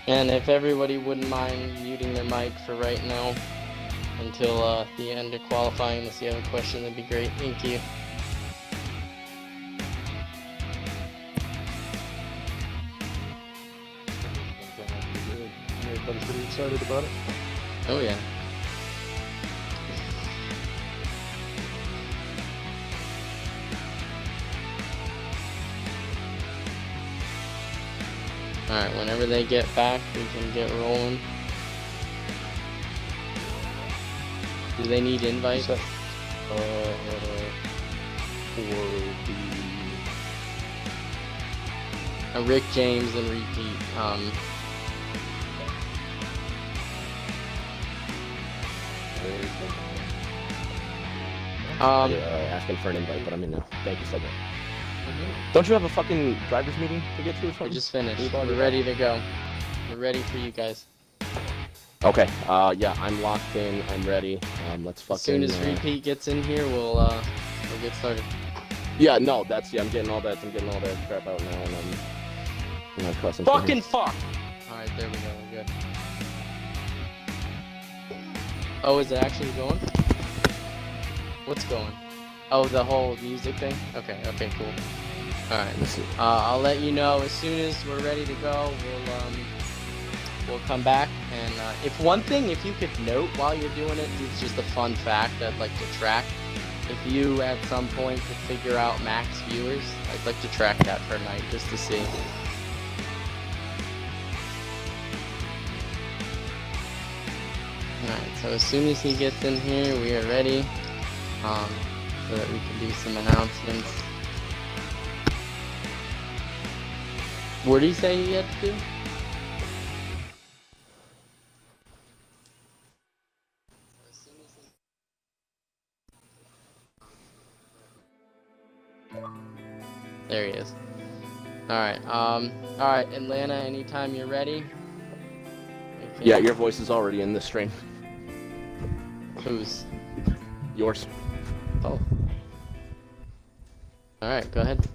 And if everybody wouldn't mind muting their mic for right now until the end of qualifying, unless you have a question, that'd be great. Thank you. Everybody's pretty excited about it. Oh yeah. Alright, whenever they get back, we can get rolling. Do they need invites? For the Rick James and repeat. Asking for an invite, but I'm in now. Thank you so much. Don't you have a fucking driver's meeting to get to or something? We just finished. We're ready to go. We're ready for you guys. Okay. Yeah, I'm locked in. I'm ready. Let's fucking. As soon as repeat gets in here, we'll get started. Yeah, no, that's I'm getting all that crap out now, and I'm crossing. Fucking fuck! Alright, there we go, we're good. Oh, is it actually going? What's going? Oh, the whole music thing? Okay, cool. Alright, I'll let you know as soon as we're ready to go. We'll come back, and if you could note while you're doing it, it's just a fun fact I'd like to track. If you at some point could figure out max viewers, I'd like to track that per night just to see. Alright, so as soon as he gets in here, we are ready, so that we can do some announcements. What did he say he had to do? There he is. Alright, alright, Atlanta, anytime you're ready. Okay. Yeah, your voice is already in this stream. Whose? Yours. Oh. Alright, go ahead.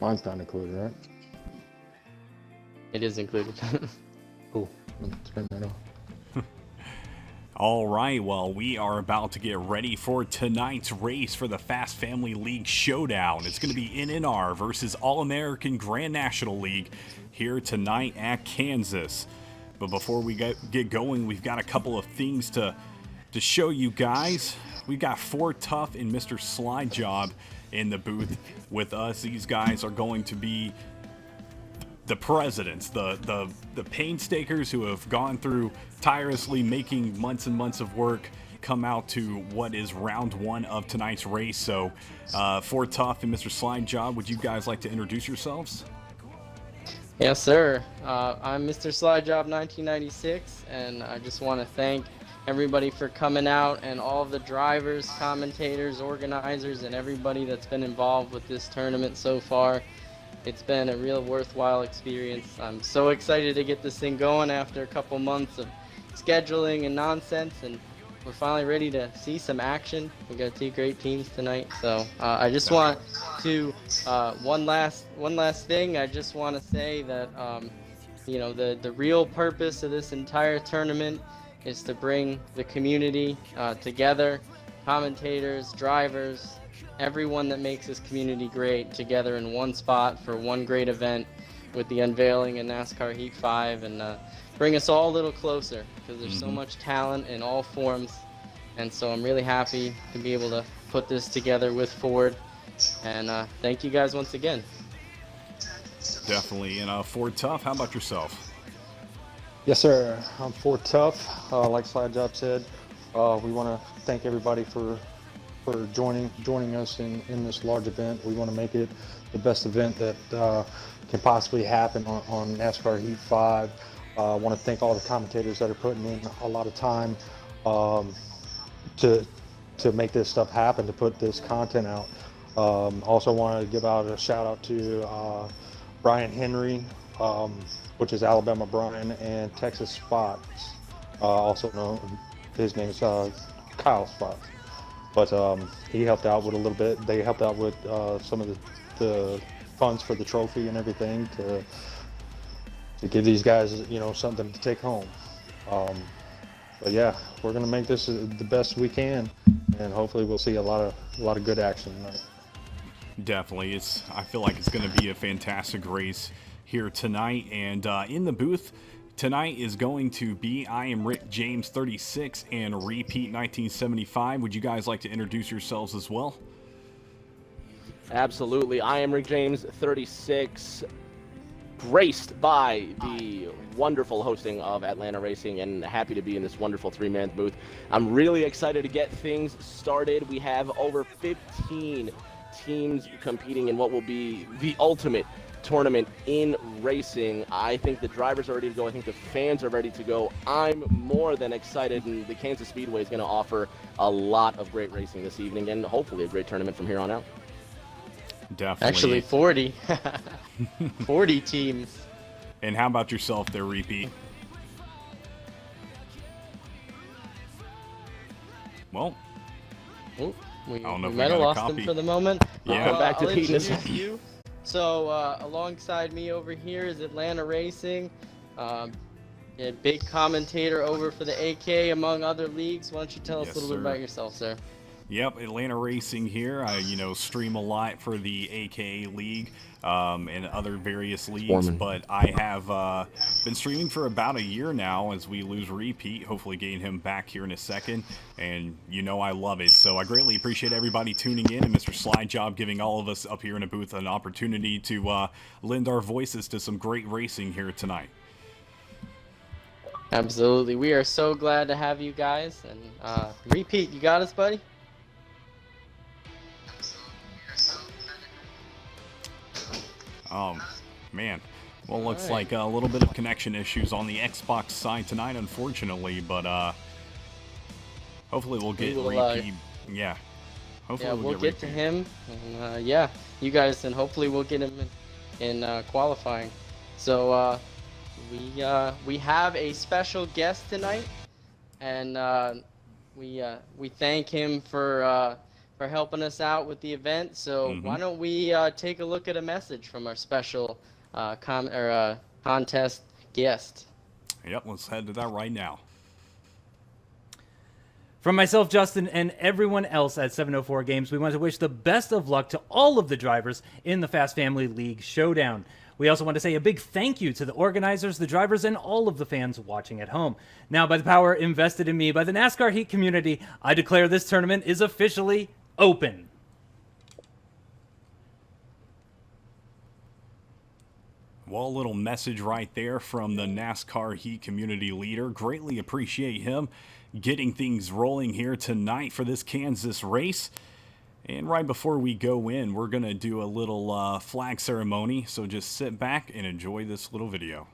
mine's not included, right? It is included. Cool. Let's turn that off. All right, well, we are about to get ready for tonight's race for the Fast Family League Showdown. It's going to be NNR versus All-American Grand National League here tonight at Kansas. But before we get going, we've got a couple of things to show you guys. We've got Ford Tough and Mr. Slide Job in the booth with us. These guys are going to be the presidents, the painstakers who have gone through tirelessly making months and months of work come out to what is round one of tonight's race. So Ford Tough and Mr. Slide Job, would you guys like to introduce yourselves? Yes, sir. I'm Mr. Slide Job 1996, and I just want to thank everybody for coming out, and all of the drivers, commentators, organizers, and everybody that's been involved with this tournament so far. It's been a real worthwhile experience. I'm so excited to get this thing going after a couple months of scheduling and nonsense, and we're finally ready to see some action. We got two great teams tonight, so I just want to one last thing. I just want to say that you know, the real purpose of this entire tournament is to bring the community together, commentators, drivers, everyone that makes this community great together in one spot for one great event with the unveiling of NASCAR Heat 5, and bring us all a little closer, because there's so much talent in all forms. And so I'm really happy to be able to put this together with Ford, and thank you guys once again. Definitely. And Ford Tough, how about yourself? Yes, sir. I'm Ford Tough. Like Slide Job said, we want to thank everybody for joining us in this large event. We want to make it the best event that can possibly happen on NASCAR Heat 5. I want to thank all the commentators that are putting in a lot of time to make this stuff happen, to put this content out. Also want to give out a shout out to Brian Henry, which is Alabama Brian, and Texas Spots. Also known, his name is Kyle Spots. But he helped out with a little bit. They helped out with some of the funds for the trophy and everything to give these guys, something to take home. But yeah, we're gonna make this the best we can, and hopefully we'll see a lot of good action tonight. Definitely. I feel like it's going to be a fantastic race here tonight. And in the booth tonight is going to be I Am Rick James 36 and Repeat 1975. Would you guys like to introduce yourselves as well? Absolutely. I am Rick James 36, graced by the wonderful hosting of Atlanta Racing, and happy to be in this wonderful three-man booth. I'm really excited to get things started. We have over 15 teams competing in what will be the ultimate tournament in racing. I think the drivers are ready to go. I think the fans are ready to go. I'm more than excited, and the Kansas Speedway is going to offer a lot of great racing this evening, and hopefully a great tournament from here on out. Definitely. Actually, 40. 40 teams. And how about yourself there, Repeat? Well, Oh, we I don't know if we might have got a lost copy. him for the moment. Yeah. Come back to I'll Pete in a introduce second. you. So alongside me over here is Atlanta Racing. A big commentator over for the AK, among other leagues. Why don't you tell us Yes, a little bit sir. about yourself, sir? Yep, Atlanta Racing here. I, stream a lot for the AKA League and other various leagues, Foreman. but I have been streaming for about a year now as we lose Repeat. Hopefully getting him back here in a second, and I love it. So I greatly appreciate everybody tuning in, and Mr. Slide Job giving all of us up here in a booth an opportunity to lend our voices to some great racing here tonight. Absolutely. We are so glad to have you guys. And Repeat, you got us, buddy? Man. Well, looks Alright. like a little bit of connection issues on the Xbox side tonight, unfortunately, but hopefully we'll get will, Repeat. Yeah. Hopefully Yeah, we'll get to Repeat. him. And yeah, you guys, and hopefully we'll get him in qualifying. So we have a special guest tonight, and we thank him for helping us out with the event. So why don't we take a look at a message from our special contest guest. Yep, let's head to that right now. From myself, Justin, and everyone else at 704 Games, we want to wish the best of luck to all of the drivers in the Fast Family League Showdown. We also want to say a big thank you to the organizers, the drivers, and all of the fans watching at home. Now, by the power invested in me by the NASCAR Heat community, I declare this tournament is officially open. Well, a little message right there from the NASCAR Heat community leader. Greatly appreciate him getting things rolling here tonight for this Kansas race. And right before we go in, we're going to do a little flag ceremony. So just sit back and enjoy this little video.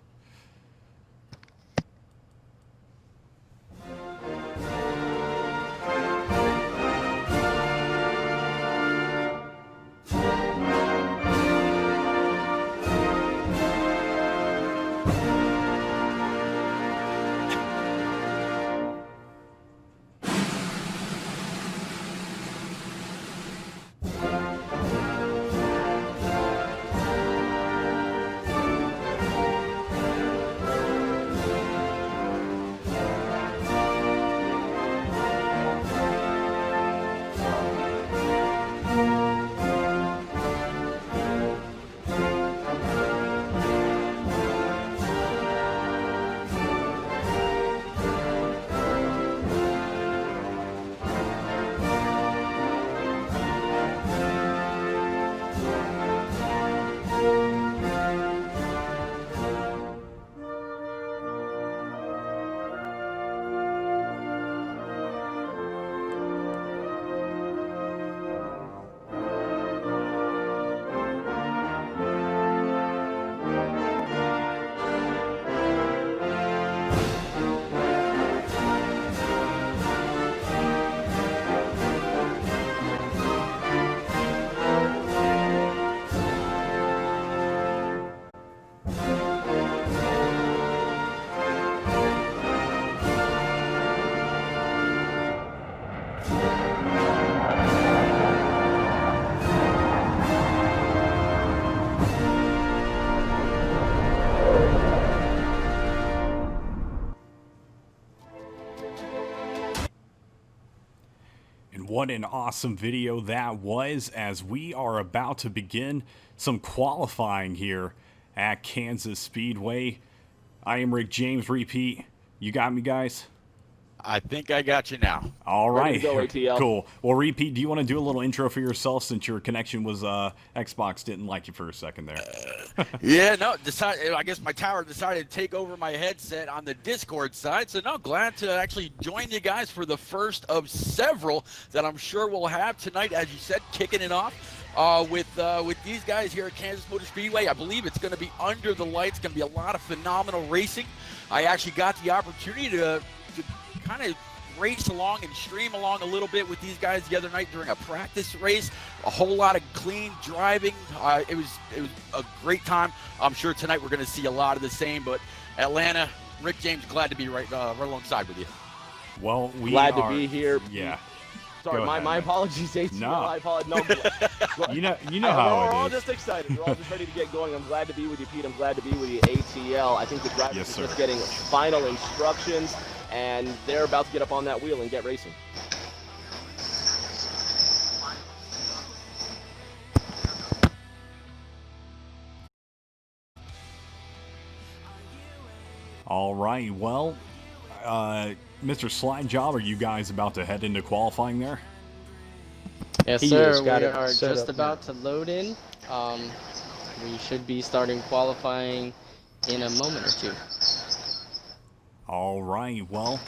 what an awesome video that was, as we are about to begin some qualifying here at Kansas Speedway. I am Rick James. Repeat, you got me, guys? I think I got you now. All Ready right. to go, ATL. Cool. Well, Repeat, do you want to do a little intro for yourself, since your connection was Xbox didn't like you for a second there? Yeah, no, I guess my tower decided to take over my headset on the Discord side. So, no, glad to actually join you guys for the first of several that I'm sure we'll have tonight, as you said, kicking it off with these guys here at Kansas Motor Speedway. I believe it's going to be under the lights. Going to be a lot of phenomenal racing. I actually got the opportunity to kind of race along and stream along a little bit with these guys the other night during a practice race. A whole lot of clean driving. It was a great time. I'm sure tonight we're going to see a lot of the same. But Atlanta, Rick James, glad to be right alongside with you. Well, we Glad are, to be here. Yeah. Sorry, Go my ahead, man. apologies, ATL. No. I apologize. No, You know we're how all it is. just excited. We're all just ready to get going. I'm glad to be with you, Pete. I'm glad to be with you, ATL. I think the drivers Yes, are just sir. getting final instructions, and they're about to get up on that wheel and get racing. All right. Well, Mr. Slide Job, are you guys about to head into qualifying there? Yes, He sir. has We got it are set just up about to load in. We should be starting qualifying in a moment or two. All right. Well,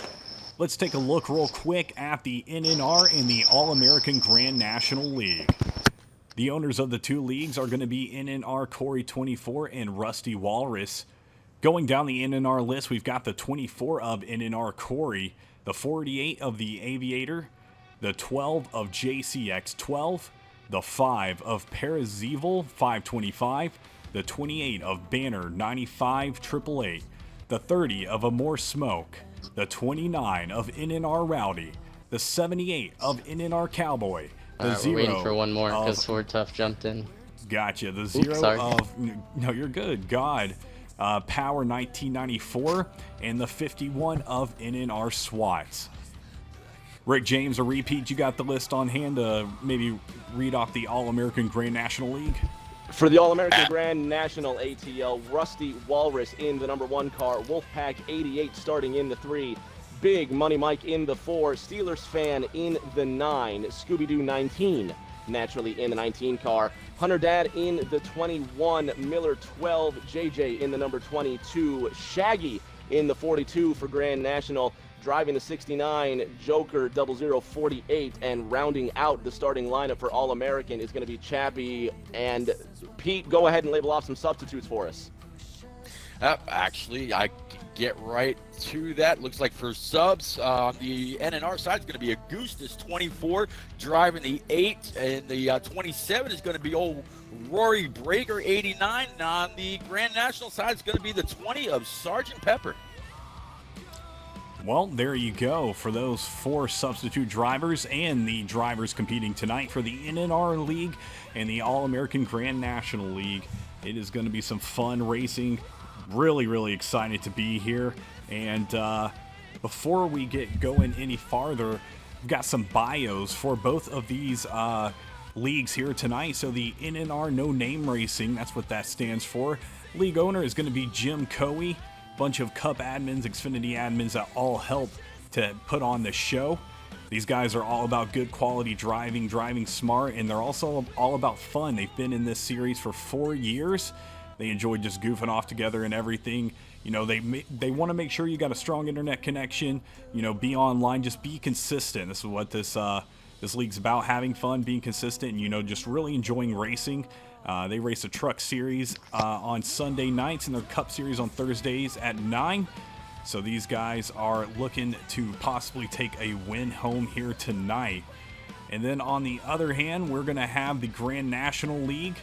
let's take a look real quick at the NNR and the All-American Grand National League. The owners of the two leagues are going to be NNR Corey 24 and Rusty Walrus. Going down the NNR list, we've got the 24 of NNR Corey, the 48 of the Aviator, the 12 of JCX 12, the 5 of Parazeval 525, the 28 of Banner 95 888, the 30 of Amore Smoke, the 29 of NNR Rowdy, the 78 of NNR Cowboy, the We're 0 waiting for one more of- because Ford Tough jumped in. Gotcha. The 0 sorry. of... No, you're good. God. Power 1994, and the 51 of NNR SWATs. Rick James, a repeat, you got the list on hand to maybe read off the All-American Grand National League? For the All-American Grand National ATL, Rusty Walrus in the number 1 car, Wolfpack 88 starting in the 3, Big Money Mike in the 4, Steelers Fan in the 9, Scooby-Doo 19 naturally in the 19 car, Hunter Dad in the 21, Miller 12, JJ in the number 22, Shaggy in the 42 for Grand National, driving the 69, Joker 0048, and rounding out the starting lineup for All-American is going to be Chappie. And Pete, go ahead and label off some substitutes for us. Actually, I can get right to that. Looks like for subs, on the NNR side is going to be Augustus 24 driving the 8, and the 27 is going to be old Rory Breaker 89. And on the Grand National side, it's going to be the 20 of Sergeant Pepper. Well, there you go for those 4 substitute drivers and the drivers competing tonight for the NNR League and the All-American Grand National League. It is going to be some fun racing. Really, really excited to be here. And before we get going any farther, we've got some bios for both of these leagues here tonight. So the NNR No Name Racing, that's what that stands for. League owner is going to be Jim Coey. Bunch of Cup admins, Xfinity admins that all help to put on the show. These guys are all about good quality driving, driving smart, and they're also all about fun. They've been in this series for 4 years. They enjoy just goofing off together and everything. You know, they want to make sure you got a strong internet connection. You know, be online, just be consistent. This is what this league's about: having fun, being consistent, and, you know, just really enjoying racing. They race a truck series on Sunday nights and their Cup series on Thursdays at 9. So these guys are looking to possibly take a win home here tonight. And then on the other hand, we're going to have the Grand National League,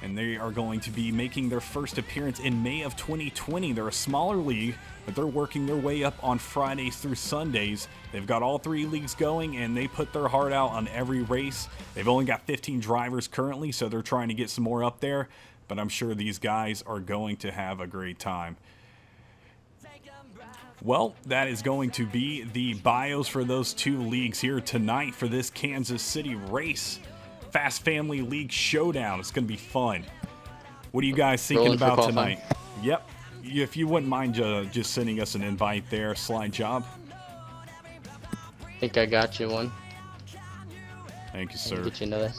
and they are going to be making their first appearance in May of 2020. They're a smaller league, but they're working their way up on Fridays through Sundays. They've got all 3 leagues going, and they put their heart out on every race. They've only got 15 drivers currently, so they're trying to get some more up there, but I'm sure these guys are going to have a great time. Well, that is going to be the bios for those two leagues here tonight for this Kansas City race. Fast Family League Showdown. It's going to be fun. What are you guys thinking Rolling for about qualifying. tonight? Yep. If you wouldn't mind just sending us an invite there, Slide Job. I think I got you one. Thank you, Let sir. me get you another.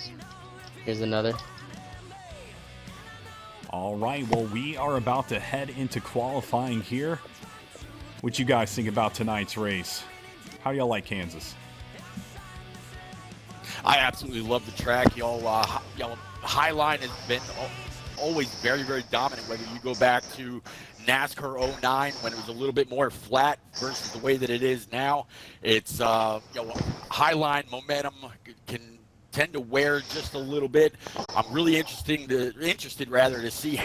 Here's another. All right, well, we are about to head into qualifying here. What you guys think about tonight's race? How do y'all like Kansas? I absolutely love the track. Y'all, Highline has been always very, very dominant. Whether you go back to NASCAR 09 when it was a little bit more flat versus the way that it is now, it's Highline momentum can tend to wear just a little bit. I'm really interested to see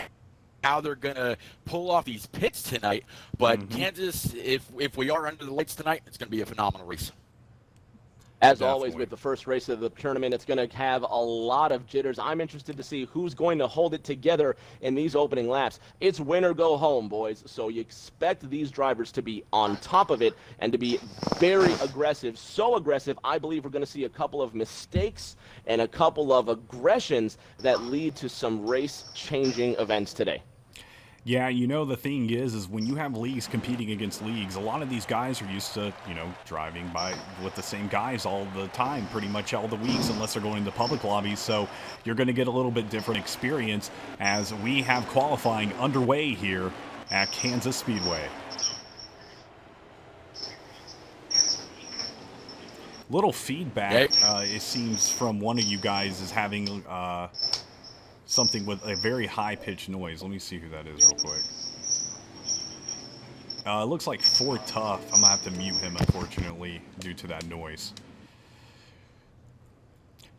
how they're going to pull off these pits tonight. But Kansas, if we are under the lights tonight, it's going to be a phenomenal race. As always, with the first race of the tournament, it's going to have a lot of jitters. I'm interested to see who's going to hold it together in these opening laps. It's win or go home, boys. So you expect these drivers to be on top of it and to be very aggressive. So aggressive, I believe we're going to see a couple of mistakes and a couple of aggressions that lead to some race-changing events today. Yeah, you know, the thing is when you have leagues competing against leagues, a lot of these guys are used to, driving with the same guys all the time, pretty much all the weeks, unless they're going to public lobbies. So you're going to get a little bit different experience as we have qualifying underway here at Kansas Speedway. Little feedback, it seems, from one of you guys is having something with a very high-pitched noise. Let me see who that is real quick. It looks like Ford Tough. I'm going to have to mute him, unfortunately, due to that noise.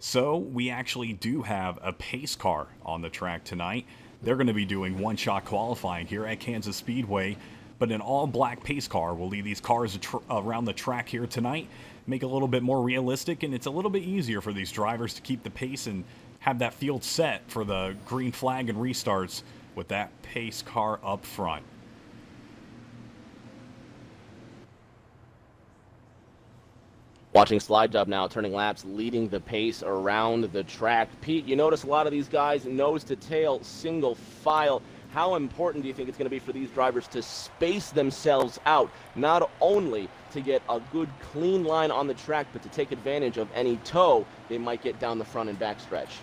So, we actually do have a pace car on the track tonight. They're going to be doing one-shot qualifying here at Kansas Speedway, but an all-black pace car will lead these cars around the track here tonight, make it a little bit more realistic, and it's a little bit easier for these drivers to keep the pace and have that field set for the green flag and restarts with that pace car up front. Watching Slide Job now, turning laps, leading the pace around the track. Pete, you notice a lot of these guys nose to tail, single file. How important do you think it's going to be for these drivers to space themselves out, not only to get a good clean line on the track, but to take advantage of any tow they might get down the front and back stretch?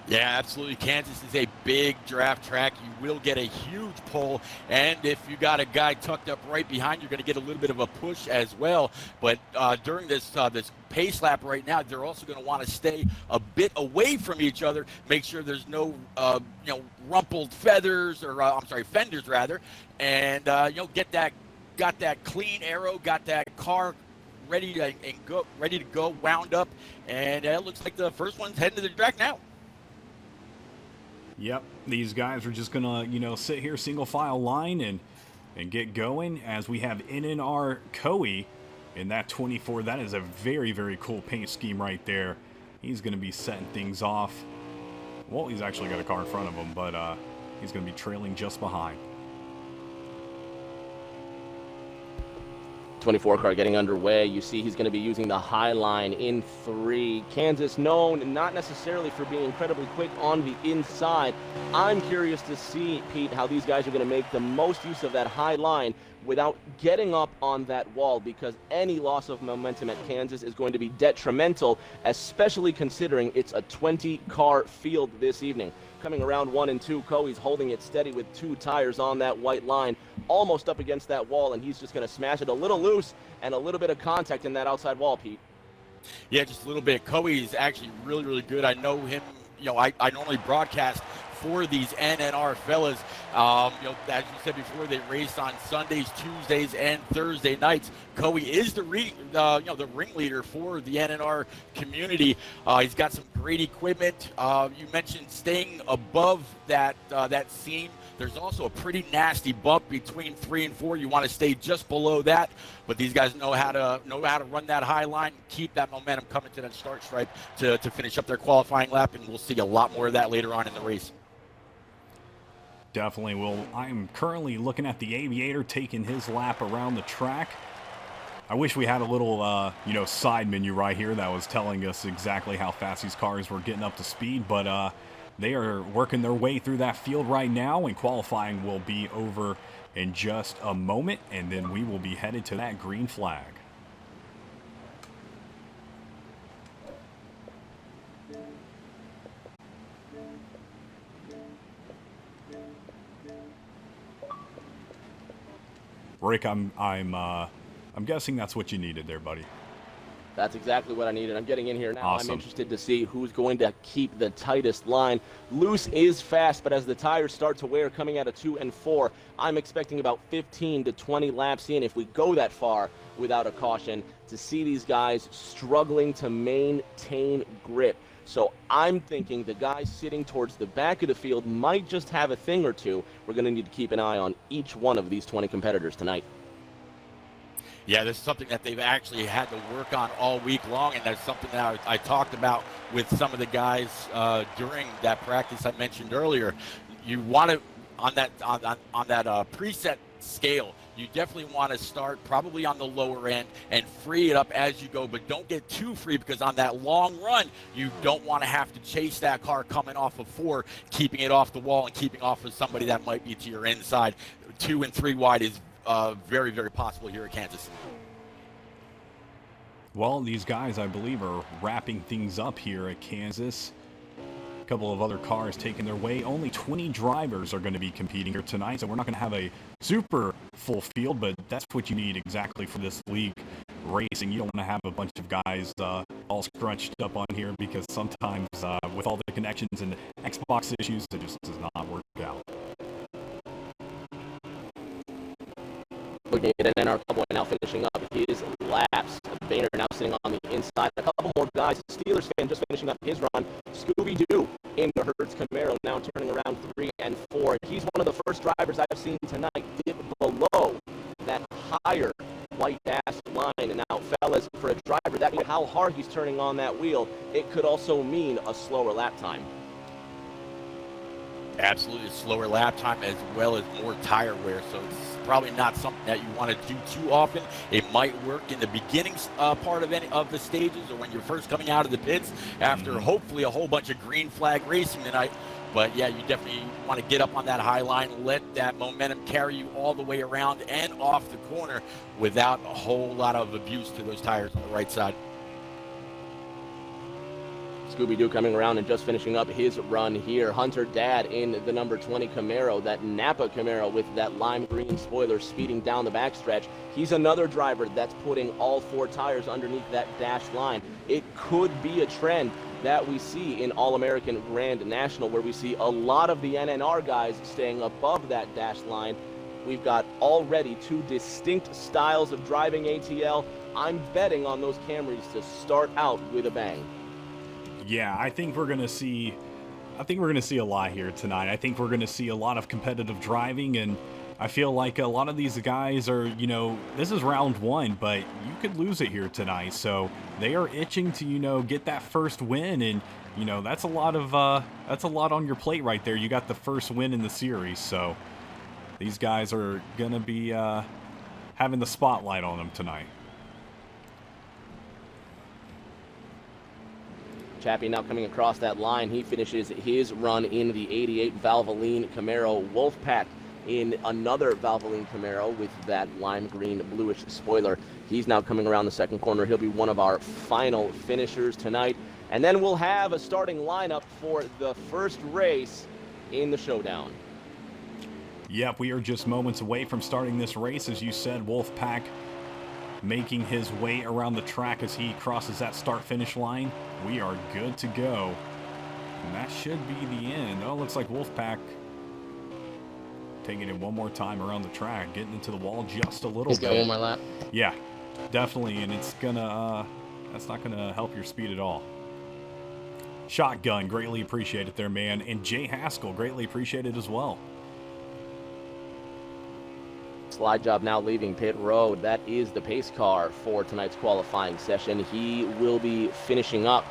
Yeah, absolutely. Kansas is a big draft track. You will get a huge pull, and if you got a guy tucked up right behind, you're going to get a little bit of a push as well. But during this pace lap right now, they're also going to want to stay a bit away from each other, make sure there's no rumpled feathers or fenders rather, and got that clean aero, got that car ready to go, wound up, and it looks like the first one's heading to the track now. Yep, these guys are just gonna, sit here single file line and get going as we have NNR Coe in that 24. That is a very, very cool paint scheme right there. He's gonna be setting things off. Well, he's actually got a car in front of him, but he's gonna be trailing just behind. 24 car getting underway. You see he's going to be using the high line in 3. Kansas known not necessarily for being incredibly quick on the inside. I'm curious to see, Pete, how these guys are going to make the most use of that high line without getting up on that wall, because any loss of momentum at Kansas is going to be detrimental, especially considering it's a 20-car field this evening. Coming around 1 and 2, Coe's holding it steady with 2 tires on that white line, almost up against that wall, and he's just going to smash it a little loose and a little bit of contact in that outside wall, Pete. Yeah, just a little bit. Coe is actually really, really good. I know him. I normally broadcast for these NNR fellas. As you said before, they race on Sundays, Tuesdays, and Thursday nights. Coe is the ringleader for the NNR community. He's got some great equipment. You mentioned staying above that seam. There's also a pretty nasty bump between 3 and 4. You want to stay just below that, but these guys know how to run that high line, keep that momentum coming to that start stripe to finish up their qualifying lap, and we'll see a lot more of that later on in the race. Definitely. Well, I'm currently looking at the Aviator taking his lap around the track. I wish we had a little, side menu right here that was telling us exactly how fast these cars were getting up to speed, but they are working their way through that field right now, and qualifying will be over in just a moment, and then we will be headed to that green flag. Rick, I'm guessing that's what you needed there, buddy. That's exactly what I needed. I'm getting in here now. Awesome. I'm interested to see who's going to keep the tightest line. Loose is fast, but as the tires start to wear coming out of 2 and 4, I'm expecting about 15 to 20 laps in, if we go that far without a caution, to see these guys struggling to maintain grip. So I'm thinking the guys sitting towards the back of the field might just have a thing or two. We're going to need to keep an eye on each one of these 20 competitors tonight. Yeah, this is something that they've actually had to work on all week long, and that's something that I talked about with some of the guys during that practice I mentioned earlier. You want to, on that preset scale, you definitely want to start probably on the lower end and free it up as you go, but don't get too free, because on that long run, you don't want to have to chase that car coming off of 4, keeping it off the wall and keeping off of somebody that might be to your inside. 2 and 3 wide is very, very possible here at Kansas. Well, these guys, I believe, are wrapping things up here at Kansas. A couple of other cars taking their way. Only 20 drivers are going to be competing here tonight, so we're not going to have a super full field, but that's what you need exactly for this league racing. You don't want to have a bunch of guys all scrunched up on here, because sometimes with all the connections and Xbox issues, it just does not work out. Looking at NNR Cowboy now finishing up his laps. Boehner now sitting on the inside. A couple more guys. Steelers fan just finishing up his run. Scooby-Doo in the Hertz Camaro now turning around 3 and 4. He's one of the first drivers I've seen tonight dip below that higher white dash line. And now, fellas, for a driver, that means how hard he's turning on that wheel. It could also mean a slower lap time. Absolutely, slower lap time as well as more tire wear, so it's probably not something that you want to do too often. It might work in the beginning part of any of the stages, or when you're first coming out of the pits after hopefully a whole bunch of green flag racing tonight. But yeah, you definitely want to get up on that high line, let that momentum carry you all the way around and off the corner without a whole lot of abuse to those tires on the right side. Scooby-Doo coming around and just finishing up his run here. Hunter Dad in the number 20 Camaro, that Napa Camaro with that lime green spoiler speeding down the backstretch. He's another driver that's putting all 4 tires underneath that dash line. It could be a trend that we see in All-American Grand National, where we see a lot of the NNR guys staying above that dash line. We've got already 2 distinct styles of driving ATL. I'm betting on those Camrys to start out with a bang. Yeah, I think we're gonna see a lot here tonight. I think we're gonna see a lot of competitive driving, and I feel like a lot of these guys are, this is round 1, but you could lose it here tonight. So they are itching to, get that first win, and that's a lot on your plate right there. You got the first win in the series, so these guys are gonna be having the spotlight on them tonight. Chappie now coming across that line. He finishes his run in the 88 Valvoline Camaro. Wolfpack in another Valvoline Camaro with that lime green bluish spoiler. He's now coming around the second corner. He'll be one of our final finishers tonight. And then we'll have a starting lineup for the first race in the Showdown. Yep, we are just moments away from starting this race. As you said, Wolfpack making his way around the track as he crosses that start-finish line. We are good to go. And that should be the end. Oh, it looks like Wolfpack taking it one more time around the track, getting into the wall just a little bit. He's got one more lap. Yeah, definitely, and it's gonna, that's not gonna help your speed at all. Shotgun, greatly appreciate it there, man. And Jay Haskell, greatly appreciate it as well. Slide Job now leaving pit road. That is the pace car for tonight's qualifying session. He will be finishing up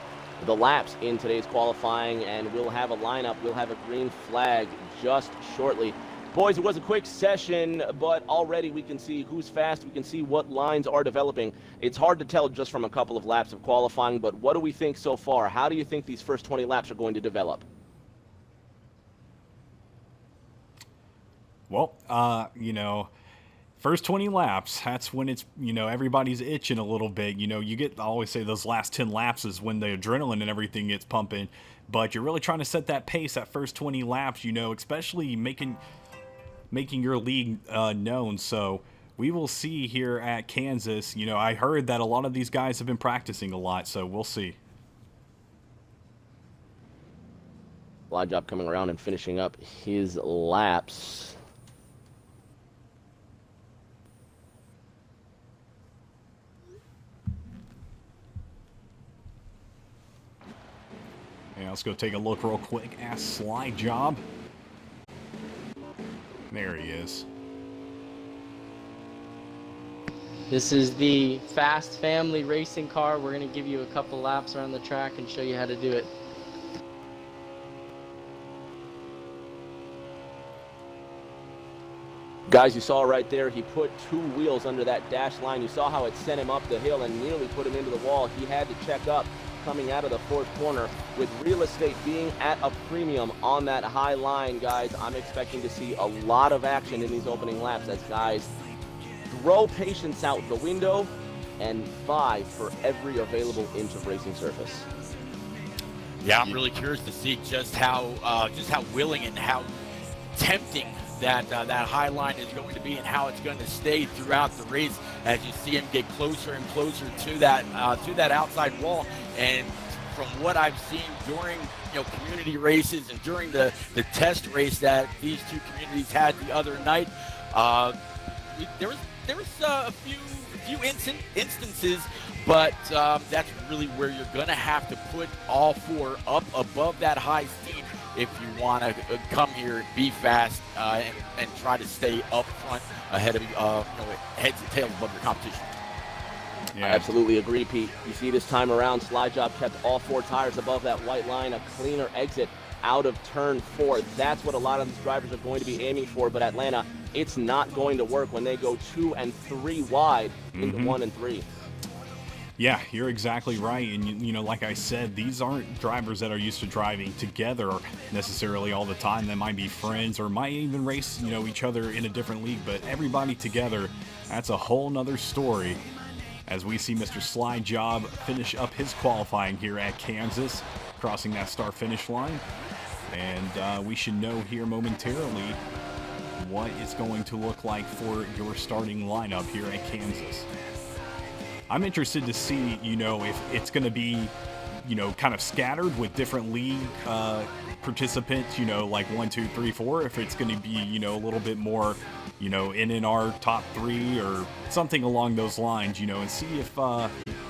the laps in today's qualifying, and we'll have a lineup. We'll have a green flag just shortly. Boys, it was a quick session, but already we can see who's fast. We can see what lines are developing. It's hard to tell just from a couple of laps of qualifying, but what do we think so far? How do you think these first 20 laps are going to develop? Well, first 20 laps, that's when it's, everybody's itching a little bit. You get, I always say those last 10 laps is when the adrenaline and everything gets pumping, but you're really trying to set that pace, that first 20 laps, especially making your league known. So we will see here at Kansas. I heard that a lot of these guys have been practicing a lot, so we'll see. Slide Job coming around and finishing up his laps. Yeah, let's go take a look real quick at Slide Job. There he is. This is the Fast Family racing car. We're going to give you a couple laps around the track and show you how to do it. Guys, you saw right there, he put 2 wheels under that dash line. You saw how it sent him up the hill and nearly put him into the wall. He had to check up coming out of the 4th corner. With real estate being at a premium on that high line, guys, I'm expecting to see a lot of action in these opening laps as guys throw patience out the window and vie for every available inch of racing surface. Yeah, I'm really curious to see just how willing and how tempting that high line is going to be, and how it's going to stay throughout the race as you see him get closer and closer to that outside wall. And from what I've seen during community races and during the test race that these two communities had the other night, there was a few instances, but that's really where you're going to have to put all 4 up above that high speed if you want to come here, be fast, and try to stay up front ahead of heads and tails above your competition. Yeah. I absolutely agree, Pete. You see this time around, Slide Job kept all 4 tires above that white line, a cleaner exit out of turn 4. That's what a lot of these drivers are going to be aiming for, but Atlanta, it's not going to work when they go 2 and 3 wide into 1 and 3. Yeah, you're exactly right. And, like I said, these aren't drivers that are used to driving together necessarily all the time. They might be friends or might even race, each other in a different league. But everybody together, that's a whole nother story. As we see Mr. Slide Job finish up his qualifying here at Kansas, crossing that start finish line. And we should know here momentarily what it's going to look like for your starting lineup here at Kansas. I'm interested to see, if it's going to be, kind of scattered with different league participants, like 1, 2, 3, 4, if it's going to be, a little bit more, NNR top 3 or something along those lines, and see if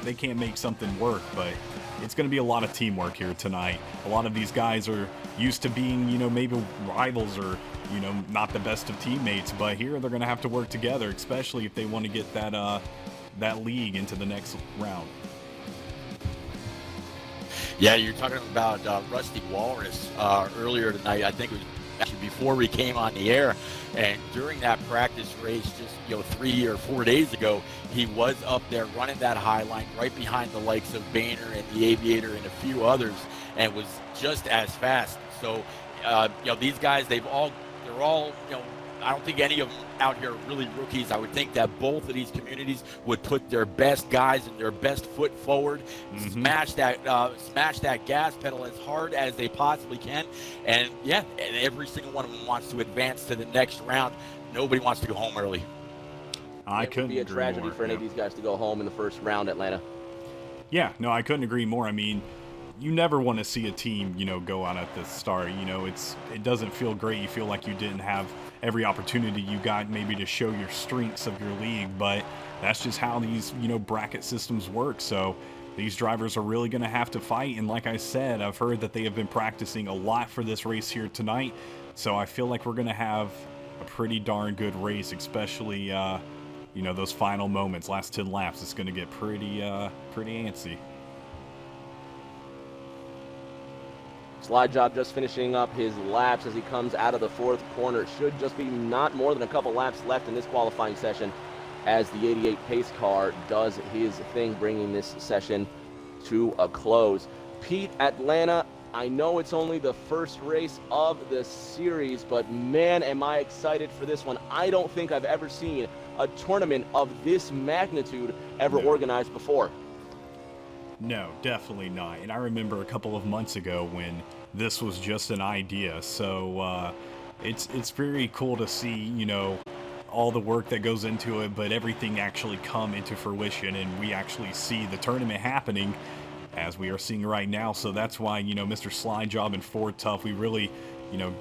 they can't make something work. But it's going to be a lot of teamwork here tonight. A lot of these guys are used to being, maybe rivals or, not the best of teammates, but here they're going to have to work together, especially if they want to get that league into the next round. Yeah, you're talking about Rusty Walrus earlier tonight. I think it was actually before we came on the air, and during that practice race just 3 or 4 days ago, he was up there running that high line right behind the likes of Boehner and the Aviator and a few others, and was just as fast. So these guys, they're all I don't think any of them out here are really rookies. I would think that both of these communities would put their best guys and their best foot forward, smash that gas pedal as hard as they possibly can, and every single one of them wants to advance to the next round. Nobody wants to go home early. I couldn't agree more. It would be a tragedy for any of these guys to go home in the first round, Atlanta. Yeah, no, I couldn't agree more. I mean, you never want to see a team, go out at the start. It doesn't feel great. You feel like you didn't have every opportunity you got maybe to show your strengths of your league, but that's just how these, bracket systems work. So these drivers are really going to have to fight. And like I said, I've heard that they have been practicing a lot for this race here tonight. So I feel like we're going to have a pretty darn good race, especially, those final moments, last 10 laps. It's going to get pretty antsy. Slide Job just finishing up his laps as he comes out of the fourth corner. It should just be not more than a couple laps left in this qualifying session as the 88 pace car does his thing, bringing this session to a close. Pete, Atlanta, I know it's only the first race of the series, but man, am I excited for this one. I don't think I've ever seen a tournament of this magnitude ever organized before. No, definitely not. And I remember a couple of months ago when this was just an idea. So it's very cool to see, you know, all the work that goes into it, but everything actually come into fruition, and we actually see the tournament happening as we are seeing right now. So that's why, you know, Mr. Slide Job and Ford Tough, we really, you know,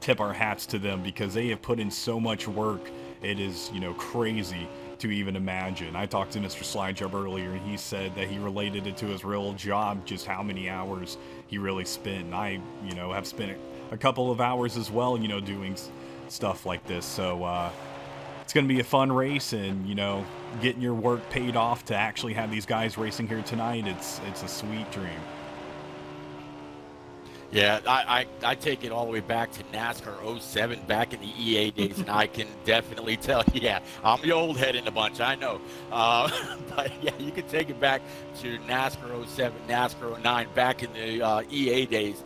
tip our hats to them because they have put in so much work. It is, you know, crazy to even imagine. I talked to Mr. Slide Job earlier, and he said that he related it to his real job, just how many hours he really spent. And I, you know, have spent a couple of hours as well, you know, doing stuff like this. So it's going to be a fun race, and, you know, getting your work paid off to actually have these guys racing here tonight, it's a sweet dream. Yeah, I take it all the way back to NASCAR 07, back in the EA days, and I can definitely tell, yeah, I'm the old head in the bunch, I know. But yeah, you can take it back to NASCAR 07, NASCAR 09, back in the EA days,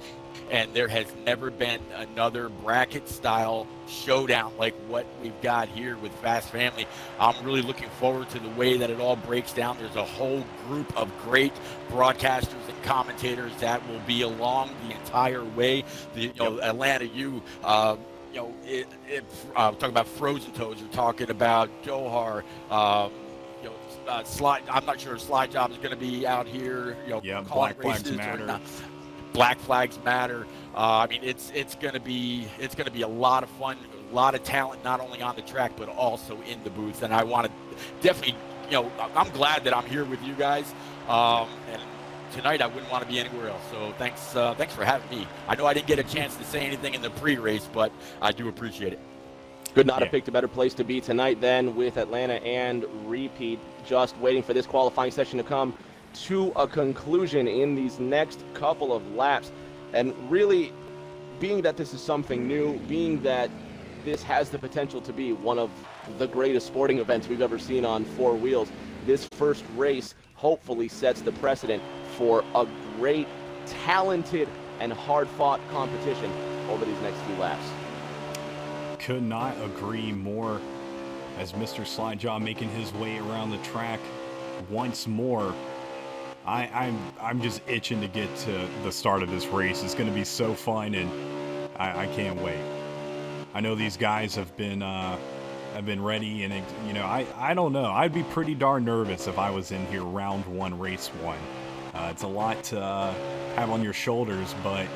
and there has never been another bracket-style showdown like what we've got here with Fast Family. I'm really looking forward to the way that it all breaks down. There's a whole group of great broadcasters and commentators that will be along the entire way. Atlanta U, talking about Frozen Toes, we're talking about Johar, Slide. I'm not sure if Slide Job is going to be out here, calling Black races Flags Matter. or not. Black Flags Matter. I mean, it's going to be a lot of fun, a lot of talent, not only on the track but also in the booth. And I want to definitely, I'm glad that I'm here with you guys. And tonight I wouldn't want to be anywhere else. So thanks for having me. I know I didn't get a chance to say anything in the pre-race, but I do appreciate it. Could not have picked a better place to be tonight than with Atlanta and repeat. Just waiting for this qualifying session to come to a conclusion in these next couple of laps. And really, being that this is something new, being that this has the potential to be one of the greatest sporting events we've ever seen on four wheels, this first race hopefully sets the precedent for a great, talented, and hard-fought competition over these next few laps. Could not agree more, as Mr. Slide Job making his way around the track once more. I'm just itching to get to the start of this race. It's going to be so fun, and I can't wait. I know these guys have been ready, and I don't know. I'd be pretty darn nervous if I was in here round one, race one. It's a lot to have on your shoulders, but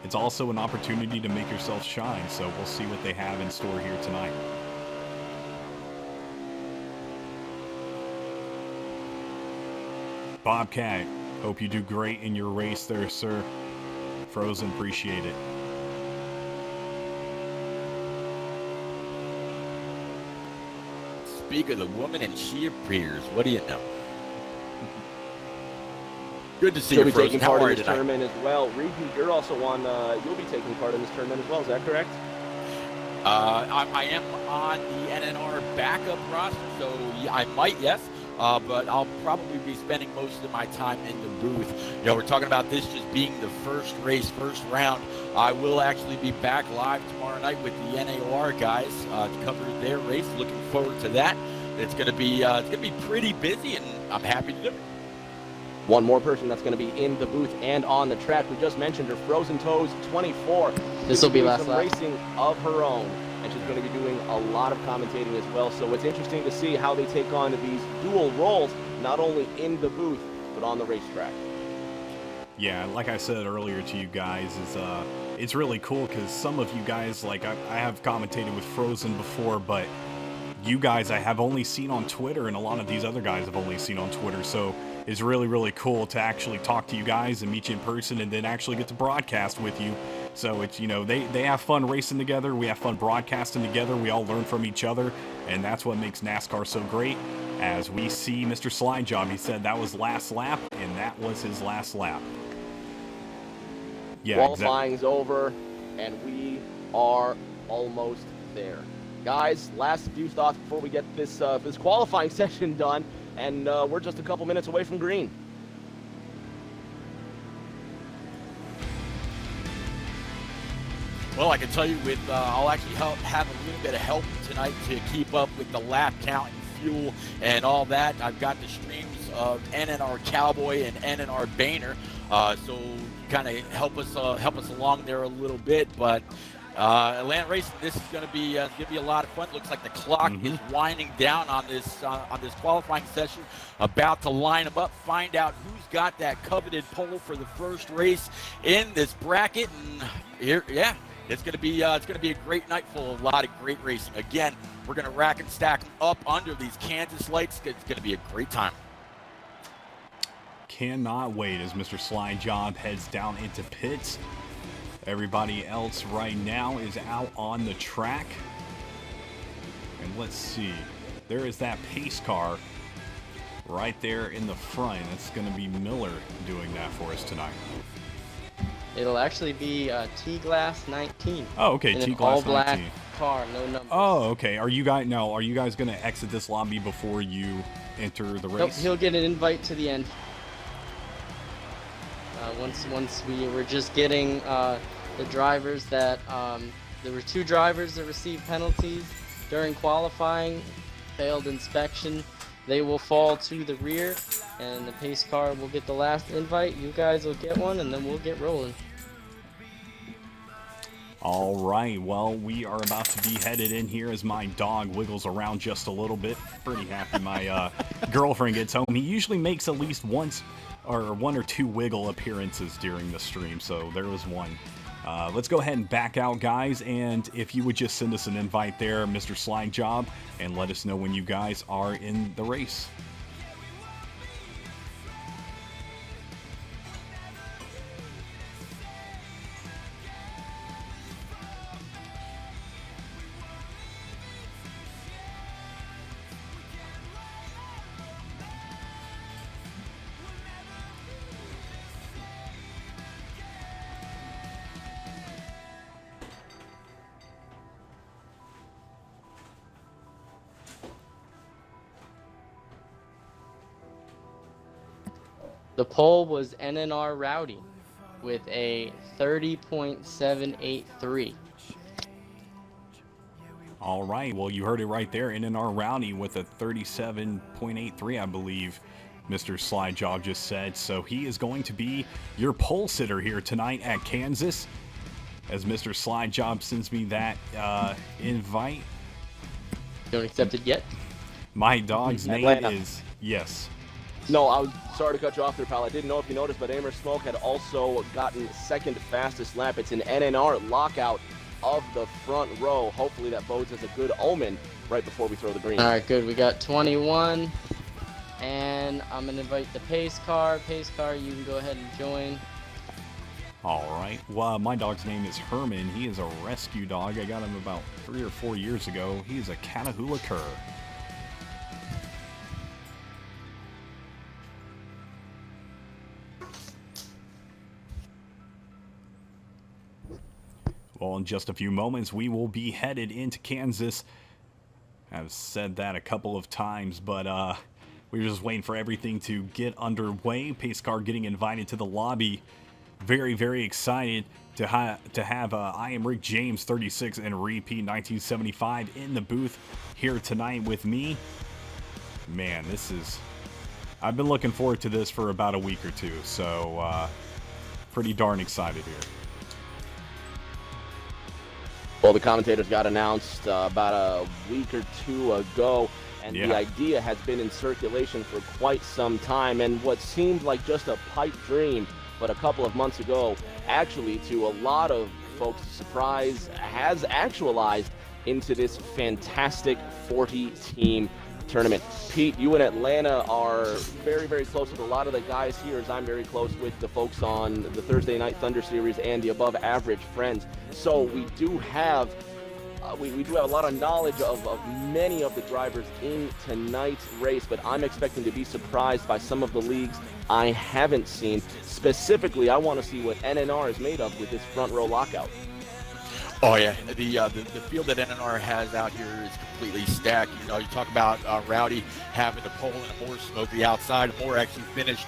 it's also an opportunity to make yourself shine. So we'll see what they have in store here tonight. Bobcat, hope you do great in your race there, sir. Frozen, appreciate it. Speak of the woman and she appears. What do you know? Good to see you, Frozen. Taking part in this tournament as well. Repeat, you're also on. You'll be taking part in this tournament as well. Is that correct? I am on the NNR backup roster, so yeah, I might, yes. But I'll probably be spending most of my time in the booth. We're talking about this just being the first race, first round. I will actually be back live tomorrow night with the NAR guys to cover their race. Looking forward to that. It's gonna be pretty busy, and I'm happy to do it. One more person that's going to be in the booth and on the track. We just mentioned her, Frozen Toes 24. This will be last some lap. Racing of her own, and she's going to be doing a lot of commentating as well. So it's interesting to see how they take on these dual roles, not only in the booth but on the racetrack. Yeah, like I said earlier to you guys, it's really cool because some of you guys, like I have commentated with Frozen before, but you guys I have only seen on Twitter, and a lot of these other guys have only seen on Twitter. So it's really, really cool to actually talk to you guys and meet you in person, and then actually get to broadcast with you. So it's, they have fun racing together. We have fun broadcasting together. We all learn from each other, and that's what makes NASCAR so great. As we see Mr. Slide Job, he said that was last lap, and that was his last lap. Yeah, Qualifying's over, and we are almost there. Guys, last few thoughts before we get this this qualifying session done, and we're just a couple minutes away from green. Well, I can tell you I'll actually have a little bit of help tonight to keep up with the lap count and fuel and all that. I've got the streams of NNR Cowboy and NNR Boehner, so kind of help us along there a little bit. But Atlanta Racing, this is going to be a lot of fun. Looks like the clock is winding down on this qualifying session. About to line them up, find out who's got that coveted pole for the first race in this bracket. And here, yeah. It's gonna be a great night full of a lot of great racing. Again, we're gonna rack and stack them up under these Kansas lights. It's gonna be a great time. Cannot wait as Mr. Slide Job heads down into pits. Everybody else right now is out on the track. And let's see. There is that pace car right there in the front. It's going to be Miller doing that for us tonight. It'll actually be T-Glass 19. Oh, okay. In T-Glass 19. All black car, no numbers. Oh, okay. Are you guys going to exit this lobby before you enter the race? Nope, he'll get an invite to the end. Once we were just getting the drivers that there were 2 drivers that received penalties during qualifying, failed inspection. They will fall to the rear, and the pace car will get the last invite. You guys will get one, and then we'll get rolling. All right, well, we are about to be headed in here as my dog wiggles around just a little bit. Pretty happy my girlfriend gets home. He usually makes at least one or two wiggle appearances during the stream, so there was one. Let's go ahead and back out, guys, and if you would just send us an invite there, Mr. Slide Job, and let us know when you guys are in the race. The pole was NNR Rowdy with a 30.783. All right, well, you heard it right there. NNR Rowdy with a 37.83, I believe Mr. Slide Job just said. So he is going to be your pole sitter here tonight at Kansas. As Mr. Slide Job sends me that invite. Don't accept it yet? My dog's name Atlanta. is... Yes. No, I was sorry to cut you off there, pal. I didn't know if you noticed, but Amer Smoke had also gotten second fastest lap. It's an NNR lockout of the front row. Hopefully that bodes as a good omen right before we throw the green. All right, good. We got 21, and I'm going to invite the pace car. Pace car, you can go ahead and join. All right. Well, my dog's name is Herman. He is a rescue dog. I got him about 3 or 4 years ago. He's a Catahoula cur. Well, in just a few moments, we will be headed into Kansas. I've said that a couple of times, but we're just waiting for everything to get underway. Pace car getting invited to the lobby. Very, very excited to have I Am Rick James 36 and repeat 1975 in the booth here tonight with me. Man, I've been looking forward to this for about a week or two, so pretty darn excited here. Well, the commentators got announced about a week or two ago, and the idea has been in circulation for quite some time, and what seemed like just a pipe dream, but a couple of months ago, actually, to a lot of folks' surprise, has actualized into this fantastic 40-team tournament. Pete, you and Atlanta are very, very close with a lot of the guys here, as I'm very close with the folks on the Thursday Night Thunder Series and the Above Average Friends. So we do have we do have a lot of knowledge of many of the drivers in tonight's race, but I'm expecting to be surprised by some of the leagues I haven't seen. Specifically, I want to see what NNR is made of with this front row lockout. Oh yeah, the field that NNR has out here is completely stacked. You know, you talk about Rowdy having the pole and Moore smoke the outside. Moore actually finished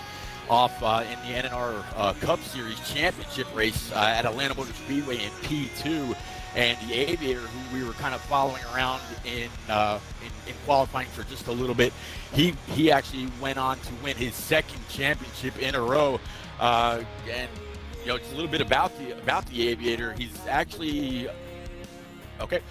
off in the NNR Cup Series championship race at Atlanta Motor Speedway in P2, and the Aviator, who we were kind of following around in qualifying for just a little bit, he actually went on to win his second championship in a row, and you know, just a little bit about the Aviator. He's actually a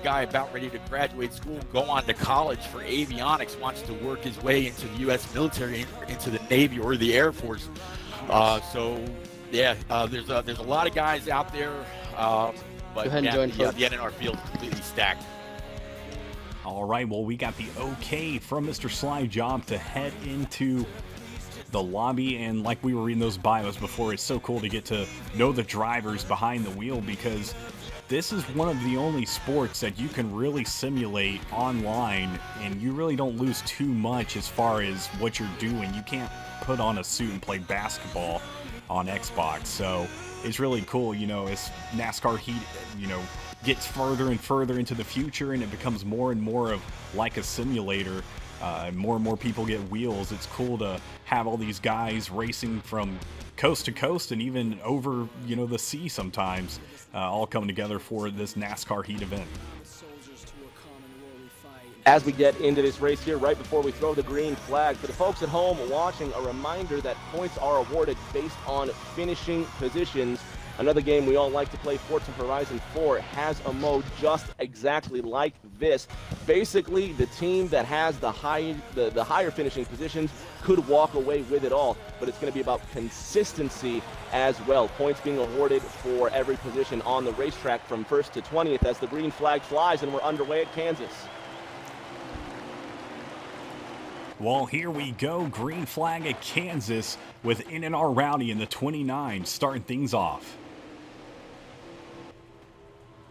guy about ready to graduate school, go on to college for avionics, wants to work his way into the U.S. military, into the Navy or the Air Force. So yeah, there's a lot of guys out there, but ahead and yeah, join the NNR field is completely stacked. All right, well, we got the okay from Mr. Sly Job to head into the lobby, and like we were reading those bios before, it's so cool to get to know the drivers behind the wheel, because this is one of the only sports that you can really simulate online, and you really don't lose too much as far as what you're doing. You can't put on a suit and play basketball on Xbox, so it's really cool. You know, as NASCAR Heat, you know, gets further and further into the future, and it becomes more and more of like a simulator. More and more people get wheels. It's cool to have all these guys racing from coast to coast and even over, you know, the sea sometimes, all coming together for this NASCAR Heat event. As we get into this race here, right before we throw the green flag, for the folks at home watching, a reminder that points are awarded based on finishing positions. Another game we all like to play, Forza Horizon 4, has a mode just exactly like this. Basically, the team that has the higher finishing positions could walk away with it all, but it's going to be about consistency as well. Points being awarded for every position on the racetrack from 1st to 20th as the green flag flies, and we're underway at Kansas. Well, here we go. Green flag at Kansas with NNR Rowdy in the 29 starting things off.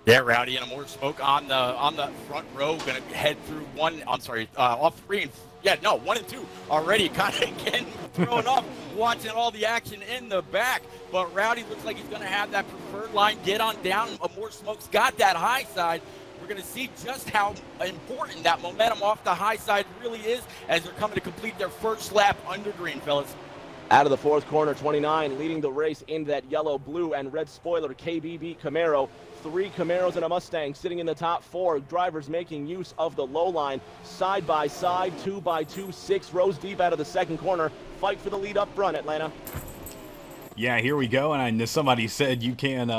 Yeah, Rowdy and Moore smoke on the front row, gonna head through off 3 and 1 and 2 already, kind of getting thrown off, watching all the action in the back. But Rowdy looks like he's gonna have that preferred line, get on down. Moore smoke's got that high side. We're going to see just how important that momentum off the high side really is as they're coming to complete their first lap under green, fellas. Out of the fourth corner, 29 leading the race in that yellow, blue, and red spoiler KBB Camaro. 3 Camaros and a Mustang sitting in the top 4. Drivers making use of the low line. Side by side, 2 by 2, 6 rows deep out of the second corner. Fight for the lead up front, Atlanta. Yeah, here we go. And I know somebody said you can't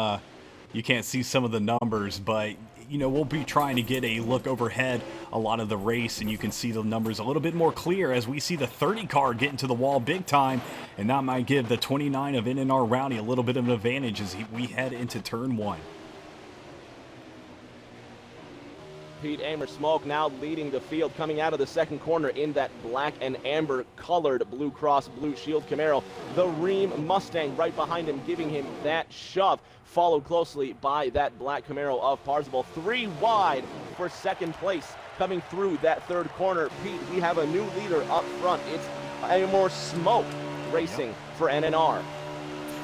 see some of the numbers, but you know, we'll be trying to get a look overhead a lot of the race, and you can see the numbers a little bit more clear as we see the 30 car get into the wall big time, and that might give the 29 of NNR Rowdy a little bit of an advantage as we head into turn 1. Pete Amer Smoke now leading the field, coming out of the second corner in that black and amber colored Blue Cross Blue Shield Camaro. The Ream Mustang right behind him, giving him that shove, followed closely by that black Camaro of Parzival. 3 wide for second place. Coming through that third corner, Pete, we have a new leader up front. It's Amer Smoke racing for NNR.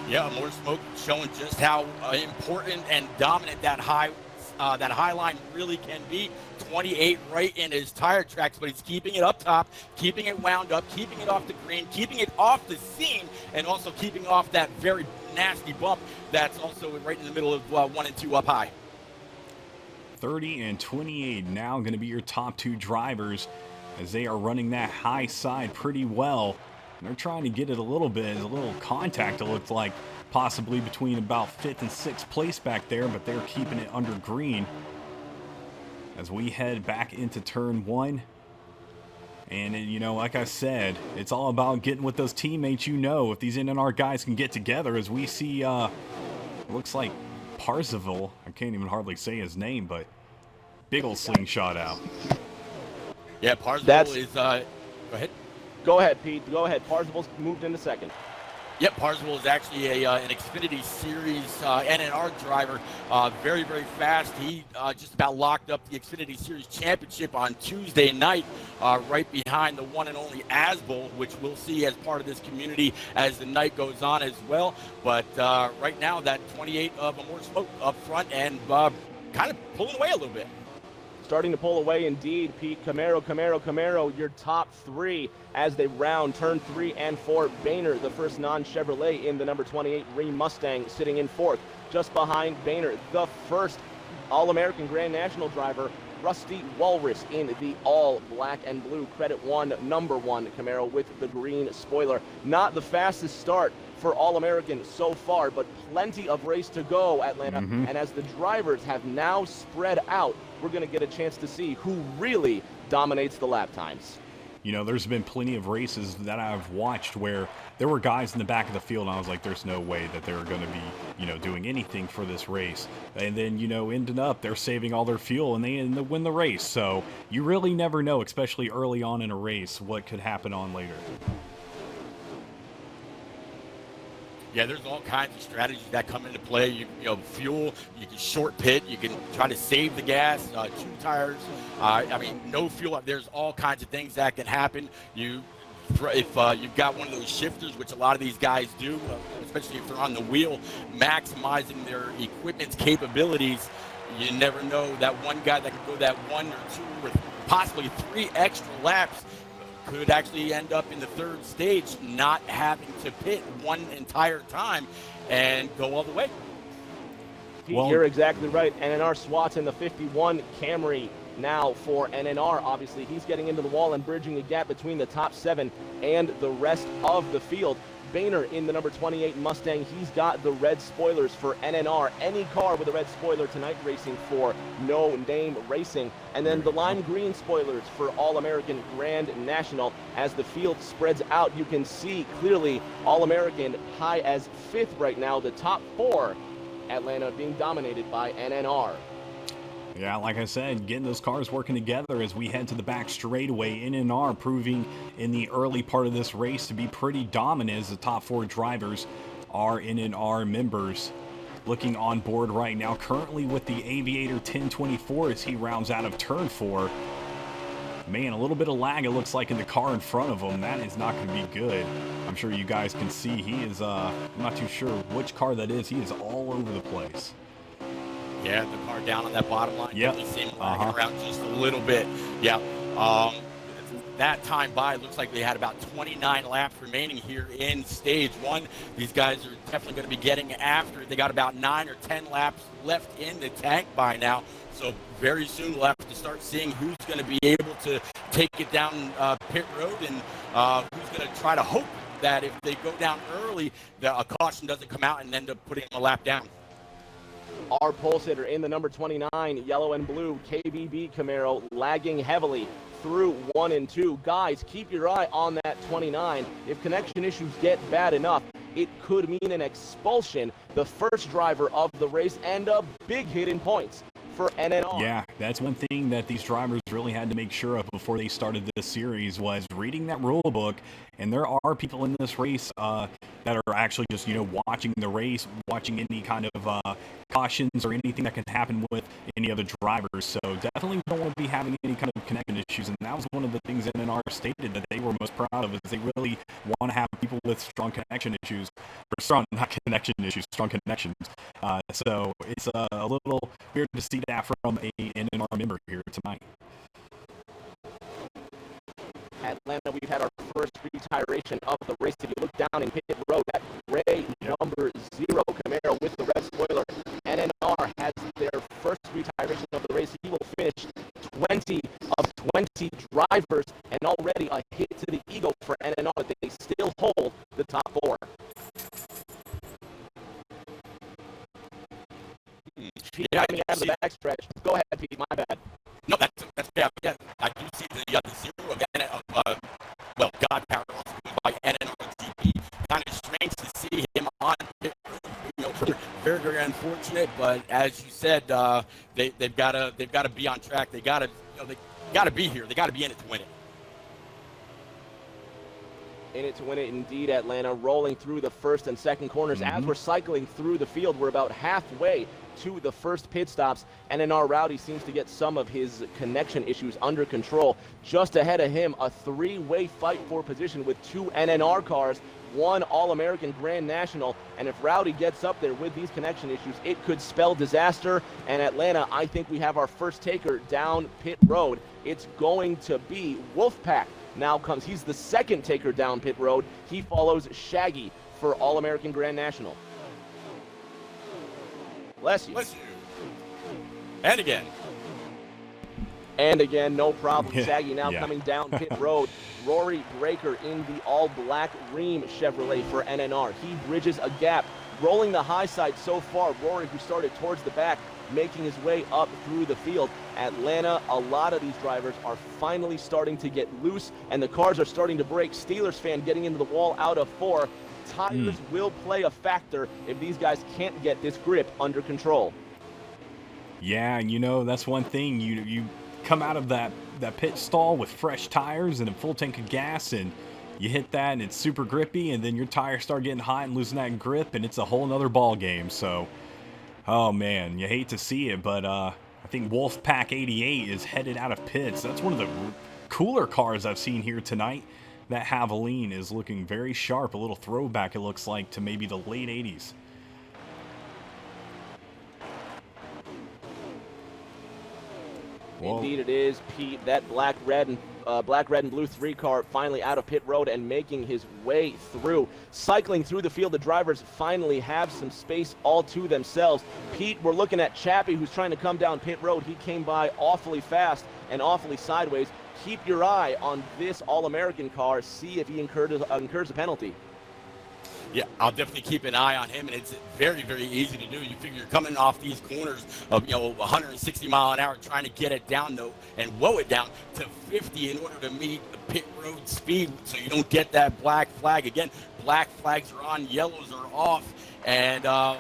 Yeah, Moore smoke showing just how important and dominant that high line really can be. 28 right in his tire tracks, but he's keeping it up top, keeping it wound up, keeping it off the green, keeping it off the seam, and also keeping off that very nasty bump that's also right in the middle of 1 and 2 up high. 30 and 28 now going to be your top 2 drivers as they are running that high side pretty well. And they're trying to get it a little contact, it looks like, possibly between about 5th and 6th place back there, but they're keeping it under green as we head back into turn 1. And, you know, like I said, it's all about getting with those teammates. You know, if these NNR guys can get together, as we see, looks like Parzival, I can't even hardly say his name, but big old slingshot out. Yeah, Parzival is, go ahead. Go ahead, Pete. Go ahead. Parzival's moved into second. Yep, Parswell is actually an Xfinity Series NNR driver. Very, very fast. He just about locked up the Xfinity Series championship on Tuesday night, right behind the one and only Asbull, which we'll see as part of this community as the night goes on as well. But right now, that 28 of more smoke up front and kind of pulling away a little bit. Starting to pull away indeed, Pete. Camaro, your top three as they round turn 3 and 4. Boehner, the first non-Chevrolet in the number 28 Rim Mustang, sitting in 4th. Just behind Boehner, the first All-American Grand National driver, Rusty Walrus, in the all black and blue Credit One number 1 Camaro with the green spoiler. Not the fastest start for All-American so far, but plenty of race to go, Atlanta. And as the drivers have now spread out, we're going to get a chance to see who really dominates the lap times. You know, there's been plenty of races that I've watched where there were guys in the back of the field, and I was like, there's no way that they're going to be, you know, doing anything for this race. And then, you know, ended up, they're saving all their fuel, and they end up win the race. So you really never know, especially early on in a race, what could happen on later. Yeah, there's all kinds of strategies that come into play. You know, fuel, you can short pit, you can try to save the gas, 2 tires. I mean, no fuel. There's all kinds of things that can happen. If you've got one of those shifters, which a lot of these guys do, especially if they're on the wheel, maximizing their equipment's capabilities, you never know that one guy that can go that 1 or 2 or possibly 3 extra laps could actually end up in the 3rd stage not having to pit one entire time and go all the way. Well, you're exactly right. NNR swats in the 51 Camry now for NNR. Obviously, he's getting into the wall and bridging a gap between the top 7 and the rest of the field. Boehner in the number 28 Mustang, he's got the red spoilers for NNR. Any car with a red spoiler tonight racing for No Name Racing. And then the lime green spoilers for All-American Grand National. As the field spreads out, you can see clearly All-American high as 5th right now. The top 4, Atlanta, being dominated by NNR. Yeah, like I said, getting those cars working together as we head to the back straightaway. NNR proving in the early part of this race to be pretty dominant as the top 4 drivers are NNR members. Looking on board right now, currently with the Aviator 1024 as he rounds out of turn 4. Man, a little bit of lag, it looks like, in the car in front of him. That is not going to be good. I'm sure you guys can see he is, I'm not too sure which car that is. He is all over the place. Yeah, the car down on that bottom line. Yep. You see him lagging around just a little bit. Yeah. That time by, looks like they had about 29 laps remaining here in stage 1. These guys are definitely going to be getting after it. They got about 9 or 10 laps left in the tank by now. So very soon we'll have to start seeing who's going to be able to take it down pit road and who's going to try to hope that if they go down early, that a caution doesn't come out and end up putting them a lap down. Our pole sitter in the number 29 yellow and blue KBB Camaro, lagging heavily through 1 and 2. Guys, keep your eye on that 29. If connection issues get bad enough, it could mean an expulsion. The first driver of the race and a big hit in points for NNR. Yeah, that's one thing that these drivers really had to make sure of before they started this series was reading that rule book. And there are people in this race that are actually just, you know, watching the race, watching any kind of cautions or anything that can happen with any other drivers. So definitely don't want to be having any kind of connection issues. And that was one of the things NNR stated that they were most proud of, is they really want to have people with strong connection issues, or strong, not connection issues, strong connections. So it's a little weird to see that from a NNR member here tonight. Atlanta, we've had our first retiration of the race. If you look down in pit road, that gray number 0 Camaro with the red spoiler, NNR has their first retiration of the race. He will finish 20 of 20 drivers, and already a hit to the ego for NNR. They still hold the top 4. Pete, coming out of the backstretch. Go ahead, Pete. My bad. No, that's yeah. I do see the 0 again. Well, God Power by NNRGP. Kind of strange to see him on pit road. You know, very, very unfortunate. But as you said, they've got to be on track. They got to be here. They got to be in it to win it. In it to win it indeed, Atlanta, rolling through the first and second corners. As we're cycling through the field, we're about halfway to the first pit stops. NNR Rowdy seems to get some of his connection issues under control. Just ahead of him, a three-way fight for position with two NNR cars, one All-American Grand National, and if Rowdy gets up there with these connection issues, it could spell disaster. And Atlanta, I think we have our first taker down pit road. It's going to be Wolfpack. Now comes, he's the second taker down pit road. He follows Shaggy for All-American Grand National. Bless you. Bless you. And again. And again, no problem. Yeah. Shaggy now Yeah. coming down pit road. Rory Breaker in the all-black Ream Chevrolet for NNR. He bridges a gap, rolling the high side so far. Rory, who started towards the back, making his way up through the field. Atlanta, a lot of these drivers are finally starting to get loose, and the cars are starting to break. Steelers fan getting into the wall out of 4. Tires will play a factor if these guys can't get this grip under control. Yeah, and you know, that's one thing. You come out of that pit stall with fresh tires and a full tank of gas, and you hit that and it's super grippy, and then your tires start getting hot and losing that grip, and it's a whole nother ball game. So, oh man, you hate to see it, but I think Wolfpack 88 is headed out of pits. That's one of the cooler cars I've seen here tonight. That Javelin is looking very sharp, a little throwback it looks like to maybe the late 80s. Whoa. Indeed it is, Pete. That black, red, and blue 3 car finally out of pit road and making his way through. Cycling through the field, the drivers finally have some space all to themselves. Pete, we're looking at Chappie, who's trying to come down pit road. He came by awfully fast and awfully sideways. Keep your eye on this All-American car. See if he incurs a penalty. Yeah, I'll definitely keep an eye on him, and it's very, very easy to do. You figure you're coming off these corners of 160 mile an hour, trying to get it down though, and low it down to 50 in order to meet the pit road speed, so you don't get that black flag again. Black flags are on, yellows are off, and I'm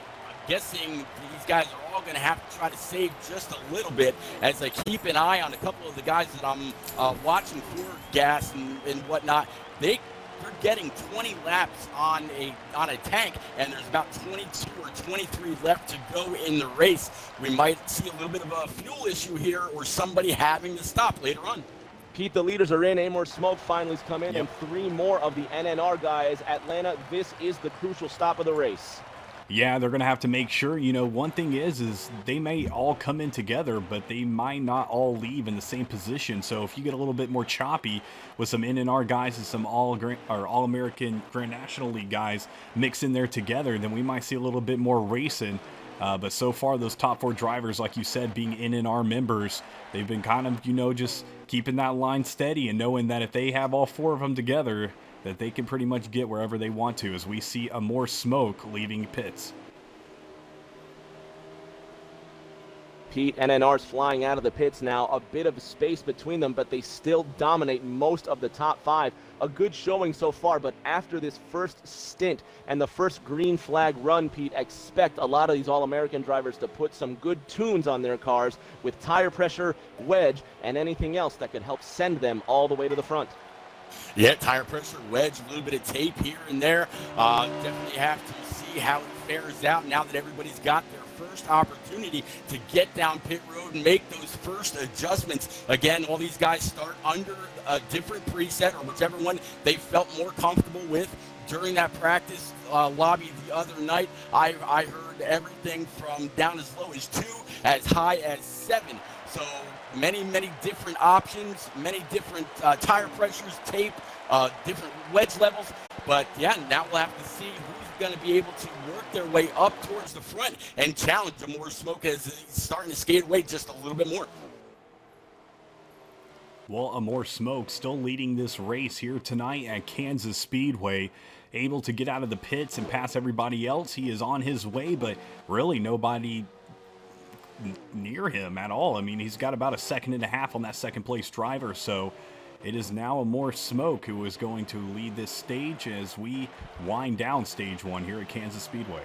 guessing these guys are all going to have to try to save just a little bit as I keep an eye on a couple of the guys that I'm watching for gas and whatnot. They're getting 20 laps on a tank, and there's about 22 or 23 left to go in the race. We might see a little bit of a fuel issue here or somebody having to stop later on. Pete, the leaders are in. Amor Smoke finally's come in, and 3 more of the NNR guys. Atlanta, this is the crucial stop of the race. Yeah, they're going to have to make sure, one thing is they may all come in together, but they might not all leave in the same position. So if you get a little bit more choppy with some NNR guys and some All-American Grand National League guys mixed in there together, then we might see a little bit more racing. But so far, those top 4 drivers, like you said, being NNR members, they've been kind of, just keeping that line steady and knowing that if they have all 4 of them together, that they can pretty much get wherever they want to, as we see a more smoke leaving pits. Pete, NNR's flying out of the pits now. A bit of space between them, but they still dominate most of the top 5. A good showing so far, but after this first stint and the first green flag run, Pete, expect a lot of these All-American drivers to put some good tunes on their cars with tire pressure, wedge, and anything else that could help send them all the way to the front. Yeah, tire pressure, wedge, a little bit of tape here and there. Definitely have to see how it fares out now that everybody's got their first opportunity to get down pit road and make those first adjustments. Again, all these guys start under a different preset or whichever one they felt more comfortable with during that practice lobby the other night. I heard everything from down as low as 2 as high as 7. So many different options, many different tire pressures, tape, different wedge levels. But yeah, now we'll have to see who's going to be able to work their way up towards the front and challenge Amor Smoke as he's starting to skate away just a little bit more. Well, Amor Smoke still leading this race here tonight at Kansas Speedway, able to get out of the pits and pass everybody else. He is on his way, but really nobody near him at all. I mean, he's got about a second and a half on that second place driver, so it is now Amor Smoke who is going to lead this stage as we wind down stage 1 here at Kansas Speedway.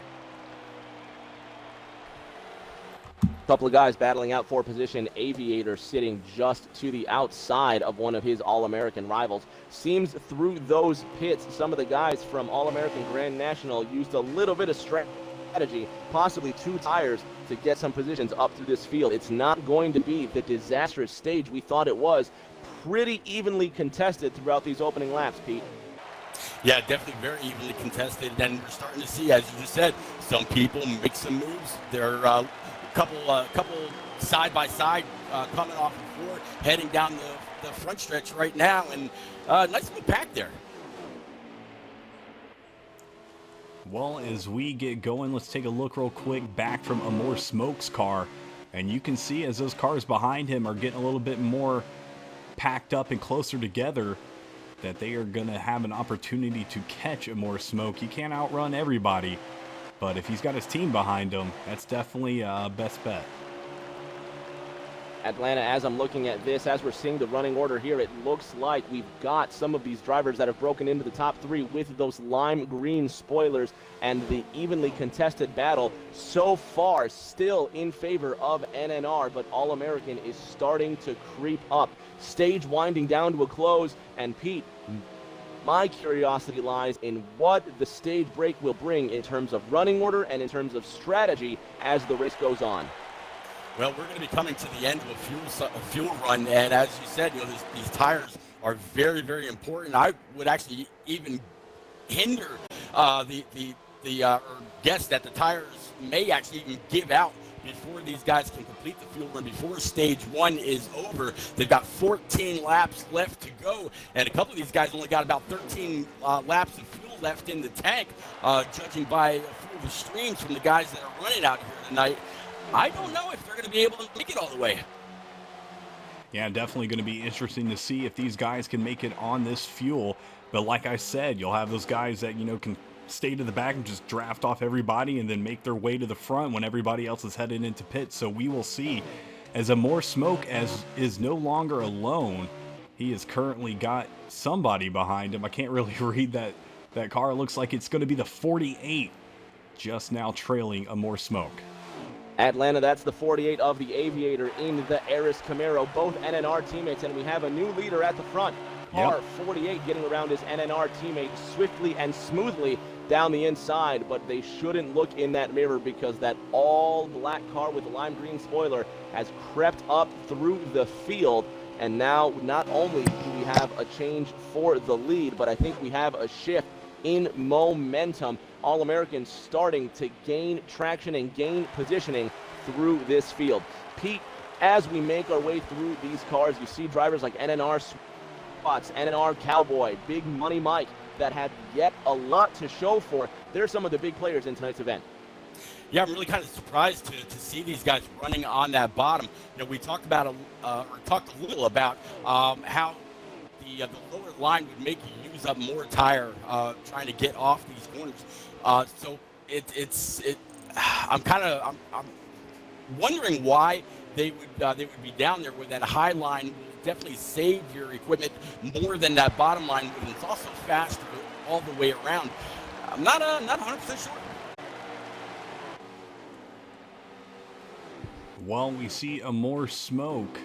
Couple of guys battling out for position. Aviator sitting just to the outside of one of his All-American rivals. Seems through those pits, some of the guys from All-American Grand National used a little bit of strategy, possibly 2 tires, to get some positions up through this field. It's not going to be the disastrous stage we thought it was. Pretty evenly contested throughout these opening laps, Pete. Yeah, definitely very evenly contested, and we're starting to see, as you just said, some people make some moves. There are couple side by side coming off the floor, heading down the front stretch right now, and nice little pack there. Well, as we get going, let's take a look real quick back from Amor Smoke's car, and you can see as those cars behind him are getting a little bit more packed up and closer together, that they are going to have an opportunity to catch Amor Smoke. He can't outrun everybody, but if he's got his team behind him, that's definitely best bet. Atlanta, as I'm looking at this, as we're seeing the running order here, it looks like we've got some of these drivers that have broken into the top 3 with those lime green spoilers, and the evenly contested battle so far still in favor of NNR, but All-American is starting to creep up. Stage winding down to a close, and Pete, my curiosity lies in what the stage break will bring in terms of running order and in terms of strategy as the race goes on. Well, we're going to be coming to the end of a fuel run, and as you said, these tires are very, very important. I would actually even hinder or guess that the tires may actually even give out before these guys can complete the fuel run, before stage 1 is over. They've got 14 laps left to go, and a couple of these guys only got about 13 laps of fuel left in the tank, judging by a few of the streams from the guys that are running out here tonight. I don't know if they're going to be able to make it all the way. Yeah, definitely going to be interesting to see if these guys can make it on this fuel. But like I said, you'll have those guys that, can stay to the back and just draft off everybody and then make their way to the front when everybody else is headed into pits. So we will see, as Amor Smoke is no longer alone. He has currently got somebody behind him. I can't really read that car. It looks like it's going to be the 48 just now trailing Amor Smoke. Atlanta, that's the 48 of the Aviator in the Eris Camaro, both NNR teammates, and we have a new leader at the front. Car 48 getting around his NNR teammate swiftly and smoothly down the inside, but they shouldn't look in that mirror because that all-black car with the lime green spoiler has crept up through the field, and now not only do we have a change for the lead, but I think we have a shift in momentum. All-Americans starting to gain traction and gain positioning through this field. Pete, as we make our way through these cars, you see drivers like NNR Spots, NNR Cowboy, Big Money Mike that have yet a lot to show for. They're some of the big players in tonight's event. Yeah, I'm really kind of surprised to see these guys running on that bottom. We talked about talked a little about how the lower line would make you use up more tire trying to get off these corners. So I'm wondering why they would be down there, where that high line will definitely save your equipment more than that bottom line, and it's also faster all the way around. I'm not 100% sure. Well, we see Amor Smoke.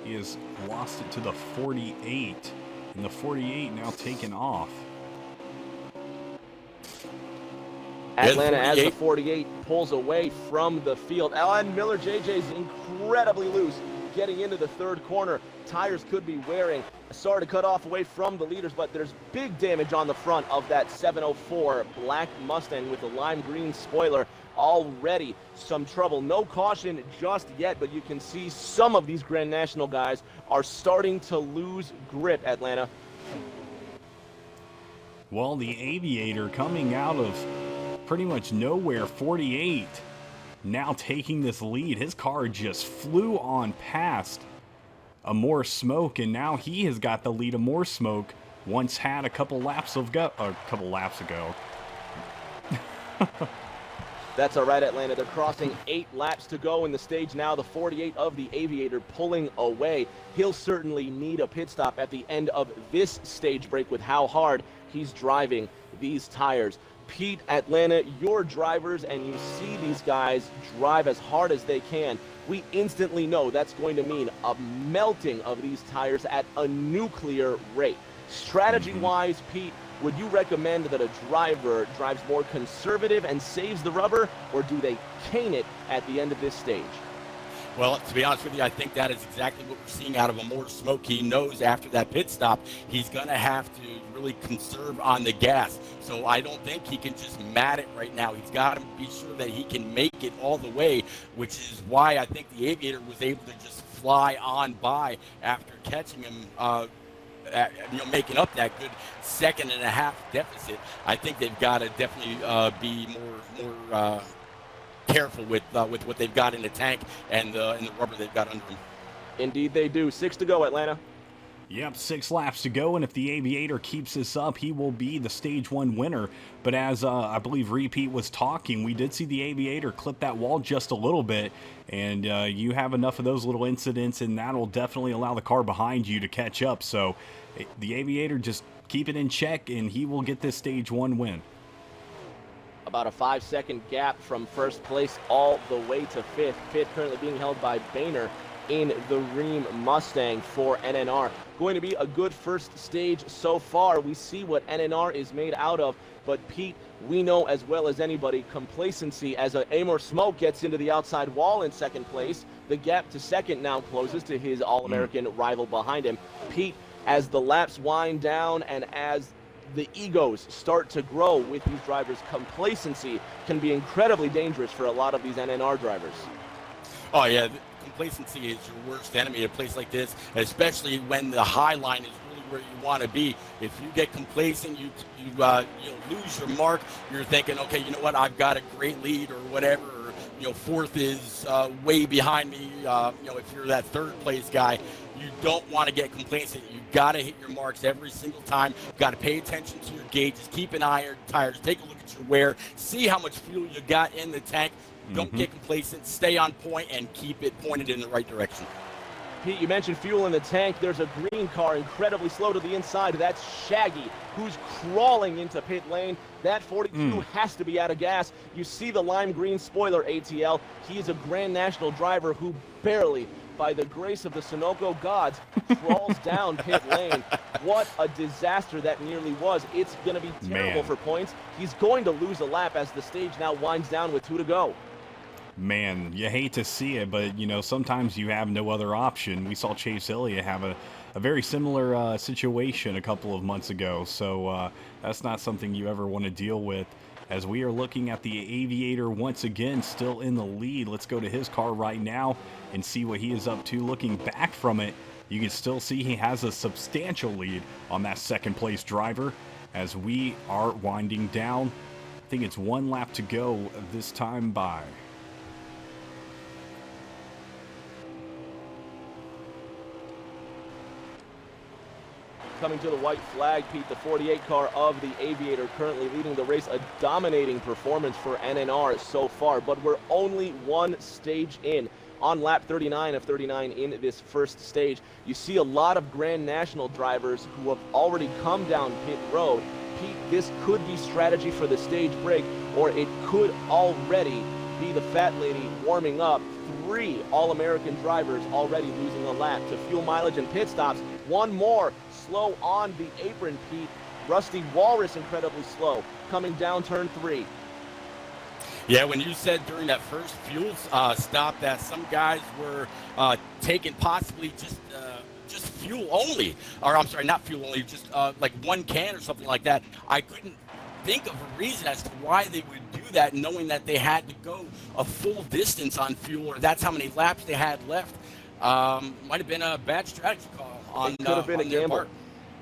He has lost it to the 48, and the 48 now taken off. Atlanta, as the 48 pulls away from the field. Alan Miller JJ's incredibly loose, getting into the third corner. Tires could be wearing. Sorry to cut off away from the leaders, but there's big damage on the front of that 704 black Mustang with the lime green spoiler. Already some trouble. No caution just yet, but you can see some of these Grand National guys are starting to lose grip, Atlanta. Well, the Aviator coming out of pretty much nowhere, 48, now taking this lead. His car just flew on past Amor Smoke, and now he has got the lead. Amor Smoke once had a couple laps ago. That's all right, Atlanta. They're crossing 8 laps to go in the stage now. The 48 of the Aviator pulling away. He'll certainly need a pit stop at the end of this stage break with how hard he's driving these tires. Pete, Atlanta, your drivers, and you see these guys drive as hard as they can. We instantly know that's going to mean a melting of these tires at a nuclear rate. Strategy-wise, Pete, would you recommend that a driver drives more conservative and saves the rubber, or do they cane it at the end of this stage? Well, to be honest with you, I think that is exactly what we're seeing out of Amor Smoke. He knows after that pit stop, he's going to have to really conserve on the gas. So I don't think he can just mat it right now. He's got to be sure that he can make it all the way, which is why I think the Aviator was able to just fly on by after catching him, making up that good 1.5 second deficit. I think they've got to definitely be more careful with what they've got in the tank and the rubber they've got under them. Indeed they do. 6 to go, Atlanta. Yep, 6 laps to go, and if the Aviator keeps this up, he will be the Stage 1 winner. But as I believe Repeat was talking, we did see the Aviator clip that wall just a little bit, and you have enough of those little incidents, and that'll definitely allow the car behind you to catch up. So the Aviator, just keep it in check, and he will get this Stage 1 win. About a 5-second gap from first place all the way to fifth. Fifth currently being held by Boehner in the Ream Mustang for NNR. Going to be a good first stage so far. We see what NNR is made out of, but Pete, we know as well as anybody, complacency as Amor Smoke gets into the outside wall in second place. The gap to second now closes to his All-American rival behind him. Pete, as the laps wind down and as the egos start to grow with these drivers, complacency can be incredibly dangerous for a lot of these NNR drivers. Oh yeah, complacency is your worst enemy at a place like this, especially when the high line is really where you want to be. If you get complacent, you lose your mark. You're thinking, okay, you know what, I've got a great lead or whatever. Or, fourth is way behind me. If you're that third place guy, you don't want to get complacent. You got to hit your marks every single time. You got to pay attention to your gauges. Keep an eye on your tires. Take a look at your wear. See how much fuel you got in the tank. Don't get complacent. Stay on point and keep it pointed in the right direction. Pete, you mentioned fuel in the tank. There's a green car incredibly slow to the inside. That's Shaggy, who's crawling into pit lane. That 42 has to be out of gas. You see the lime green spoiler, ATL. He is a Grand National driver who barely, by the grace of the Sunoco gods, crawls down pit lane. What a disaster that nearly was. It's going to be terrible for points. He's going to lose a lap as the stage now winds down with 2 to go. Man, you hate to see it, but, sometimes you have no other option. We saw Chase Elliott have a very similar situation a couple of months ago, so that's not something you ever want to deal with. As we are looking at the Aviator once again, still in the lead. Let's go to his car right now and see what he is up to. Looking back from it, you can still see he has a substantial lead on that second place driver as we are winding down. I think it's 1 lap to go this time by. Coming to the white flag, Pete, the 48 car of the Aviator currently leading the race. A dominating performance for NNR so far, but we're only 1 stage in. On lap 39 of 39 in this first stage, you see a lot of Grand National drivers who have already come down pit road. Pete, this could be strategy for the stage break, or it could already be the fat lady warming up. 3 All-American drivers already losing a lap to fuel mileage and pit stops. 1 more slow on the apron, Pete. Rusty Walrus incredibly slow coming down turn 3. Yeah, when you said during that first fuel stop that some guys were taking possibly just fuel only, or I'm sorry, not fuel only, just like 1 can or something like that, I couldn't think of a reason as to why they would do that, knowing that they had to go a full distance on fuel, or that's how many laps they had left. Might have been a bad strategy call on It could have been a gamble. part.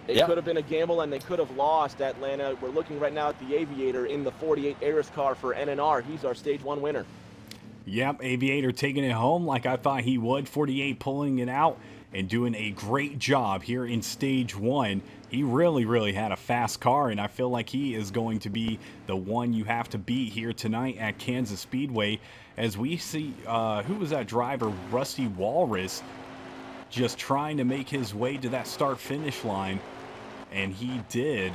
It could have been a gamble, and they could have lost Atlanta. We're looking right now at the Aviator in the 48 Aris car for NNR. He's our stage 1 winner. Yep, Aviator taking it home like I thought he would. 48 pulling it out and doing a great job here in stage 1. He really had a fast car, and I feel like he is going to be the one you have to beat here tonight at Kansas Speedway. As we see, who was that driver? Rusty Walrus, just trying to make his way to that start-finish line, and he did.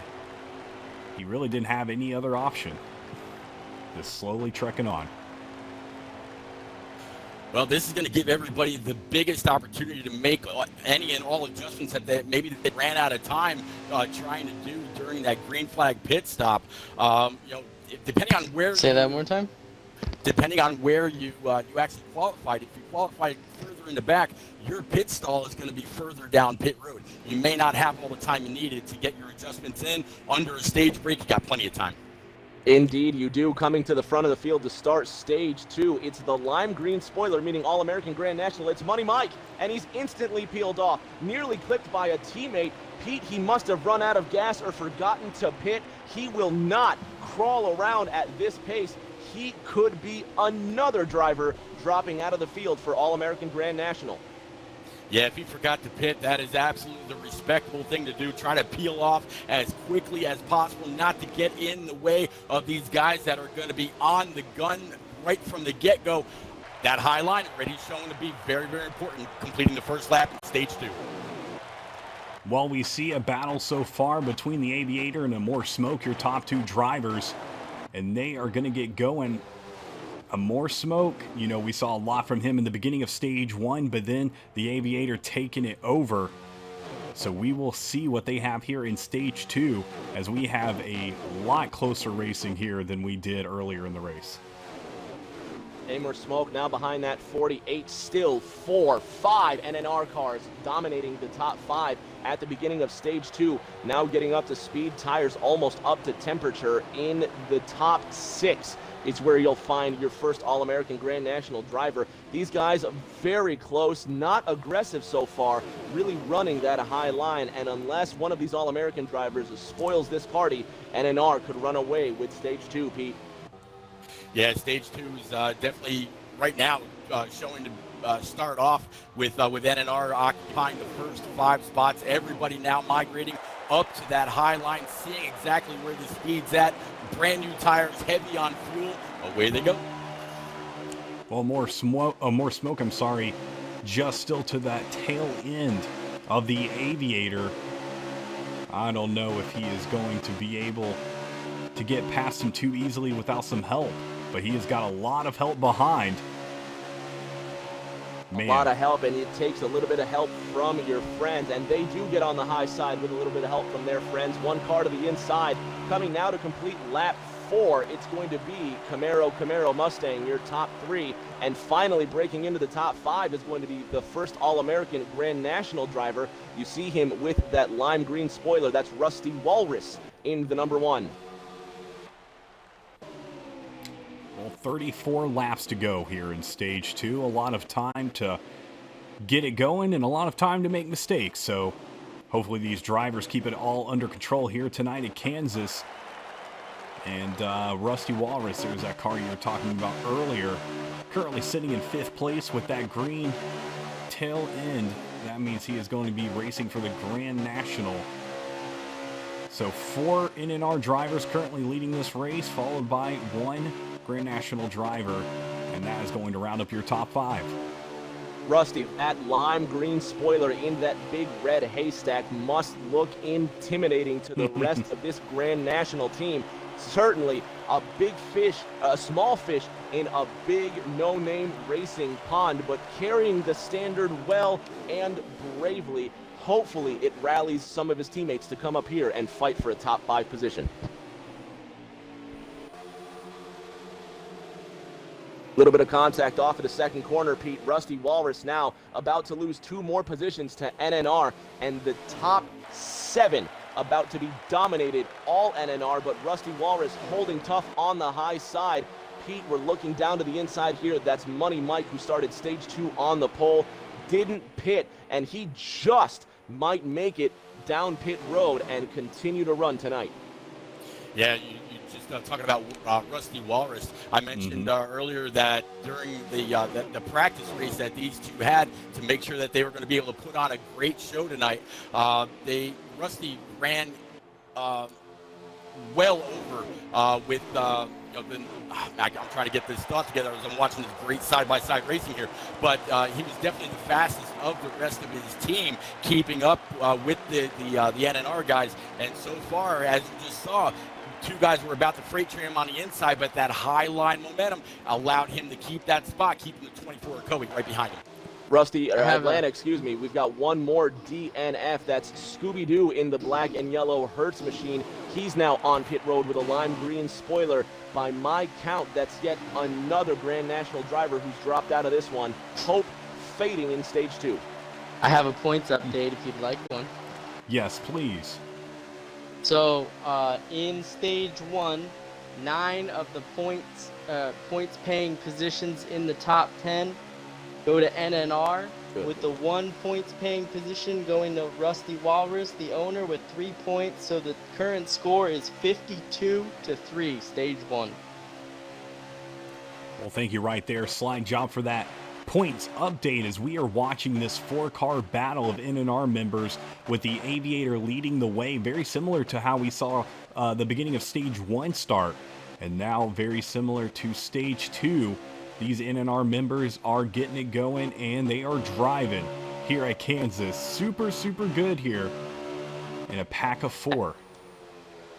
he really didn't have any other option. Just slowly trekking on. Well, this is going to give everybody the biggest opportunity to make any and all adjustments that maybe they ran out of time trying to do during that green flag pit stop. Depending on where. Say that one more time. Depending on where you actually qualified, if you qualified further in the back, your pit stall is going to be further down pit road. You may not have all the time you needed to get your adjustments in under a stage break. You got plenty of time. Indeed, you do. Coming to the front of the field to start stage 2, it's the lime green spoiler, meaning All-American Grand National. It's Money Mike, and he's instantly peeled off, nearly clipped by a teammate. Pete, he must have run out of gas or forgotten to pit. He will not crawl around at this pace. He could be another driver dropping out of the field for All-American Grand National. Yeah, if he forgot to pit, that is absolutely the respectable thing to do. Try to peel off as quickly as possible, not to get in the way of these guys that are going to be on the gun right from the get-go. That high line already shown to be very, very important, completing the first lap in stage 2. While we see a battle so far between the Aviator and a More Smoke, your top 2 drivers, and they are going to get going. A More Smoke, you know, we saw a lot from him in the beginning of stage 1, but then the Aviator taking it over. So we will see what they have here in stage 2, as we have a lot closer racing here than we did earlier in the race. More Smoke now behind that 48, still 4, 5 NNR cars dominating the top 5 at the beginning of stage 2. Now getting up to speed, tires almost up to temperature in the top 6. It's where you'll find your first All-American Grand National driver. These guys are very close, not aggressive so far, really running that high line. And unless one of these All-American drivers spoils this party, NNR could run away with stage 2, Pete. Yeah, stage 2 is definitely right now showing to start off with NNR occupying the first 5 spots. Everybody now migrating up to that high line, seeing exactly where the speed's at. Brand new tires, heavy on fuel. Away they go. Well, More Smoke, just still to that tail end of the Aviator. I don't know if he is going to be able to get past him too easily without some help, but he has got a lot of help behind. Man. A lot of help, and it takes a little bit of help from your friends, and they do get on the high side with a little bit of help from their friends. One car to the inside, coming now to complete lap 4. It's going to be Camaro Mustang, your top 3, and finally breaking into the top 5 is going to be the first All-American Grand National driver. You see him with that lime green spoiler. That's Rusty Walrus in the number 1. Well, 34 laps to go here in stage 2. A lot of time to get it going and a lot of time to make mistakes. So hopefully these drivers keep it all under control here tonight at Kansas. And Rusty Walrus, there's that car you were talking about earlier, currently sitting in 5th place with that green tail end. That means he is going to be racing for the Grand National. So 4 NNR drivers currently leading this race, followed by 1 Grand National driver, and that is going to round up your top 5. Rusty, that lime green spoiler in that big red haystack must look intimidating to the rest of this Grand National team. Certainly a big fish, a small fish in a big no-name racing pond, but carrying the standard well and bravely. Hopefully it rallies some of his teammates to come up here and fight for a top 5 position. Little bit of contact off of the second corner, Pete. Rusty Walrus now about to lose 2 more positions to NNR, and the top 7 about to be dominated, all NNR, but Rusty Walrus holding tough on the high side. Pete, we're looking down to the inside here. That's Money Mike, who started stage 2 on the pole, didn't pit, and he just might make it down pit road and continue to run tonight. Yeah, you just talking about Rusty Walrus. I mentioned earlier that during the practice race that these two had to make sure that they were going to be able to put on a great show tonight, Rusty ran well over with I'm trying to get this thought together as I'm watching this great side-by-side racing here, but he was definitely the fastest of the rest of his team, keeping up with the NNR guys. And so far, as you just saw, two guys were about to freight train him on the inside, but that high line momentum allowed him to keep that spot, keeping the 24 Kobe right behind him. Rusty, or Atlanta, excuse me, we've got one more DNF. That's Scooby-Doo in the black and yellow Hertz machine. He's now on pit road with a lime green spoiler. By my count, that's yet another Grand National driver who's dropped out of this one. Hope fading in stage 2. I have a points update if you'd like one. Yes, please. So in stage 1, 9 of the points paying positions in the top 10 go to NNR. Good. With the 1 points paying position going to Rusty Walrus, the owner, with 3 points. So the current score is 52-3, stage 1. Well, thank you right there, Slide Job, for that points update as we are watching this 4-car battle of NNR members with the Aviator leading the way, very similar to how we saw the beginning of stage 1 start, and now very similar to stage 2. These NNR members are getting it going, and they are driving here at Kansas. Super, super good here in a pack of 4.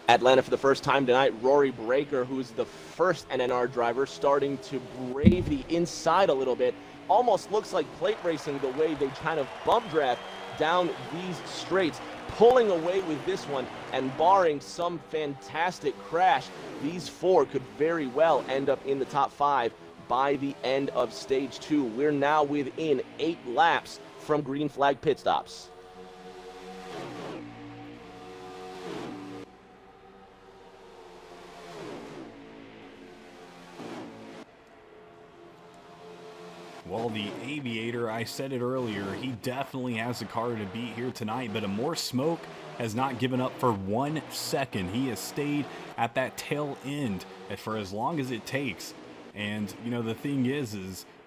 Atlanta for the first time tonight, Rory Breaker, who's the first NNR driver, starting to brave the inside a little bit. Almost looks like plate racing the way they kind of bump draft down these straights, pulling away with this one, and barring some fantastic crash, these 4 could very well end up in the top 5 by the end of stage 2. We're now within 8 laps from green flag pit stops. Well, the Aviator, I said it earlier, he definitely has a car to beat here tonight, but More Smoke has not given up for 1 second. He has stayed at that tail end for as long as it takes. And, you know, the thing is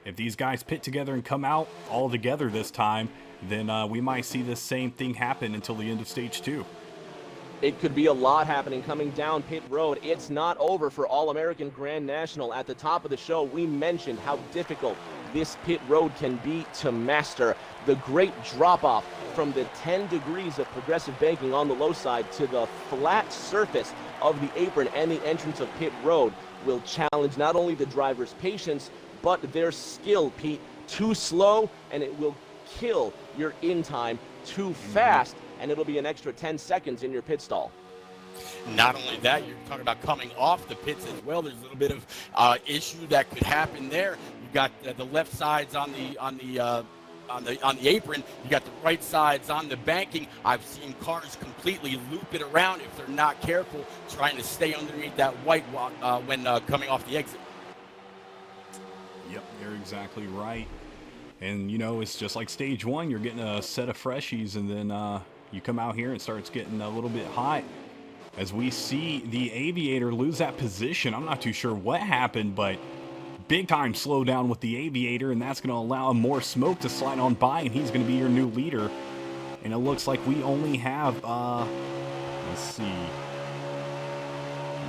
if these guys pit together and come out all together this time, then we might see the same thing happen until the end of stage 2. It could be a lot happening coming down pit road. It's not over for All-American Grand National. At the top of the show, we mentioned how difficult this pit road can be to master. The great drop-off from the 10 degrees of progressive banking on the low side to the flat surface of the apron and the entrance of pit road will challenge not only the driver's patience, but their skill, Pete. Too slow, and it will kill your in time. Too fast, and it'll be an extra 10 seconds in your pit stall. Not only that, you're talking about coming off the pits as well. There's a little bit of issue that could happen there. You got the left sides on the apron. You got the right sides on the banking. I've seen cars completely loop it around if they're not careful, trying to stay underneath that white when coming off the exit. Yep, you're exactly right. And, you know, it's just like stage 1. You're getting a set of freshies, and then you come out here and it starts getting a little bit hot. As we see the Aviator lose that position, I'm not too sure what happened, but big time slow down with the Aviator, and that's going to allow More Smoke to slide on by, and he's going to be your new leader. And it looks like we only have, let's see,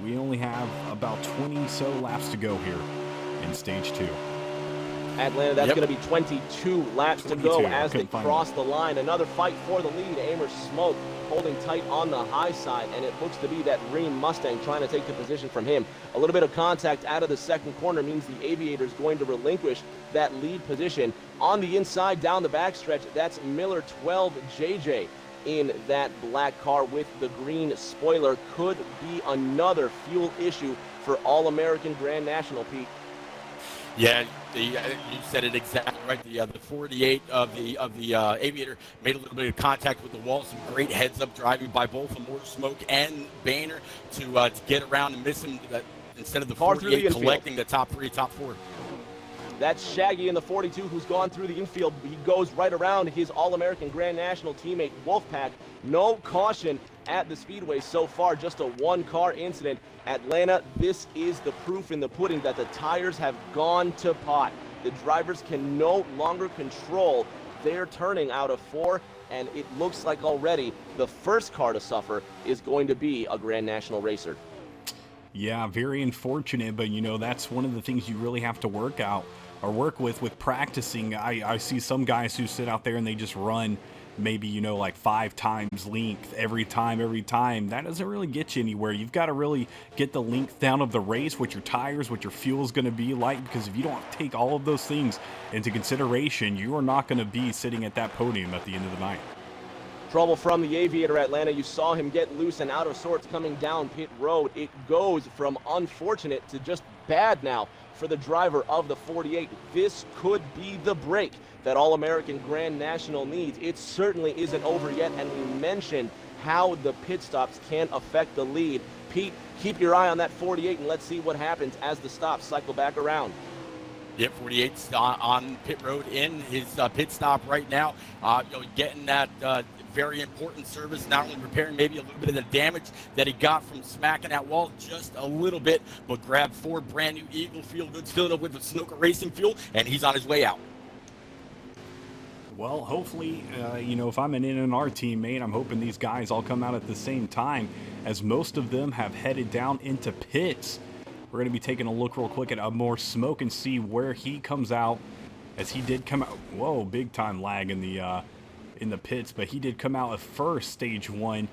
we only have about 20 so laps to go here in stage 2. Atlanta, that's going to be 22 laps to go as they cross the line. Another fight for the lead. Amer Smoke holding tight on the high side, and it looks to be that green Mustang trying to take the position from him. A little bit of contact out of the second corner means the Aviator is going to relinquish that lead position. On the inside, down the backstretch, that's Miller 12 JJ in that black car with the green spoiler. Could be another fuel issue for All-American Grand National, Pete. Yeah, you said it exactly right. The 48 of the Aviator made a little bit of contact with the wall. Some great heads-up driving by both More Smoke and Boehner to get around and miss him instead of the 48 collecting the top 3, top 4. That's Shaggy in the 42 who's gone through the infield. He goes right around his All-American Grand National teammate Wolfpack. No caution at the Speedway so far, just a 1-car incident. Atlanta, this is the proof in the pudding that the tires have gone to pot. The drivers can no longer control their turning out of 4, and it looks like already the first car to suffer is going to be a Grand National racer. Yeah, very unfortunate, but you know, that's one of the things you really have to work with practicing. I see some guys who sit out there and they just run maybe, you know, like 5 times length every time, that doesn't really get you anywhere. You've got to really get the length down of the race, what your tires, what your fuel is going to be like, because if you don't take all of those things into consideration, you are not going to be sitting at that podium at the end of the night. Trouble from the Aviator, Atlanta. You saw him get loose and out of sorts coming down pit road. It goes from unfortunate to just bad now for the driver of the 48. This could be the break that All-American Grand National needs. It certainly isn't over yet, and we mentioned how the pit stops can affect the lead. Pete, keep your eye on that 48, and let's see what happens as the stops cycle back around. Yep, 48's on pit road in his pit stop right now. Getting that very important service, not only repairing maybe a little bit of the damage that he got from smacking that wall just a little bit, but grabbed 4 brand new Eagle Feel Goods, filled up with the Sunoco Racing fuel, and he's on his way out. Well, hopefully, you know, if I'm an NNR teammate, I'm hoping these guys all come out at the same time, as most of them have headed down into pits. We're going to be taking a look real quick at More Smoke and see where he comes out, as he did come out. Whoa, big time lag in the pits, but he did come out at first, stage 1,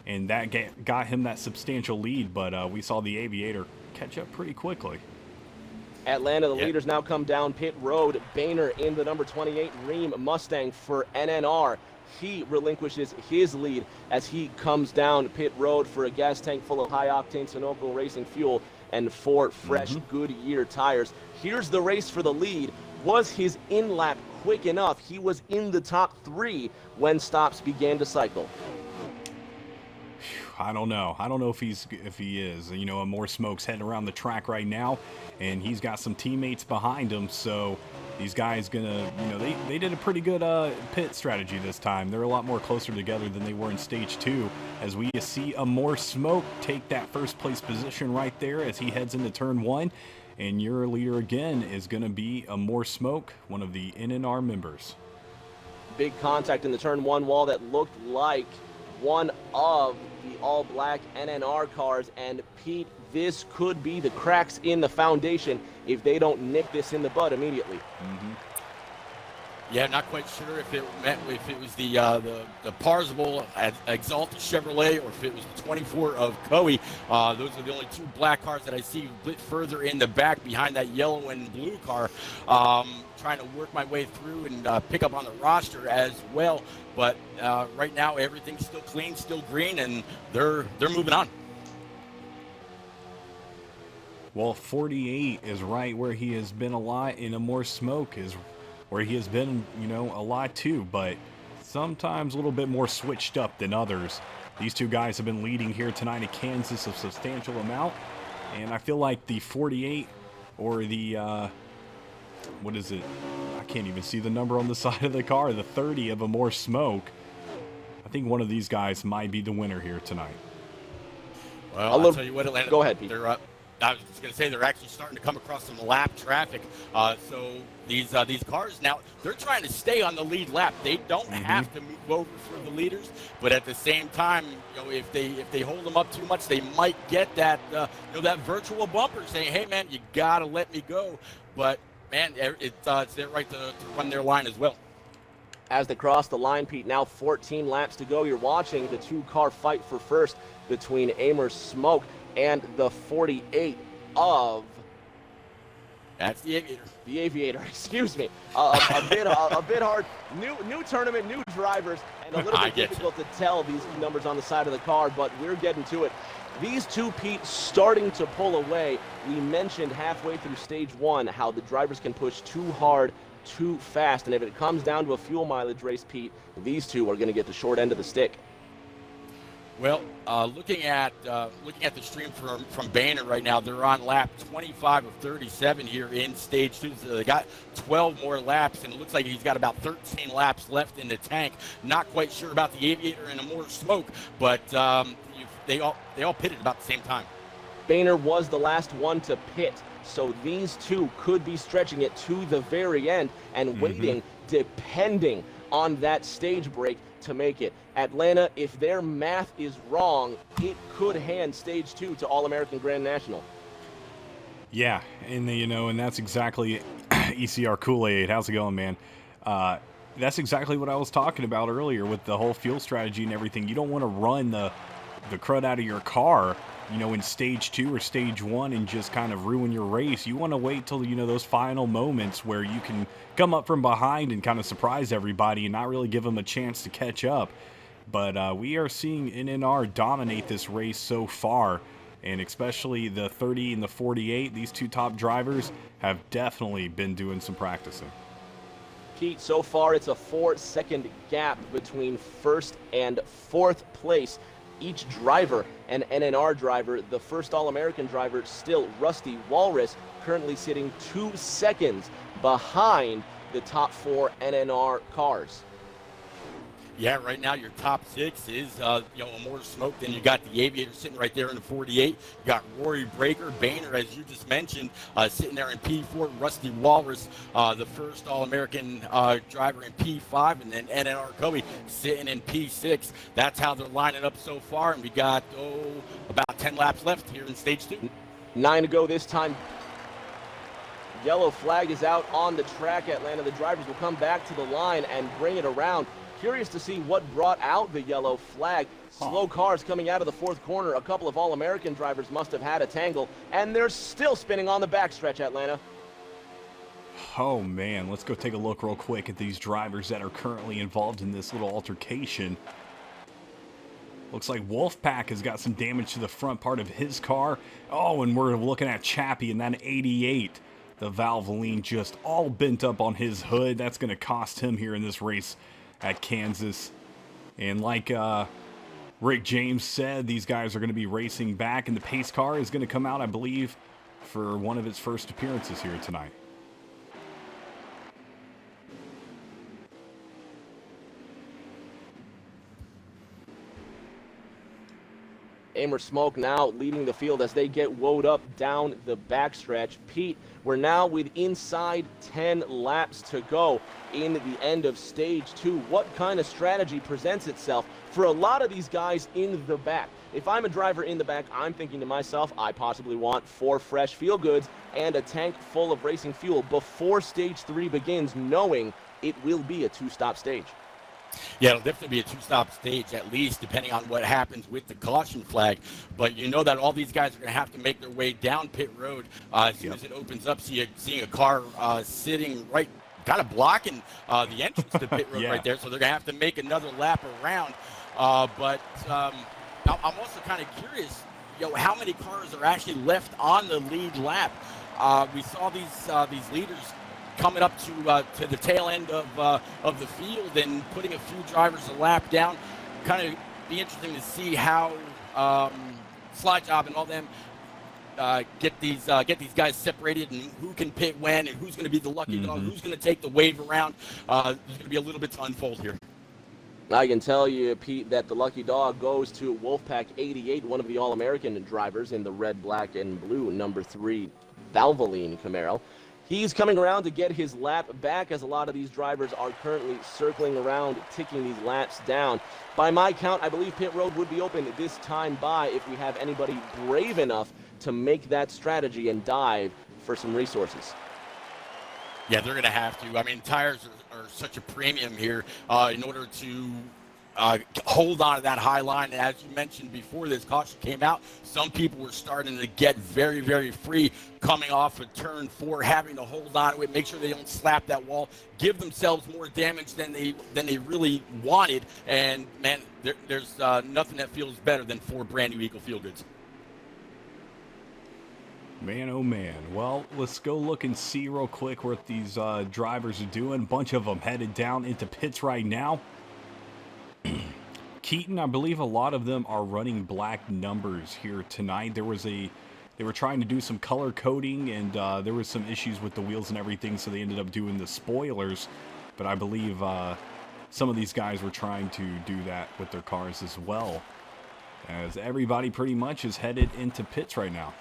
and that got him that substantial lead, but we saw the Aviator catch up pretty quickly. Atlanta, the leaders now come down pit road. Boehner in the number 28 Ream Mustang for NNR. He relinquishes his lead as he comes down pit road for a gas tank full of high-octane Sunoco Racing fuel and 4 fresh Goodyear tires. Here's the race for the lead. Was his in-lap quick enough? He was in the top 3 when stops began to cycle. I don't know. I don't know if he is. You know, More Smoke's heading around the track right now, and he's got some teammates behind him. So these guys gonna, you know, they did a pretty good pit strategy this time. They're a lot more closer together than they were in stage 2. As we see More Smoke take that first place position right there as he heads into turn 1. And your leader again is going to be More Smoke, one of the NNR members. Big contact in the turn 1 wall that looked like one of the all-black NNR cars. And Pete, this could be the cracks in the foundation if they don't nip this in the bud immediately. Yeah, not quite sure if it was the Parzival at Exalted Chevrolet or if it was the 24 of Coe. Those are the only 2 black cars that I see a bit further in the back behind that yellow and blue car. Trying to work my way through and pick up on the roster as well. But right now everything's still clean, still green, and they're moving on. Well, 48 is right where he has been a lot, and More Smoke is where he has been, you know, a lot too, but sometimes a little bit more switched up than others. These 2 guys have been leading here tonight in Kansas a substantial amount, and I feel like the 48 or the, what is it? I can't even see the number on the side of the car, the 30 of More Smoke. I think one of these guys might be the winner here tonight. Well, I'll tell you what, Atlanta. Go ahead, Pete. I was just going to say they're actually starting to come across some lap traffic. So these cars now, they're trying to stay on the lead lap. They don't have to move over for the leaders, but at the same time, you know, if they hold them up too much, they might get that that virtual bumper saying, "Hey man, you got to let me go." But man, it's their right to run their line as well. As they cross the line, Pete, now 14 laps to go. You're watching the 2-car fight for first between More Smoke and the 48 of... That's the Aviator. The Aviator, excuse me. A bit hard. New tournament, new drivers, and a little bit difficult to tell these numbers on the side of the car, but we're getting to it. These 2, Pete, starting to pull away. We mentioned halfway through stage 1 how the drivers can push too hard, too fast, and if it comes down to a fuel mileage race, Pete, these 2 are going to get the short end of the stick. Well, looking at the stream from Boehner right now, they're on lap 25 of 37 here in stage 2. So they got 12 more laps, and it looks like he's got about 13 laps left in the tank. Not quite sure about the Aviator and More Smoke, but they all pitted about the same time. Boehner was the last one to pit, so these 2 could be stretching it to the very end and waiting, depending on that stage break to make it. Atlanta, if their math is wrong, it could hand stage 2 to All-American Grand National. Yeah, and you know, and that's exactly ECR Kool-Aid. How's it going, man? That's exactly what I was talking about earlier with the whole fuel strategy and everything. You don't want to run the crud out of your car, in stage 2 or stage 1 and just kind of ruin your race. You want to wait till, those final moments where you can come up from behind and kind of surprise everybody and not really give them a chance to catch up. But we are seeing NNR dominate this race so far, and especially the 30 and the 48. These two top drivers have definitely been doing some practicing. Pete, so far it's a 4-second gap between first and fourth place. Each driver, an NNR driver, the first All-American driver, still Rusty Walrus, currently sitting 2 seconds behind the top 4 NNR cars. Yeah, right now your top 6 is more smoke than you got the Aviator sitting right there in the 48. You got Rory Breaker, Boehner, as you just mentioned, sitting there in P4. Rusty Walrus, the first All-American driver in P5, and then NNR Kobe sitting in P6. That's how they're lining up so far, and we got about 10 laps left here in stage 2. 9 to go this time. Yellow flag is out on the track, Atlanta. The drivers will come back to the line and bring it around. Curious to see what brought out the yellow flag. Slow cars coming out of the fourth corner. A couple of All-American drivers must have had a tangle, and they're still spinning on the backstretch, Atlanta. Oh man, let's go take a look real quick at these drivers that are currently involved in this little altercation. Looks like Wolfpack has got some damage to the front part of his car. Oh, and we're looking at Chappie in that 88. The Valvoline just all bent up on his hood. That's going to cost him here in this race at Kansas. And like Rick James said, these guys are going to be racing back, and the pace car is going to come out, I believe, for one of its first appearances here tonight. Amer Smoke now leading the field as they get woed up down the backstretch. Pete, we're now with inside 10 laps to go in the end of stage 2. What kind of strategy presents itself for a lot of these guys in the back? If I'm a driver in the back, I'm thinking to myself, I possibly want 4 fresh feel goods and a tank full of racing fuel before stage 3 begins, knowing it will be a 2-stop stage. Yeah, it'll definitely be a 2-stop stage, at least, depending on what happens with the caution flag. But you know that all these guys are going to have to make their way down pit road as soon as it opens up. Seeing a car sitting right, kind of blocking the entrance to pit road right there. So they're going to have to make another lap around. But I'm also kind of curious, how many cars are actually left on the lead lap? We saw these leaders coming up to the tail end of the field and putting a few drivers a lap down. Kind of be interesting to see how Slide Job and all them get these guys separated, and who can pit when, and who's going to be the lucky dog, who's going to take the wave around. There's going to be a little bit to unfold here. I can tell you, Pete, that the lucky dog goes to Wolfpack 88, one of the All-American drivers in the red, black, and blue number 3 Valvoline Camaro. He's coming around to get his lap back, as a lot of these drivers are currently circling around, ticking these laps down. By my count, I believe pit road would be open this time by if we have anybody brave enough to make that strategy and dive for some resources. Yeah, they're going to have to. I mean, tires are such a premium here in order to hold on to that high line. As you mentioned before this caution came out, some people were starting to get very, very free coming off of turn 4, having to hold on to it, make sure they don't slap that wall, give themselves more damage than they really wanted. And man, there's nothing that feels better than 4 brand new Eagle Feel Goods. Man, oh man. Well, let's go look and see real quick what these drivers are doing. A bunch of them headed down into pits right now. Keaton, I believe a lot of them are running black numbers here tonight. They were trying to do some color coding, and there was some issues with the wheels and everything, so they ended up doing the spoilers. But I believe some of these guys were trying to do that with their cars as well, as everybody pretty much is headed into pits right now.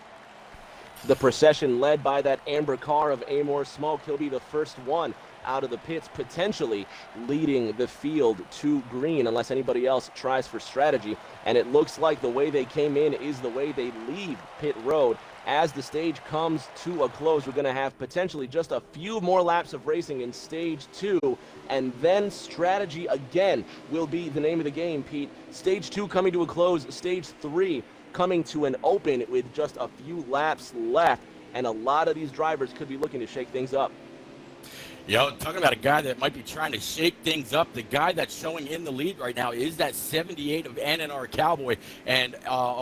The procession led by that amber car of Amer Smoke. He'll be the first one out of the pits, potentially leading the field to green unless anybody else tries for strategy. And it looks like the way they came in is the way they leave pit road. as the stage comes to a close. We're going to have potentially just a few more laps of racing in stage 2, and then strategy again will be the name of the game, Pete. Stage 2 coming to a close, stage 3 coming to an open with just a few laps left, and a lot of these drivers could be looking to shake things up. Talking about a guy that might be trying to shake things up, the guy that's showing in the lead right now is that 78 of NNR Cowboy, and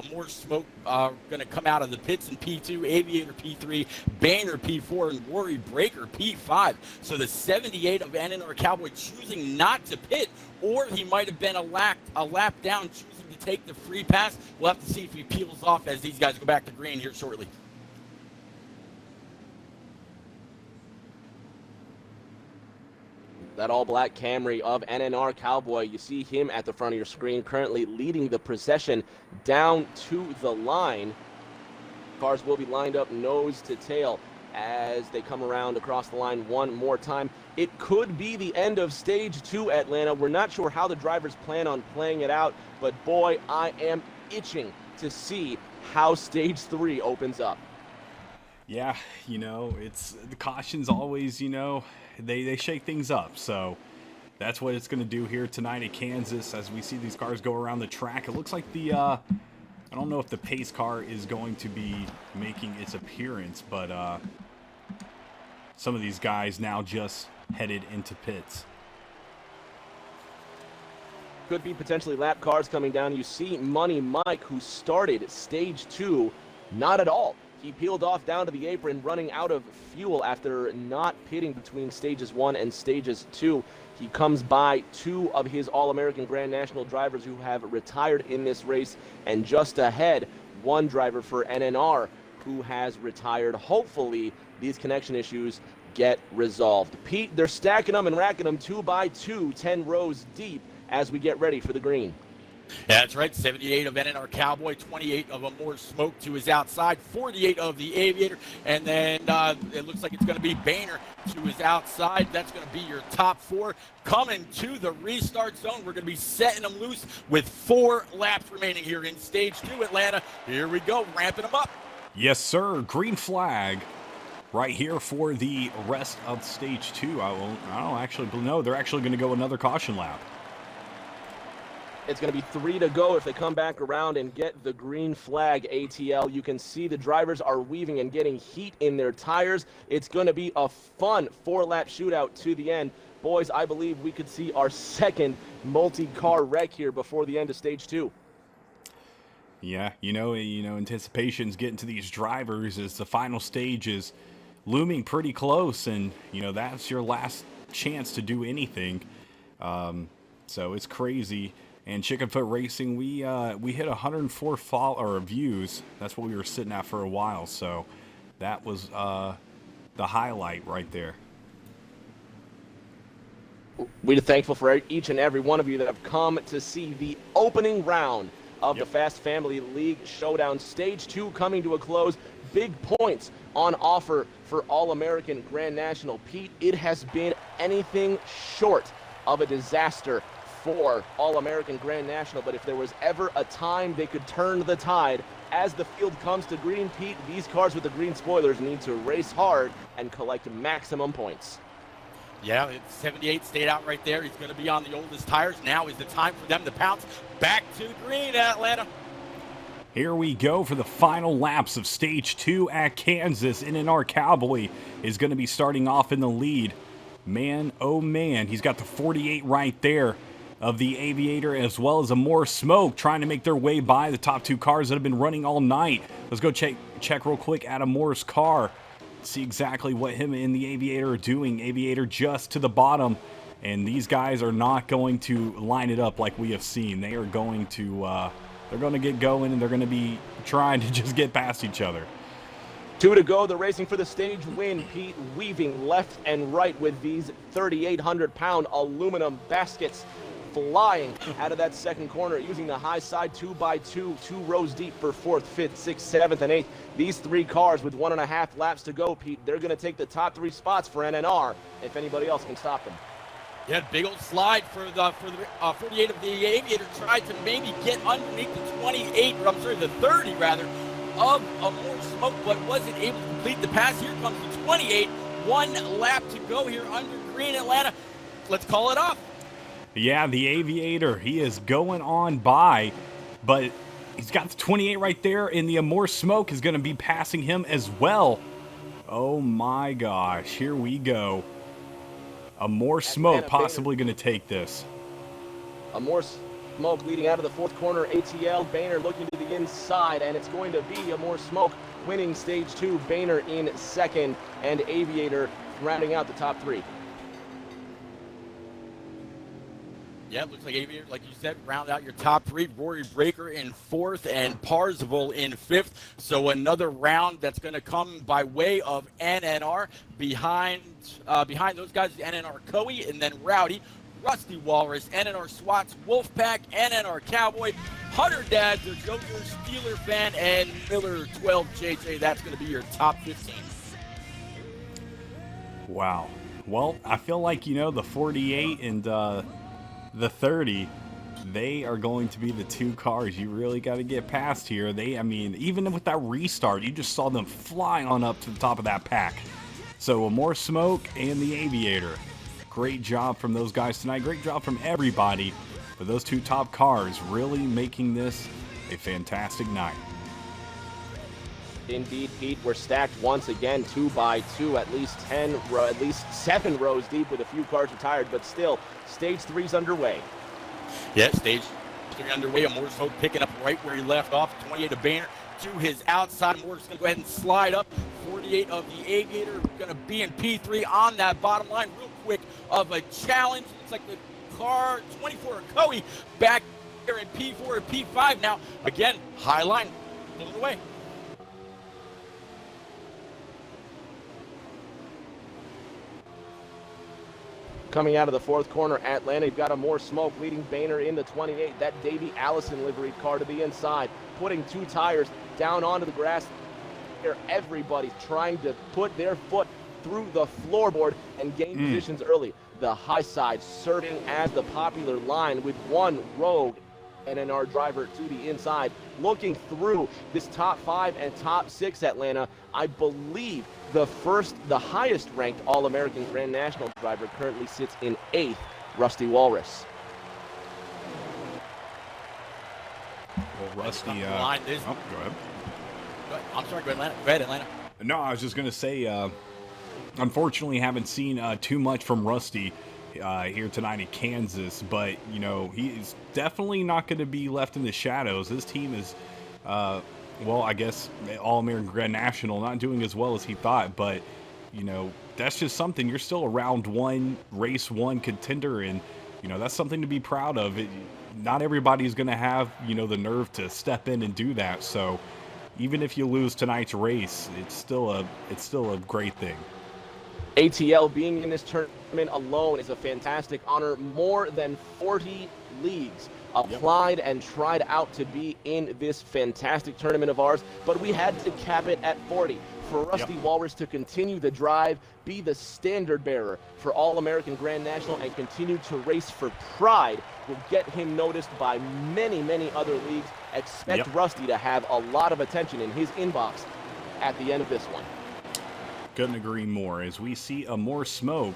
more smoke going to come out of the pits in P2, Aviator P3, Banner P4, and Rory Breaker P5. So the 78 of NNR Cowboy choosing not to pit, or he might have been a lap down, choosing to take the free pass. We'll have to see if he peels off as these guys go back to green here shortly. That all-black Camry of NNR Cowboy, you see him at the front of your screen, currently leading the procession down to the line. Cars will be lined up nose to tail as they come around across the line one more time. It could be the end of stage 2, Atlanta. We're not sure how the drivers plan on playing it out, but boy, I am itching to see how stage 3 opens up. Yeah, it's the caution's always, they shake things up. So that's what it's going to do here tonight at Kansas as we see these cars go around the track. It looks like I don't know if the pace car is going to be making its appearance, but some of these guys now just headed into pits. Could be potentially lap cars coming down. You see Money Mike, who started stage 2, not at all. He peeled off down to the apron, running out of fuel after not pitting between stages 1 and stages 2. He comes by 2 of his All-American Grand National drivers who have retired in this race, and just ahead, 1 driver for NNR who has retired. Hopefully, these connection issues get resolved. Pete, they're stacking them and racking them 2 by 2, 10 rows deep as we get ready for the green. Yeah, that's right. 78 of NNR Cowboy, 28 of a more smoke to his outside, 48 of the Aviator, and then it looks like it's going to be Boehner to his outside. That's going to be your top 4. Coming to the restart zone, we're going to be setting them loose with 4 laps remaining here in stage 2, Atlanta. Here we go, ramping them up. Yes, sir. Green flag right here for the rest of stage 2. I don't actually know. They're actually going to go another caution lap. It's going to be 3 to go if they come back around and get the green flag, ATL. You can see the drivers are weaving and getting heat in their tires. It's going to be a fun 4-lap shootout to the end. Boys, I believe we could see our second multi-car wreck here before the end of stage 2. Yeah, anticipation's getting to these drivers as the final stage is looming pretty close, and, that's your last chance to do anything. So it's crazy. And Chickenfoot Racing, we hit 104 views. That's what we were sitting at for a while. So that was the highlight right there. We're thankful for each and every one of you that have come to see the opening round of the Fast Family League Showdown. Stage 2 coming to a close. Big points on offer for All-American Grand National. Pete, it has been anything short of a disaster for All-American Grand National, but if there was ever a time they could turn the tide as the field comes to green, Pete, these cars with the green spoilers need to race hard and collect maximum points. Yeah, 78 stayed out right there. He's going to be on the oldest tires. Now is the time for them to pounce back to green, Atlanta. Here we go for the final laps of stage 2 at Kansas. NNR Cowboy is going to be starting off in the lead. Man, oh man, he's got the 48 right there of the Aviator, as well as a more smoke trying to make their way by the top 2 cars that have been running all night. Let's go check real quick Adam Moore's car, see exactly what him and the Aviator are doing. Aviator just to the bottom, and these guys are not going to line it up like we have seen. They are going to they're going to get going, and they're going to be trying to just get past each other. 2 to go. They're racing for the stage win. Pete weaving left and right with these 3,800-pound aluminum baskets, flying out of that second corner using the high side 2 by 2, 2 rows deep for 4th, 5th, 6th, 7th, and 8th. These 3 cars with 1.5 laps to go, Pete, they're going to take the top 3 spots for NNR if anybody else can stop them. Yeah, big old slide for the 48 of the Aviator. Tried to maybe get underneath the 28, or I'm sorry, the 30 rather. of Amore Smoke, but wasn't able to complete the pass. Here comes the 28. 1 lap to go here under green. Atlanta, let's call it off. Yeah, the Aviator, he is going on by, but he's got the 28 right there, and the Amore Smoke is going to be passing him as well. Oh my gosh, here we go. Amore Smoke possibly going to take this. Amore Smoke leading out of the 4th corner. ATL, Boehner looking to the inside, and it's going to be Amore Smoke winning stage 2. Boehner in 2nd, and Aviator rounding out the top 3. Yeah, looks like Aviator, like you said, round out your top 3. Rory Breaker in 4th and Parzival in 5th. So another round that's going to come by way of NNR. Behind those guys, NNR Coey, and then Rowdy, Rusty Walrus, NNR Swats, Wolfpack, NNR Cowboy, Hunter Dad, the Joker, Steeler Fan, and Miller 12 JJ. That's going to be your top 15. Wow. Well, I feel like, the 48 and the 30, they are going to be the 2 cars you really got to get past here. Even with that restart, you just saw them flying on up to the top of that pack. So Amore Smoke and the Aviator. Great job from those guys tonight. Great job from everybody. But those 2 top cars really making this a fantastic night. Indeed, Pete, we're stacked once again, 2 by 2, at least 7 rows deep with a few cars retired, but still, stage 3's underway. Yeah, stage 3 underway. Amore Smoke picking up right where he left off. 28 of Boehner to his outside. Amore's going to go ahead and slide up. 48 of the Aviator going to be in P3 on that bottom line. Real quick of a challenge. Looks like the car 24 of Coey back here in P4 and P5 now. Again, high line, pulling away. Coming out of the 4th corner, Atlanta, you've got Amore Smoke leading Boehner in the 28. That Davey Allison liveried car to the inside, putting 2 tires down onto the grass. Here, everybody's trying to put their foot through the floorboard and gain positions early. The high side serving as the popular line with 1 rogue NNR driver to the inside. Looking through this top 5 and top 6, Atlanta, I believe the highest ranked All-American Grand National driver currently sits in 8th, Rusty Walrus. Well, Rusty, go ahead. I'm sorry, go ahead, Atlanta. No, I was just going to say, unfortunately haven't seen too much from Rusty here tonight in Kansas, but, he's definitely not going to be left in the shadows. His team is, I guess All-American Grand National, not doing as well as he thought, but, that's just something. You're still a round 1, race 1 contender, and, that's something to be proud of. Not everybody's going to have, the nerve to step in and do that, so even if you lose tonight's race, it's still a great thing. ATL being in this tournament alone is a fantastic honor. More than 40 leagues applied and tried out to be in this fantastic tournament of ours, but we had to cap it at 40. For Rusty Walrus to continue the drive, be the standard bearer for All-American Grand National, and continue to race for pride will get him noticed by many, many other leagues. Expect Rusty to have a lot of attention in his inbox at the end of this one. Couldn't agree more. As we see Amore Smoke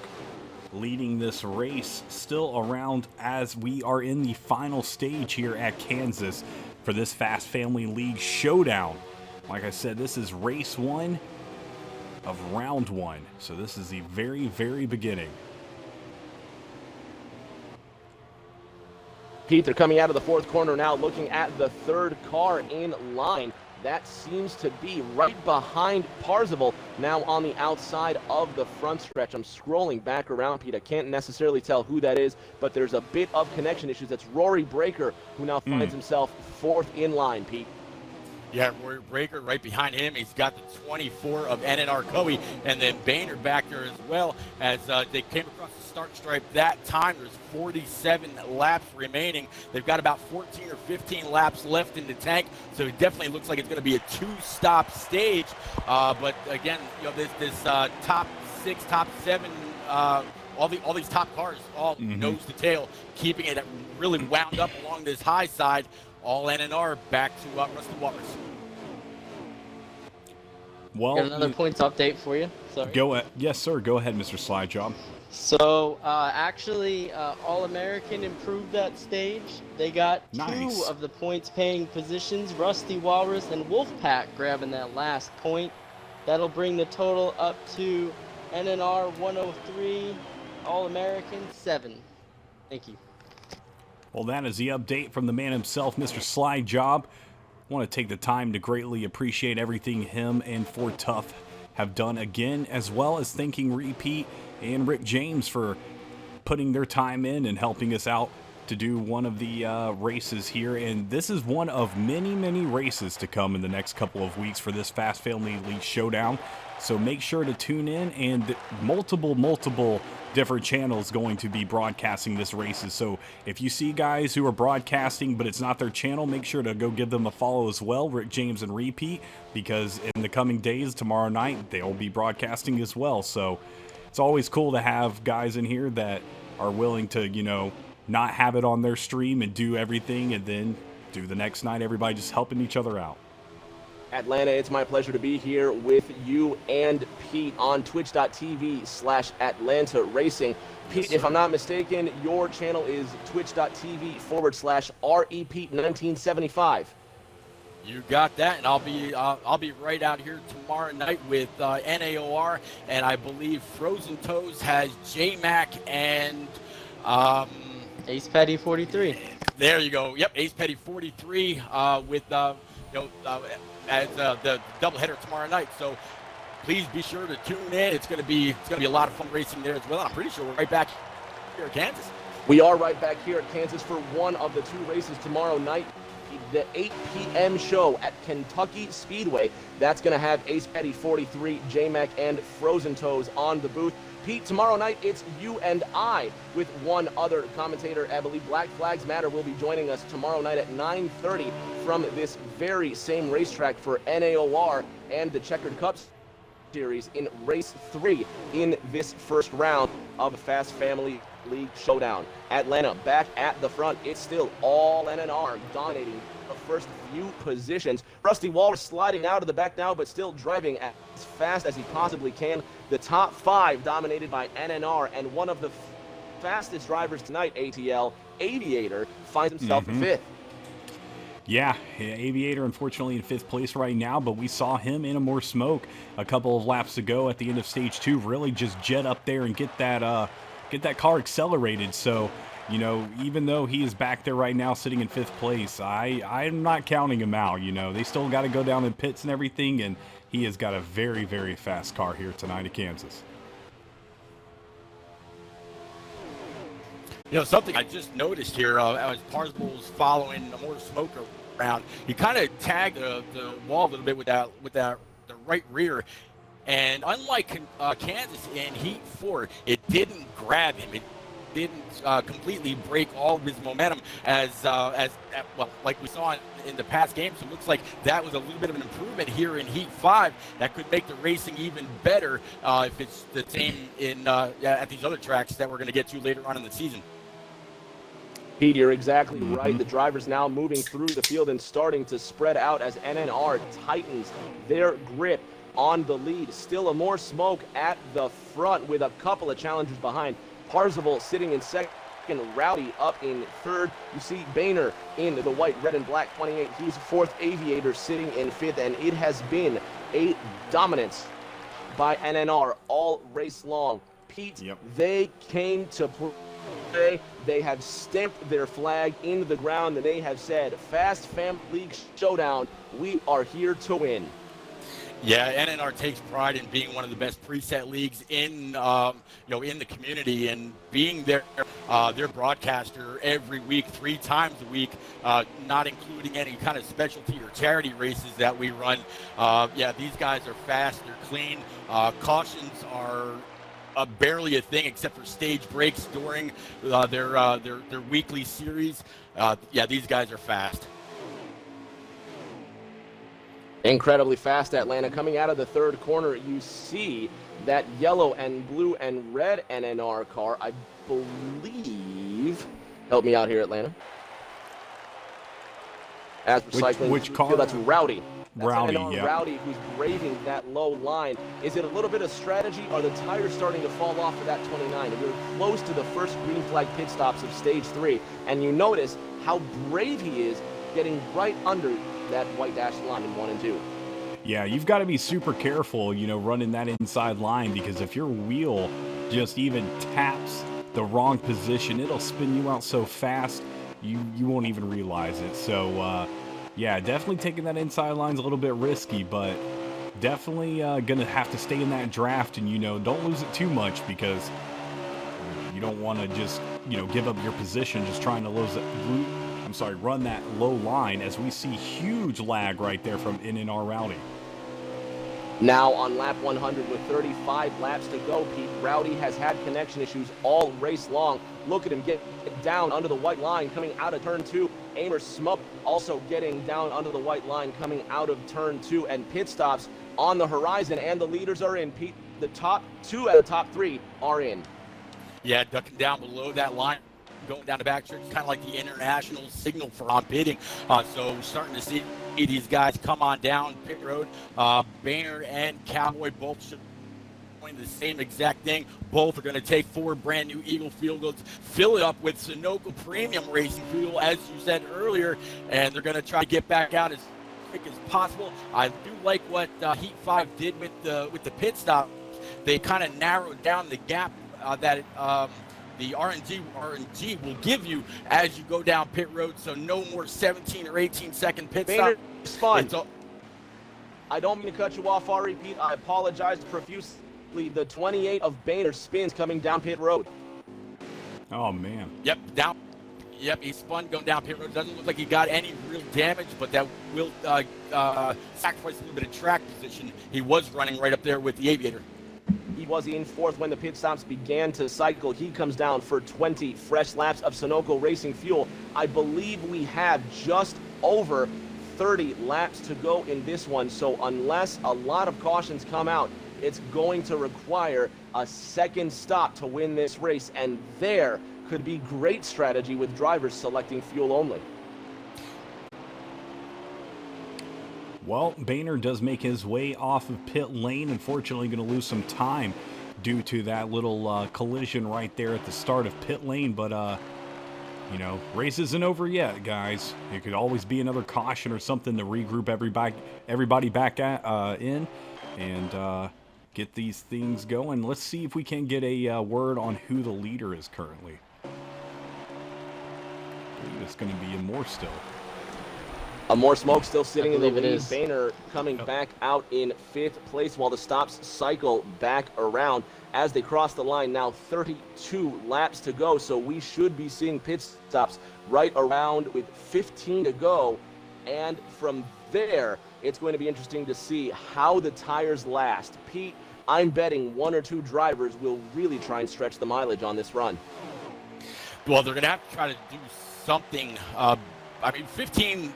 leading this race still around as we are in the final stage here at Kansas for this Fast Family League Showdown. Like I said, this is race 1 of round 1. So this is the very, very beginning. Pete, they're coming out of the 4th corner now, looking at the 3rd car in line. That seems to be right behind Parzival, now on the outside of the front stretch. I'm scrolling back around, Pete. I can't necessarily tell who that is, but there's a bit of connection issues. That's Rory Breaker, who now finds himself 4th in line, Pete. Yeah, Rory Breaker right behind him. He's got the 24 of NNR Coey, and then Boehner back there as well as they came across the start stripe that time. There's 47 laps remaining. They've got about 14 or 15 laps left in the tank, so it definitely looks like it's going to be a 2-stop stage. But again, this top 6, top 7, all these top cars, all nose to tail, keeping it really wound up along this high side. All NNR back to Rusty Walrus. Well, Got another points update for you. Sorry. Yes, sir. Go ahead, Mr. Slide Job. So, actually, All-American improved that stage. They got Nice. 2 of the points-paying positions, Rusty Walrus and Wolfpack grabbing that last point. That'll bring the total up to NNR 103, All-American 7. Thank you. Well, that is the update from the man himself, Mr. Slide Job. I want to take the time to greatly appreciate everything him and Fort Tough have done again, as well as thanking Repeat and Rick James for putting their time in and helping us out to do one of the races here. And this is one of many, many races to come in the next couple of weeks for this Fast Family League Showdown. So make sure to tune in, and multiple different channels going to be broadcasting this races. So if you see guys who are broadcasting but it's not their channel, make sure to go give them a follow as well, Rick James and Repeat, because in the coming days, tomorrow night, they'll be broadcasting as well. So it's always cool to have guys in here that are willing to, you know, not have it on their stream and do everything, and then do the next night, everybody just helping each other out. Atlanta, it's my pleasure to be here with you and Pete on twitch.tv/Atlanta Racing. Pete, if I'm not mistaken, your channel is twitch.tv/REPete1975. You got that, and I'll be right out here tomorrow night with NAOR, and I believe Frozen Toes has J-Mac and Ace Petty 43. there you go. Yep, Ace Petty 43 with as the doubleheader tomorrow night. So please be sure to tune in. It's gonna be a lot of fun racing there as well. I'm pretty sure we're right back here in Kansas. We are right back here at Kansas for one of the 2 races tomorrow night. The 8 p.m. show at Kentucky Speedway. That's going to have Ace Petty 43, J-Mac, and Frozen Toes on the booth. Pete, tomorrow night, it's you and I with one other commentator. I believe Black Flags Matter will be joining us tomorrow night at 9:30 from this very same racetrack for NAOR and the Checkered Cup Series in Race 3 in this first round of the Fast Family League Showdown. Atlanta back at the front. It's still all NNR dominating the first few positions. Rusty Walrus sliding out of the back now, but still driving as fast as he possibly can. The top 5 dominated by NNR, and one of the fastest drivers tonight, ATL, Aviator, finds himself in 5th. Yeah, Aviator unfortunately in 5th place right now, but we saw him in a more smoke a couple of laps ago at the end of stage 2, really just jet up there and get that car accelerated. So, you know, even though he is back there right now sitting in 5th place, I'm not counting him out. You know, they still got to go down in pits and everything, and he has got a very, very fast car here tonight at Kansas. You know, something I just noticed here, as Parsable was following more smoke around, he kind of tagged the wall a little bit with the right rear. And unlike Kansas in Heat 4, it didn't grab him. It didn't completely break all of his momentum like we saw in the past games. So it looks like that was a little bit of an improvement here in Heat 5 that could make the racing even better if it's the same at these other tracks that we're going to get to later on in the season. Pete, you're exactly right. The drivers now moving through the field and starting to spread out as NNR tightens their grip on the lead. Still a more smoke at the front with a couple of challengers behind. Parzival sitting in second, Rowdy up in 3rd. You see Boehner in the white, red, and black 28. He's 4th. Aviator sitting in 5th, and it has been a dominance by NNR all race long. Pete, They came to play. They have stamped their flag into the ground, and they have said, Fast Family League Showdown, we are here to win. Yeah, NNR takes pride in being one of the best preset leagues in the community, and being their broadcaster every week, 3 times a week, not including any kind of specialty or charity races that we run. These guys are fast, they're clean. Cautions are barely a thing except for stage breaks during their weekly series. These guys are fast. Incredibly fast, Atlanta. Coming out of the 3rd corner, you see that yellow and blue and red NNR car, I believe. Help me out here, Atlanta. As recycling, which car? That's Rowdy. Rowdy, NNR yeah. Rowdy, who's braving that low line. Is it a little bit of strategy? Are the tires starting to fall off for that 29? And we're close to the first green flag pit stops of stage 3, and you notice how brave he is getting right under that white dashed line in 1 and 2. Yeah, you've got to be super careful, running that inside line, because if your wheel just even taps the wrong position, it'll spin you out so fast you won't even realize it. So, yeah, definitely taking that inside line's a little bit risky, but definitely going to have to stay in that draft and, don't lose it too much, because you don't want to just, give up your position just trying to run that low line, as we see huge lag right there from NNR Rowdy. Now on lap 100 with 35 laps to go, Pete, Rowdy has had connection issues all race long. Look at him get down under the white line coming out of turn 2. Amer Smoke also getting down under the white line coming out of turn 2, and pit stops on the horizon, and the leaders are in, Pete. The top 2 out of the top 3 are in. Yeah, ducking down below that line, going down the back stretch, kind of like the international signal for on pitting. So we're starting to see these guys come on down pit road. Boehner and Cowboy both should doing the same exact thing. Both are going to take 4 brand new Eagle fuel goats, fill it up with Sunoco premium racing fuel, as you said earlier, and they're going to try to get back out as quick as possible. I do like what Heat 5 did with the pit stop. They kind of narrowed down the gap that the RNG will give you as you go down pit road, so no more 17 or 18 second pit stop. Spun. I don't mean to cut you off, Ari, Pete. I apologize profusely. The 28 of Boehner spins coming down pit road. Oh, man. Yep, down. Yep, he spun going down pit road. Doesn't look like he got any real damage, but that will sacrifice a little bit of track position. He was running right up there with the Aviator. He was in 4th when the pit stops began to cycle. He comes down for 20 fresh laps of Sunoco racing fuel. I believe we have just over 30 laps to go in this one, so unless a lot of cautions come out, it's going to require a second stop to win this race, and there could be great strategy with drivers selecting fuel only. Well, Boehner does make his way off of pit lane. Unfortunately, going to lose some time due to that little collision right there at the start of pit lane. But, race isn't over yet, guys. It could always be another caution or something to regroup everybody back in and get these things going. Let's see if we can get a word on who the leader is currently. I believe it's going to be more still. More Smoke still sitting in the lead. It is. Boehner coming back out in 5th place while the stops cycle back around as they cross the line. Now 32 laps to go, so we should be seeing pit stops right around with 15 to go. And from there, it's going to be interesting to see how the tires last. Pete, I'm betting 1 or 2 drivers will really try and stretch the mileage on this run. Well, they're going to have to try to do something. 15,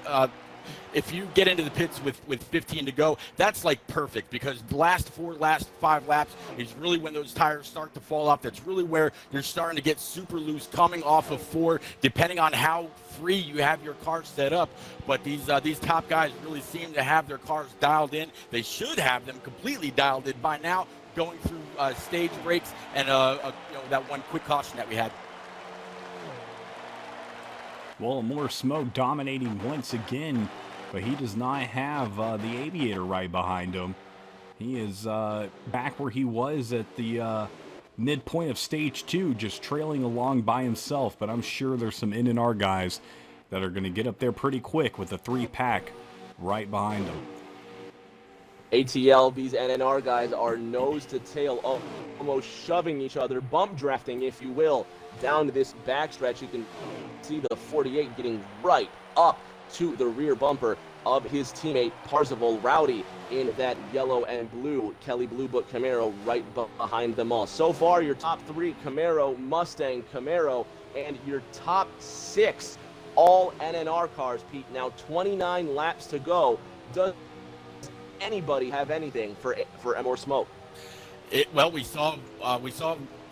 if you get into the pits with 15 to go, that's like perfect, because the last 5 laps is really when those tires start to fall off. That's really where you're starting to get super loose coming off of 4, depending on how free you have your car set up. But these top guys really seem to have their cars dialed in. They should have them completely dialed in by now, going through stage breaks and that one quick caution that we had. Well, more Smoke dominating once again, but he does not have the Aviator right behind him. He is back where he was at the midpoint of stage 2, just trailing along by himself, but I'm sure there's some NNR guys that are going to get up there pretty quick with the 3-pack right behind him. ATL, these NNR guys are nose to tail, almost shoving each other, bump drafting, if you will, down to this backstretch. You can see the 48 getting right up to the rear bumper of his teammate Parzival Rowdy in that yellow and blue Kelly Blue Book Camaro right behind them all. So far, your top 3, Camaro, Mustang, Camaro, and your top 6, all NNR cars, Pete. Now 29 laps to go. Does anybody have anything for more Smoke? Well, we saw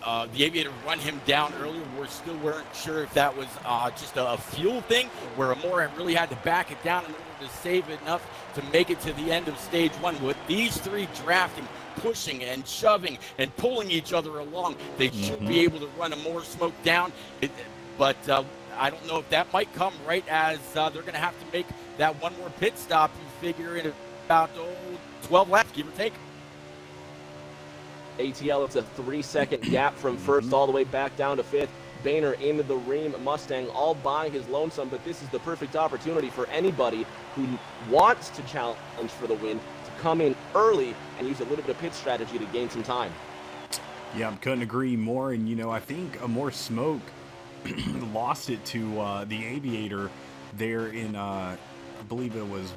the Aviator run him down earlier. We weren't sure if that was just a fuel thing, where Amore really had to back it down in order to save it enough to make it to the end of stage one. With these three drafting, pushing and shoving and pulling each other along, they should be able to run Amore Smoke down. But I don't know if that might come right as they're going to have to make that one more pit stop. You figure in about 12 laps, give or take. ATL, it's a 3-second gap from first all the way back down to fifth. Boehner into the Ream Mustang all by his lonesome, but this is the perfect opportunity for anybody who wants to challenge for the win to come in early and use a little bit of pit strategy to gain some time. Yeah, I couldn't agree more. And, I think Amore Smoke lost it to the Aviator there in, I believe it was,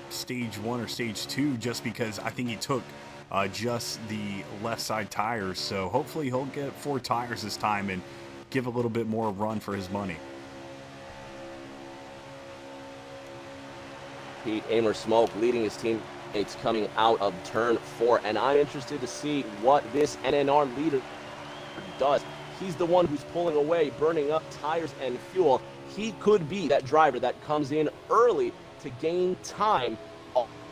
stage 1 or stage 2, just because I think he took just the left side tires. So hopefully he'll get 4 tires this time and give a little bit more run for his money. Pete Amer Smoke leading his teammates coming out of turn 4, and I'm interested to see what this NNR leader does. He's the one who's pulling away, burning up tires and fuel. He could be that driver that comes in early to gain time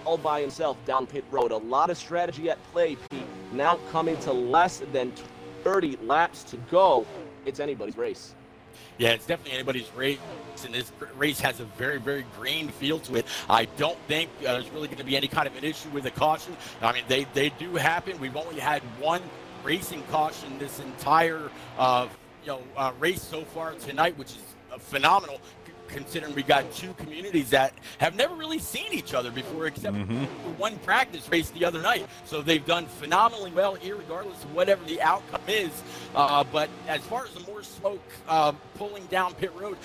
all by himself down pit road. A lot of strategy at play, Pete. Now coming to less than 30 laps to go. It's anybody's race. Yeah, it's definitely anybody's race, and this race has a very, very green feel to it. I don't think there's really going to be any kind of an issue with a caution. I mean, they do happen. We've only had one racing caution this entire race so far tonight, which is phenomenal, considering we got two communities that have never really seen each other before, except for one practice race the other night. So they've done phenomenally well, irregardless of whatever the outcome is. But as far as the more smoke pulling down pit road,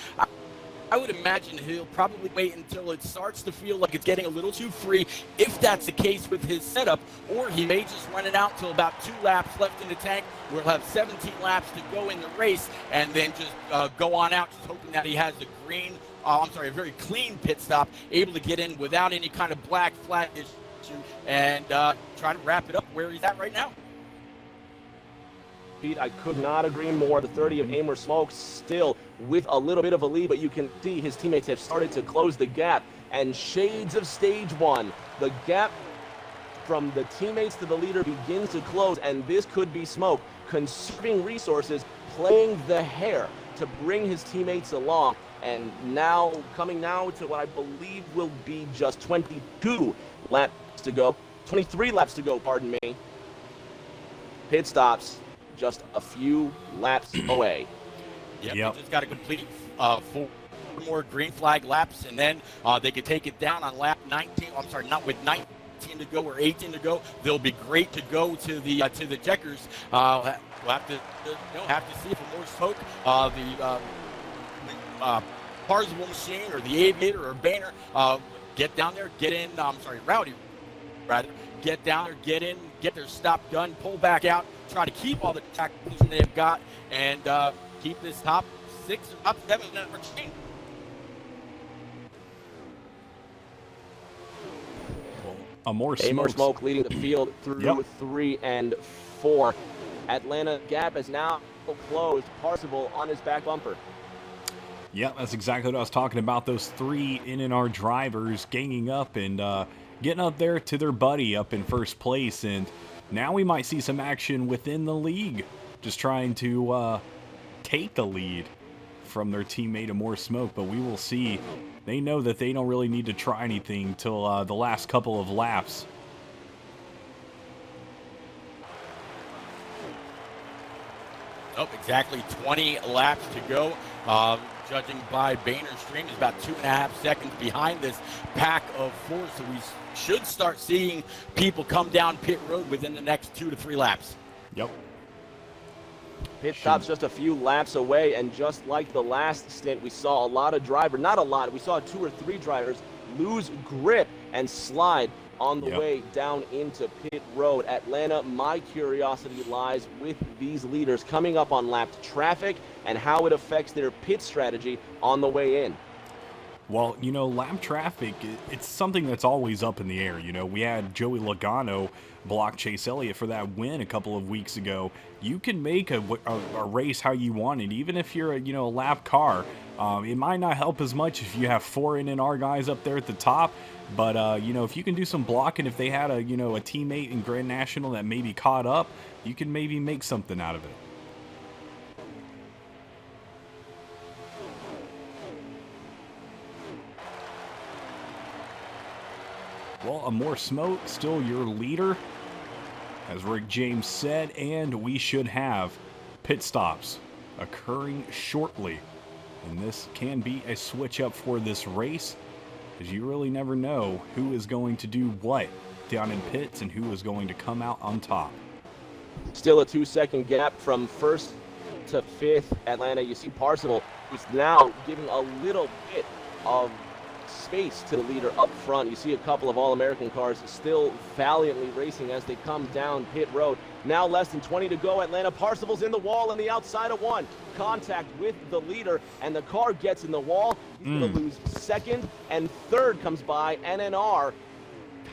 I would imagine he'll probably wait until it starts to feel like it's getting a little too free, if that's the case with his setup, or he may just run it out till about 2 laps left in the tank. We'll have 17 laps to go in the race, and then just go on out, just hoping that he has a very clean pit stop, able to get in without any kind of black flag issue, and try to wrap it up where he's at right now. Pete, I could not agree more. The 30 of Amer Smoke still with a little bit of a lead, but you can see his teammates have started to close the gap. And shades of stage 1, the gap from the teammates to the leader begins to close, and this could be Smoke conserving resources, playing the hair to bring his teammates along. And now, coming now to what I believe will be just 23 laps to go, pardon me. Pit stops just a few laps away. Yep. They just got to complete 4 more green flag laps, and then they could take it down on lap 19. I'm sorry, not with 19 to go or 18 to go. They'll be great to go to the checkers. We'll have to see if more smoke the Parzival machine or the Aviator or Boehner get down there, get in. Rowdy, rather. Get down there, get in, get their stop done, pull back out, try to keep all the track position they've got, and keep this top 6 or top 7 number chain. Amore Smoke leading the field through 3 and 4. Atlanta gap is now closed. Parzival on his back bumper. Yeah, that's exactly what I was talking about. Those 3 NNR drivers ganging up and getting up there to their buddy up in first place. And now we might see some action within the league, just trying to take the lead from their teammate Amore Smoke. But we will see. They know that they don't really need to try anything till the last couple of laps. Oh, exactly 20 laps to go. Judging by Boehner's stream, is about 2.5 seconds behind this pack of 4. So we should start seeing people come down pit road within the next 2 to 3 laps. Yep. Pit stop's just a few laps away, and just like the last stint, we saw a lot of drivers, not a lot, we saw 2 or 3 drivers lose grip and slide on the way down into pit road. Atlanta, my curiosity lies with these leaders coming up on lapped traffic and how it affects their pit strategy on the way in. Well, lap traffic, it's something that's always up in the air. We had Joey Logano block Chase Elliott for that win a couple of weeks ago. You can make a race how you want it, even if you're a lap car. It might not help as much if you have 4 NNR guys up there at the top, but if you can do some blocking, if they had a teammate in Grand National that maybe caught up, you can maybe make something out of it. Well, a more smoke, still your leader, as Rick James said, and we should have pit stops occurring shortly. And this can be a switch up for this race, as you really never know who is going to do what down in pits and who is going to come out on top. Still a 2-second gap from first to fifth. Atlanta, you see Parsival, who's now giving a little bit of space to the leader up front. You see a couple of All-American cars still valiantly racing as they come down pit road. Now less than 20 to go. Atlanta, Parsival's in the wall on the outside of one. Contact with the leader, and the car gets in the wall. He's going to lose second, and third comes by NNR.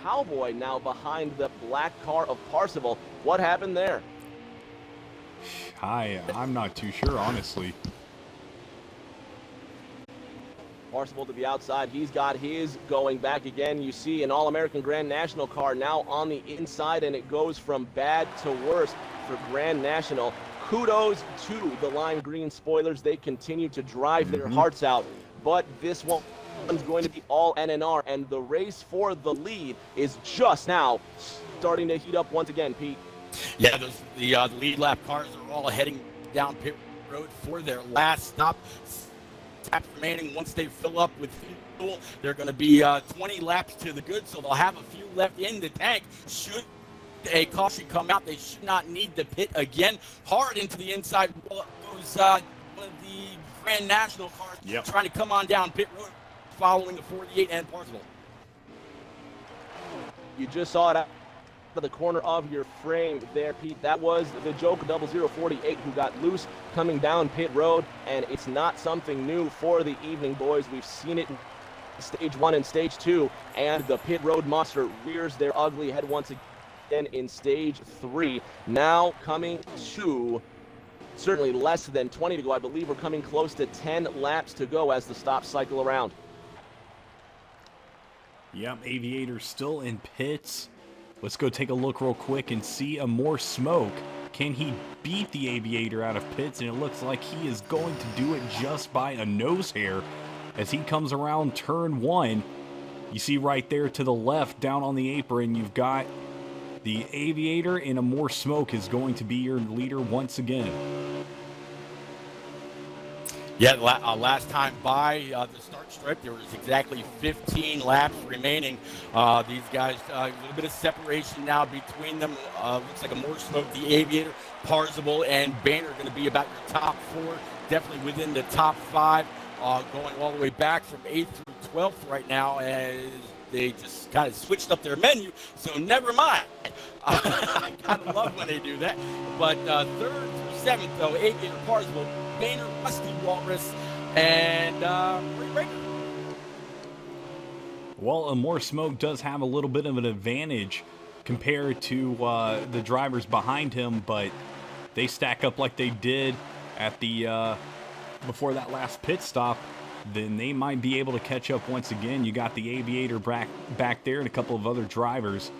Cowboy now behind the black car of Parsival. What happened there? I'm not too sure, honestly. Parsival to the outside. He's got his going back again. You see an All-American Grand National car now on the inside, and it goes from bad to worse for Grand National. Kudos to the lime green spoilers. They continue to drive their hearts out, but this one's going to be all NNR, and the race for the lead is just now starting to heat up once again, Pete. Yeah, the lead lap cars are all heading down pit road for their last stop. Laps remaining. Once they fill up with fuel, they're going to be 20 laps to the good, so they'll have a few left in the tank. Should a caution come out, they should not need to pit again. Hard into the inside wall goes one of the Grand National cars trying to come on down pit road, following the 48 and Parsival. You just saw it out of the corner of your frame there, Pete. That was the Joker 0048 who got loose coming down pit road, and it's not something new for the evening, boys. We've seen it in stage 1 and stage 2, and the pit road monster rears their ugly head once again in stage 3. Now coming to certainly less than 20 to go. I believe we're coming close to 10 laps to go as the stops cycle around. Yep, Aviator still in pits. Let's go take a look real quick and see a more smoke. Can he beat the Aviator out of pits? And it looks like he is going to do it just by a nose hair as he comes around turn 1. You see right there to the left down on the apron, you've got the Aviator, and a more smoke is going to be your leader once again. Yeah, last time by the start strip, there was exactly 15 laps remaining. These guys, a little bit of separation now between them. Looks like a more smoke. The Aviator, Parsival, and Boehner are going to be about your top 4, definitely within the top 5, going all the way back from 8th through 12th right now, as they just kind of switched up their menu, so never mind. I kind of love when they do that. But 3rd through 7th, though, Aviator, Parsival, Boehner, Rusty Walrus, and Ray Breaker. Well, a more smoke does have a little bit of an advantage compared to the drivers behind him, but they stack up like they did at the before that last pit stop. Then they might be able to catch up once again. You got the Aviator back there and a couple of other drivers.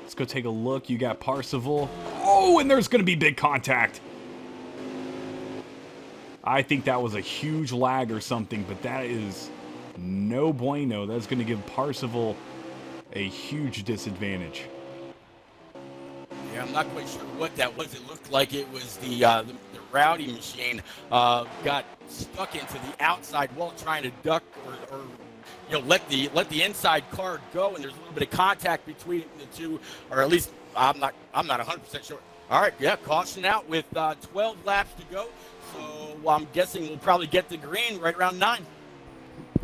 Let's go take a look. You got Parsival. Oh, and there's going to be big contact. I think that was a huge lag or something, but that is no bueno. That's going to give Parsival a huge disadvantage. Yeah, I'm not quite sure what that was. It looked like it was the Rowdy machine got stuck into the outside wall trying to duck or let the inside car go, and there's a little bit of contact between the two, or at least I'm not 100% sure. All right, yeah, caution out with 12 laps to go. So I'm guessing we'll probably get the green right around 9.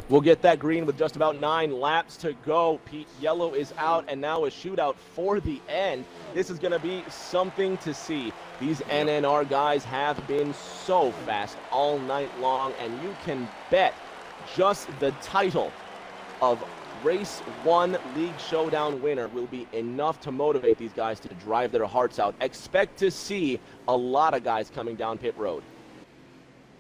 We'll get that green with just about 9 laps to go. Pete, yellow is out, and now a shootout for the end. This is going to be something to see. These NNR guys have been so fast all night long, and you can bet just the title of Race 1 League Showdown winner will be enough to motivate these guys to drive their hearts out. Expect to see a lot of guys coming down pit road.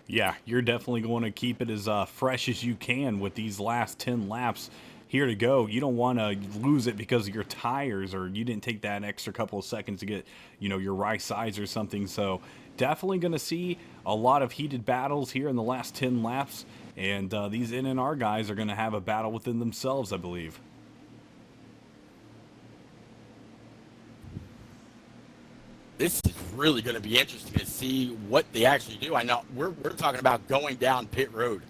Yeah, you're definitely going to keep it as fresh as you can with these last 10 laps here to go. You don't want to lose it because of your tires, or you didn't take that extra couple of seconds to get, your right sides or something. So definitely going to see a lot of heated battles here in the last 10 laps. And these NNR guys are going to have a battle within themselves, I believe. This is really going to be interesting to see what they actually do. I know we're talking about going down pit road.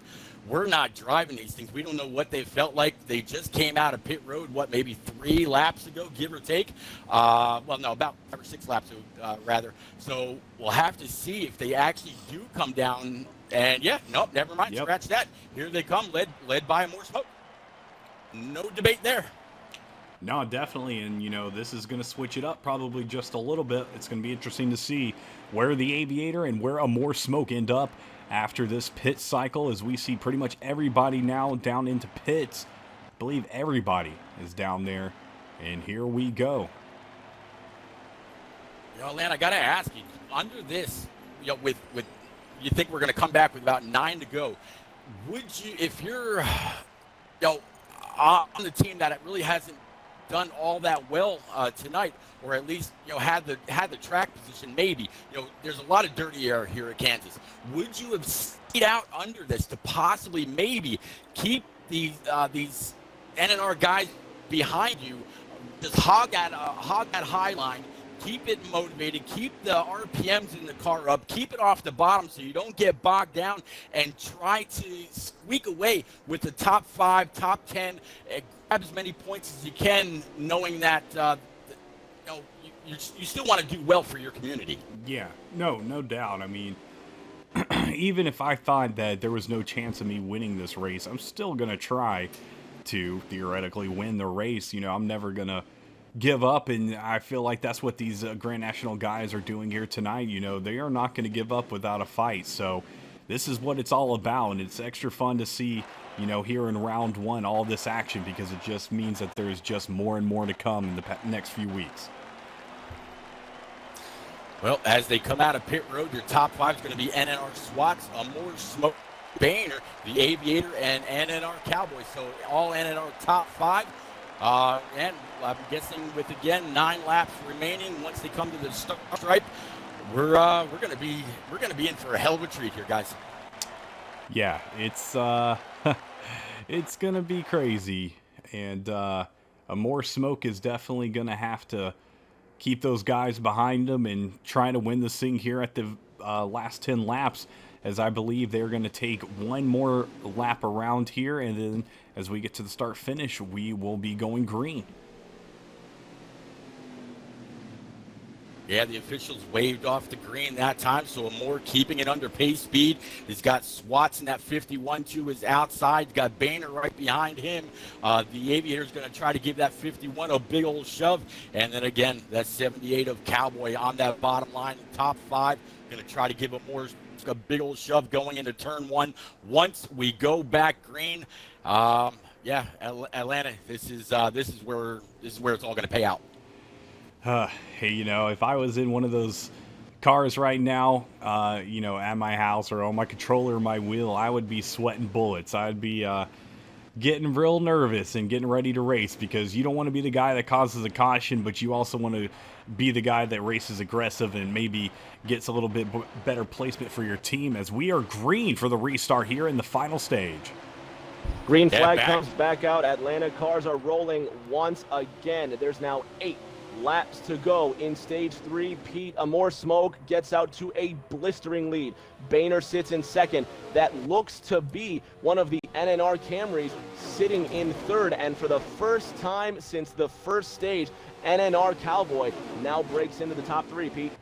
We're not driving these things. We don't know what they felt like. They just came out of pit road, maybe 3 laps ago, give or take. Well, no, about 5 or 6 laps ago, rather. So we'll have to see if they actually do come down. And yeah, nope, never mind. Yep. Scratch that. Here they come, led by more smoke. No debate there. No, definitely, and this is going to switch it up probably just a little bit. It's going to be interesting to see where the Aviator and where a More Smoke end up after this pit cycle, as we see pretty much everybody now down into pits. I believe everybody is down there, and here we go. Lan, I got to ask you, under this, with you think we're going to come back with about 9 to go, would you, if you're, on the team that it really hasn't done all that well tonight, or at least had the track position, maybe there's a lot of dirty air here at Kansas. Would you have stayed out under this to possibly maybe keep these NNR guys behind you, just hog that high line, keep it motivated, keep the RPMs in the car up, keep it off the bottom so you don't get bogged down, and try to squeak away with the top 5, top 10, grab as many points as you can, knowing that you still want to do well for your community. Yeah, no doubt. I mean, even if I thought that there was no chance of me winning this race, I'm still going to try to theoretically win the race. I'm never going to give up, and I feel like that's what these Grand National guys are doing here tonight. They are not going to give up without a fight. So this is what it's all about, and it's extra fun to see here in round 1 all this action, because it just means that there's just more and more to come in the next few weeks. Well, as they come out of pit road, your top 5 is going to be NNR SWATs, a More Smoke, Boehner, the Aviator, and NNR Cowboys. So all NNR top 5. And I'm guessing with, again, 9 laps remaining, once they come to the start stripe, we're going to be in for a hell of a treat here, guys. Yeah, it's it's going to be crazy, and a More Smoke is definitely going to have to keep those guys behind them and try to win this thing here at the last 10 laps, as I believe they're going to take one more lap around here, and then as we get to the start finish, we will be going green. Yeah, the officials waved off the green that time, so Moore keeping it under pace speed. He's got Swats in that 51 to his outside. He's got Boehner right behind him. The Aviator's going to try to give that 51 a big old shove. And then again, that 78 of Cowboy on that bottom line, top 5. Going to try to give it more a big old shove going into turn 1. Once we go back green, yeah, Atlanta, this is where it's all going to pay out. Hey, if I was in one of those cars right now, at my house or on my controller or my wheel, I would be sweating bullets. I'd be getting real nervous and getting ready to race, because you don't want to be the guy that causes a caution, but you also want to be the guy that races aggressive and maybe gets a little bit better placement for your team, as we are green for the restart here in the final stage. Green flag comes back out. Atlanta cars are rolling once again. There's now 8 laps to go in stage 3. Pete, a More Smoke gets out to a blistering lead. Boehner sits in second. That looks to be one of the NNR Camrys sitting in third. And for the first time since the first stage, NNR Cowboy now breaks into the top 3, Pete.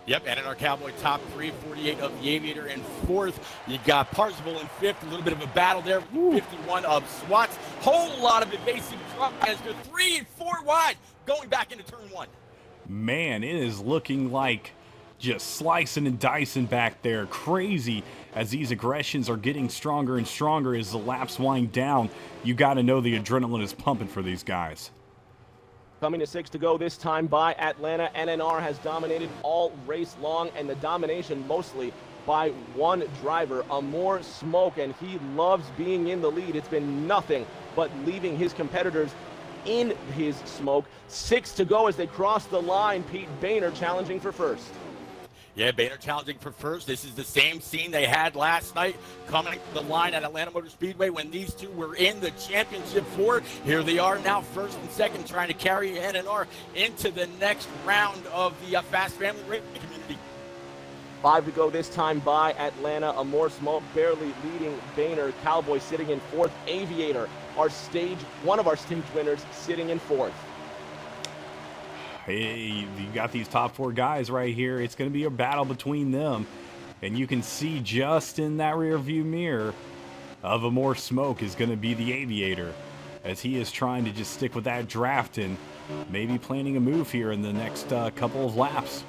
Yep, NNR Cowboy top 3, 48 of the Aviator in 4th. You got Parzival in 5th, a little bit of a battle there. 51 of Swats. Whole lot of evasive truck as they're 3 and 4 wide going back into turn 1. Man, it is looking like just slicing and dicing back there. Crazy as these aggressions are getting stronger and stronger as the laps wind down. You got to know the adrenaline is pumping for these guys. Coming to 6 to go this time by Atlanta. NNR has dominated all race long, and the domination mostly by one driver, Amor Smoke, and he loves being in the lead. It's been nothing but leaving his competitors in his smoke. 6 to go as they cross the line. Pete Boehner challenging for first. Yeah, Boehner challenging for first. This is the same scene they had last night coming to the line at Atlanta Motor Speedway when these two were in the championship four. Here they are now first and second, trying to carry NNR into the next round of the Fast Family Racing Community. 5 to go this time by Atlanta. Amor Smoke barely leading Boehner. Cowboy sitting in fourth. Aviator, one of our stage winners, sitting in fourth. Hey, you got these top 4 guys right here. It's going to be a battle between them. And you can see just in that rear view mirror of Amor Smoke is going to be the Aviator, as he is trying to just stick with that draft and maybe planning a move here in the next couple of laps.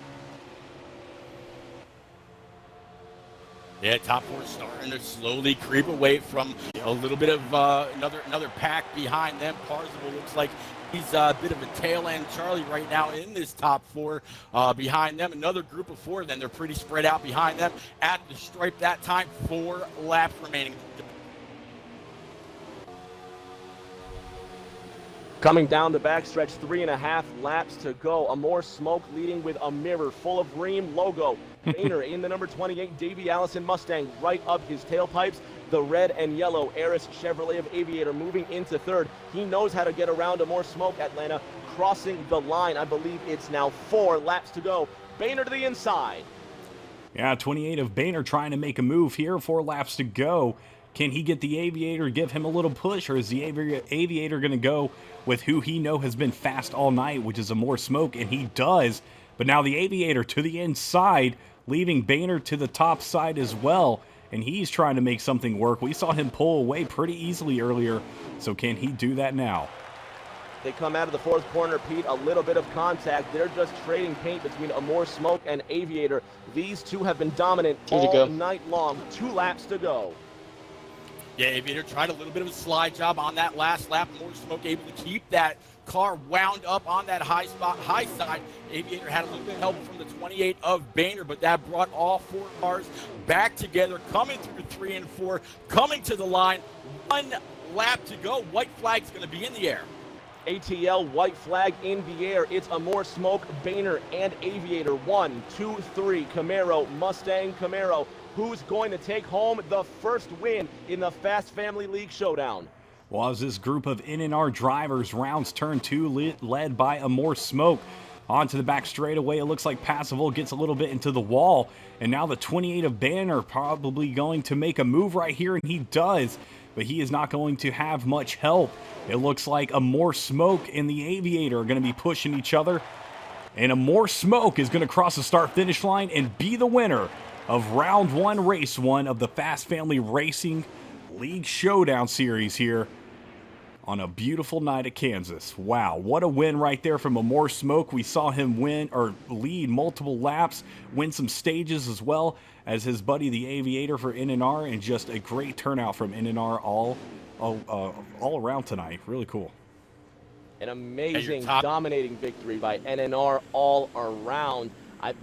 Yeah, top 4 starting to slowly creep away from a little bit of another pack behind them. Parzival looks like he's a bit of a tail end Charlie right now in this top 4. Behind them, another group of 4. Then they're pretty spread out behind them. At the stripe that time, 4 laps remaining. Coming down the backstretch, 3.5 laps to go. Amor Smoke leading with a mirror full of Ream logo. Boehner in the number 28 Davey Allison Mustang right up his tailpipes. The red and yellow Eris Chevrolet of Aviator moving into third. He knows how to get around Amor Smoke. Atlanta crossing the line. I believe it's now 4 laps to go. Boehner to the inside. Yeah, 28 of Boehner trying to make a move here. 4 laps to go. Can he get the Aviator, give him a little push, or is the Aviator going to go with who he know has been fast all night, which is Amor Smoke? And he does. But now the Aviator to the inside, leaving Boehner to the top side as well. And he's trying to make something work. We saw him pull away pretty easily earlier. So can he do that now? They come out of the fourth corner, Pete, a little bit of contact. They're just trading paint between Amor Smoke and Aviator. These two have been dominant all night long. 2 laps to go. Yeah, Aviator tried a little bit of a slide job on that last lap. Amor Smoke able to keep that car wound up on that high side. Aviator had a little bit of help from the 28 of Boehner, but that brought all 4 cars back together, coming through 3 and 4, coming to the line. 1 lap to go. White flag's going to be in the air. ATL white flag in the air. It's Amor Smoke, Boehner, and Aviator. 1, 2, 3. Camaro, Mustang, Camaro. Who's going to take home the first win in the Fast Family League Showdown? Well, as this group of NNR drivers rounds turn 2, led by Amor Smoke, onto the back straightaway. It looks like Passiville gets a little bit into the wall, and now the 28 of Boehner probably going to make a move right here, and he does, but he is not going to have much help. It looks like Amor Smoke and the Aviator are going to be pushing each other, and Amor Smoke is going to cross the start-finish line and be the winner of round 1, race 1 of the Fast Family Racing League Showdown series here on a beautiful night at Kansas. Wow, what a win right there from Amor Smoke. We saw him lead multiple laps, win some stages as well as his buddy the Aviator for NNR, and just a great turnout from NNR all around tonight. Really cool. An amazing, dominating victory by NNR all around.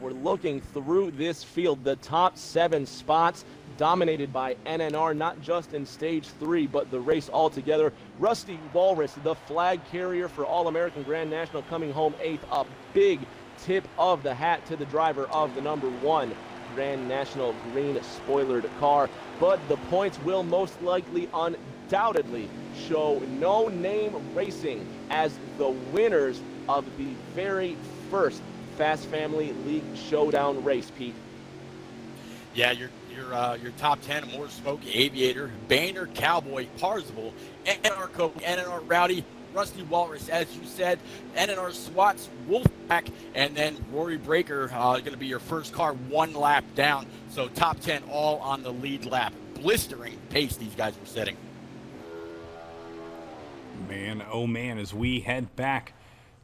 We're looking through this field, the top 7 spots dominated by NNR, not just in stage 3, but the race altogether. Rusty Walrus, the flag carrier for All-American Grand National, coming home 8th. A big tip of the hat to the driver of the number 1 Grand National green spoilered car. But the points will most likely, undoubtedly, show No Name Racing as the winners of the very first Fast Family League Showdown race, Pete. Yeah, your top 10, Amor Smoke, Aviator, Boehner, Cowboy, Parzival, NNR Coke, NNR Rowdy, Rusty Walrus, as you said, NNR Swats, Wolfpack, and then Rory Breaker going to be your first car 1 lap down. So top 10 all on the lead lap. Blistering pace these guys were setting. Man, oh man, as we head back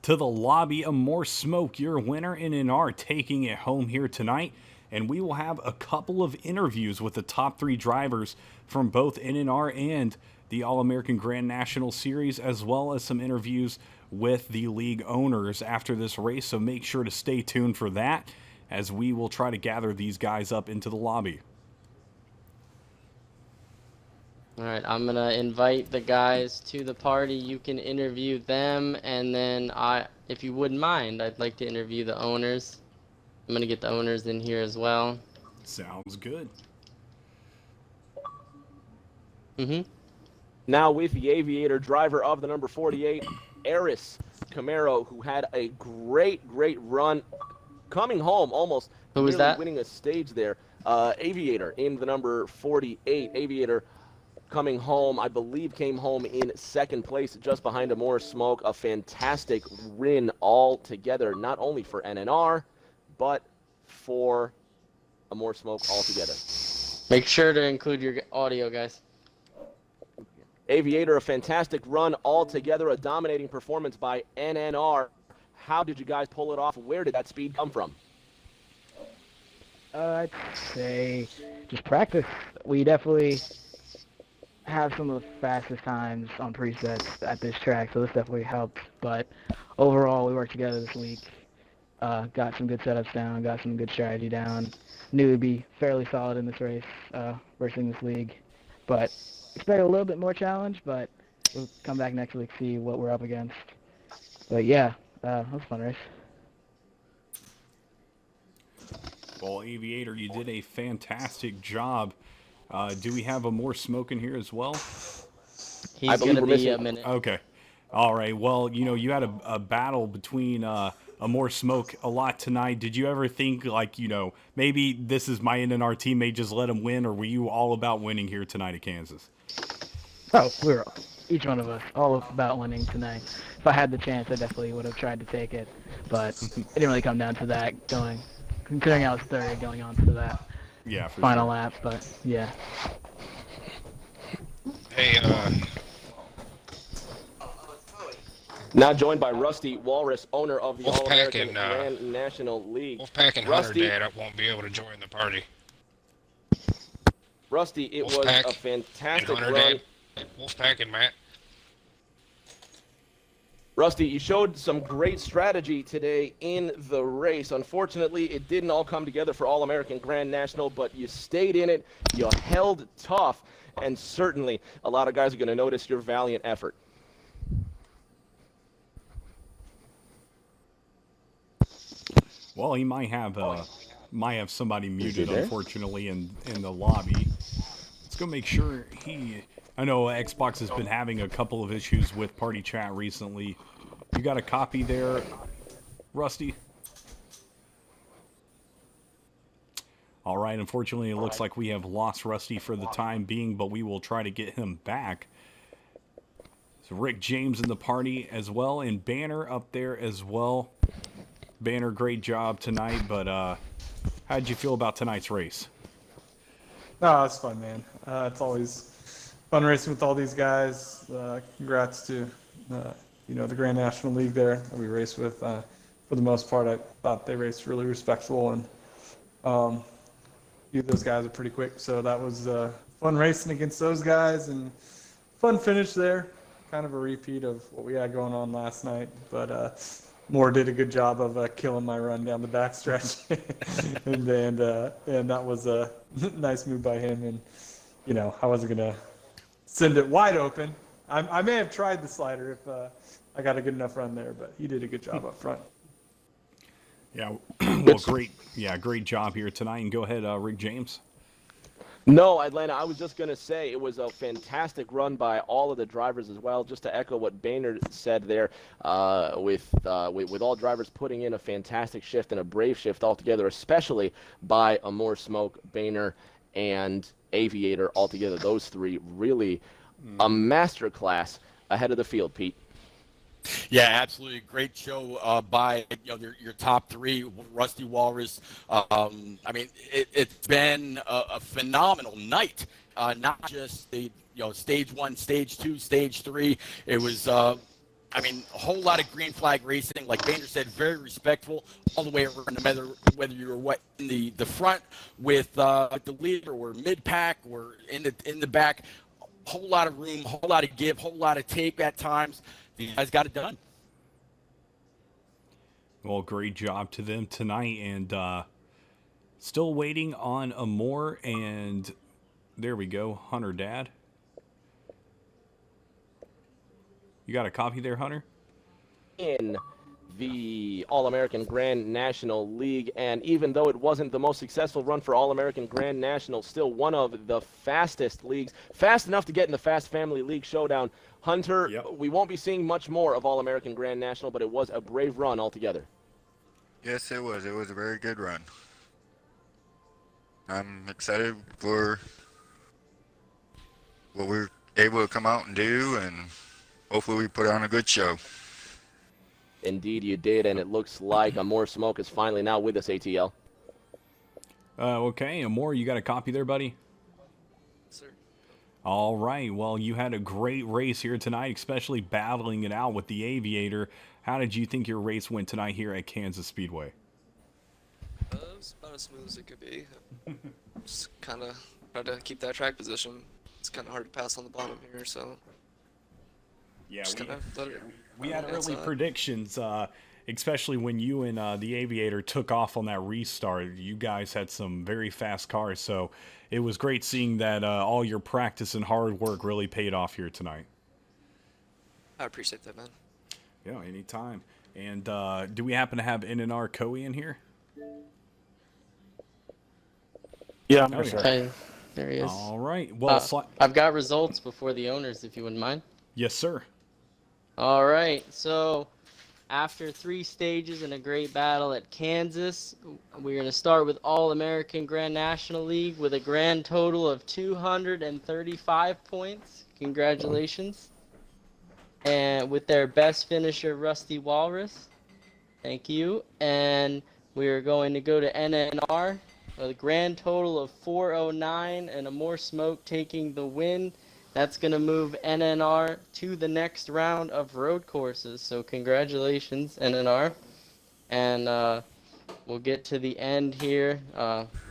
to the lobby. A More Smoke, your winner, NNR, taking it home here tonight. And we will have a couple of interviews with the top 3 drivers from both NNR and the All-American Grand National Series, as well as some interviews with the league owners after this race. So make sure to stay tuned for that, as we will try to gather these guys up into the lobby. All right, I'm going to invite the guys to the party. You can interview them, and then if you wouldn't mind, I'd like to interview the owners. I'm going to get the owners in here as well. Sounds good. Now with the Aviator, driver of the number 48, Eris Camaro, who had a great run, coming home almost. Who was that? Winning a stage there. Aviator in the number 48. Aviator coming home, I believe, came home in 2nd place, just behind A More Smoke. A fantastic win altogether, not only for NNR, but for A More Smoke altogether. Make sure to include your audio, guys. Aviator, a fantastic run altogether, a dominating performance by NNR. How did you guys pull it off? Where did that speed come from? I'd say just practice. We definitely have some of the fastest times on presets at this track, so this definitely helped. But overall, we worked together this week. Got some good setups down, got some good strategy down. Knew we'd be fairly solid in this race versus this league. But expect a little bit more challenge, but we'll come back next week, see what we're up against. But yeah, that was a fun race. Well, Aviator, you did a fantastic job. Do we have A More Smoke in here as well? He's going to be a minute. Okay. All right. Well, you had a battle between A More Smoke a lot tonight. Did you ever think, like, maybe this is my NNR teammate, just let him win, or were you all about winning here tonight at Kansas? Oh, we were, each one of us, all about winning tonight. If I had the chance, I definitely would have tried to take it, but it didn't really come down to that, considering I was third going on to that final lap, but yeah. Hey, Now joined by Rusty Walrus, owner of the Wolfpack All-American and, Grand National League. Wolfpack and Rusty, Hunter Dad won't be able to join the party. Rusty, it was Wolfpack a fantastic and Hunter run. Dad. Wolfpack and Matt. Rusty, you showed some great strategy today in the race. Unfortunately, it didn't all come together for All-American Grand National, but you stayed in it, you held tough, and certainly a lot of guys are going to notice your valiant effort. Well, he might have somebody muted, unfortunately, in the lobby. Let's go make sure I know Xbox has been having a couple of issues with party chat recently. You got a copy there, Rusty? All right, unfortunately, it looks like we have lost Rusty for the time being, but we will try to get him back. So Rick James in the party as well, and Banner up there as well. Banner, great job tonight, but how did you feel about tonight's race? No, it's fun, man. It's always fun racing with all these guys. Congrats to the Grand National League there that we raced with. For the most part, I thought they raced really respectful, and few of those guys are pretty quick. So that was fun racing against those guys, and fun finish there. Kind of a repeat of what we had going on last night, but Moore did a good job of killing my run down the backstretch, and that was a nice move by him. And I wasn't gonna send it wide open. I may have tried the slider if I got a good enough run there, but he did a good job up front. Yeah, well, great job here tonight. And go ahead, Rick James. No, Atlanta, I was just going to say it was a fantastic run by all of the drivers as well. Just to echo what Boehner said there, with all drivers putting in a fantastic shift and a brave shift altogether, especially by A More Smoke, Boehner, and Aviator altogether. Those three really a masterclass ahead of the field, Pete. Yeah, absolutely. Great show by your top three, Rusty Walrus. I mean, it's been a phenomenal night. Not just the stage one, stage two, stage three. It was I mean, a whole lot of green flag racing. Like Bainer said, very respectful all the way around, no matter whether you were in the front with the lead or mid pack or in the back. Whole lot of room, whole lot of give, whole lot of take at times. You guys got it done. Well, great job to them tonight, and still waiting on Amor, and there we go, Hunter Dad. You got a copy there, Hunter? In the All-American Grand National League, and even though it wasn't the most successful run for All-American Grand National, still one of the fastest leagues, fast enough to get in the Fast Family League Showdown. Hunter, we won't be seeing much more of All-American Grand National, but it was a brave run altogether. Yes, it was. It was a very good run. I'm excited for what we're able to come out and do, and hopefully we put on a good show. Indeed you did, and it looks like Amor Smoke is finally now with us, ATL. Okay, Amor, you got a copy there, buddy? Sir. All right, well, you had a great race here tonight, especially battling it out with the Aviator. How did you think your race went tonight here at Kansas Speedway? It was about as smooth as it could be. Just kind of tried to keep that track position. It's kind of hard to pass on the bottom here, so... Yeah, we had early predictions, especially when you and the Aviator took off on that restart. You guys had some very fast cars, so it was great seeing that all your practice and hard work really paid off here tonight. I appreciate that, man. Yeah, anytime. And do we happen to have NNR Coey in here? Yeah, I'm sure. Okay, there he is. All right. Well, I've got results before the owners, if you wouldn't mind. Yes, sir. All right, so after 3 stages and a great battle at Kansas, we're going to start with All-American Grand National League with a grand total of 235 points. Congratulations. And with their best finisher, Rusty Walrus. Thank you. And we're going to go to NNR with a grand total of 409 and Amor Smoke taking the win. That's going to move NNR to the next round of road courses. So congratulations, NNR. And we'll get to the end here.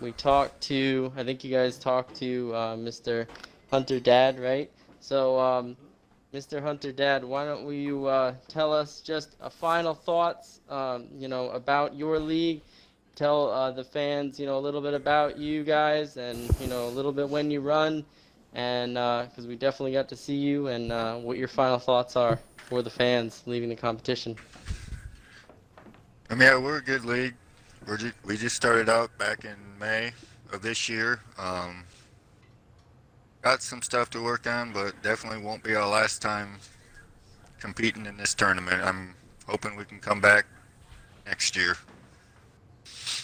We talked to, I think you guys talked to Mr. Hunter Dad, right? So Mr. Hunter Dad, why don't you tell us just a final thoughts, about your league. Tell the fans, a little bit about you guys and, a little bit when you run. And because we definitely got to see you, and what your final thoughts are for the fans leaving the competition. I mean, yeah, we're a good league. We just started out back in May of this year. Got some stuff to work on, but definitely won't be our last time competing in this tournament. I'm hoping we can come back next year.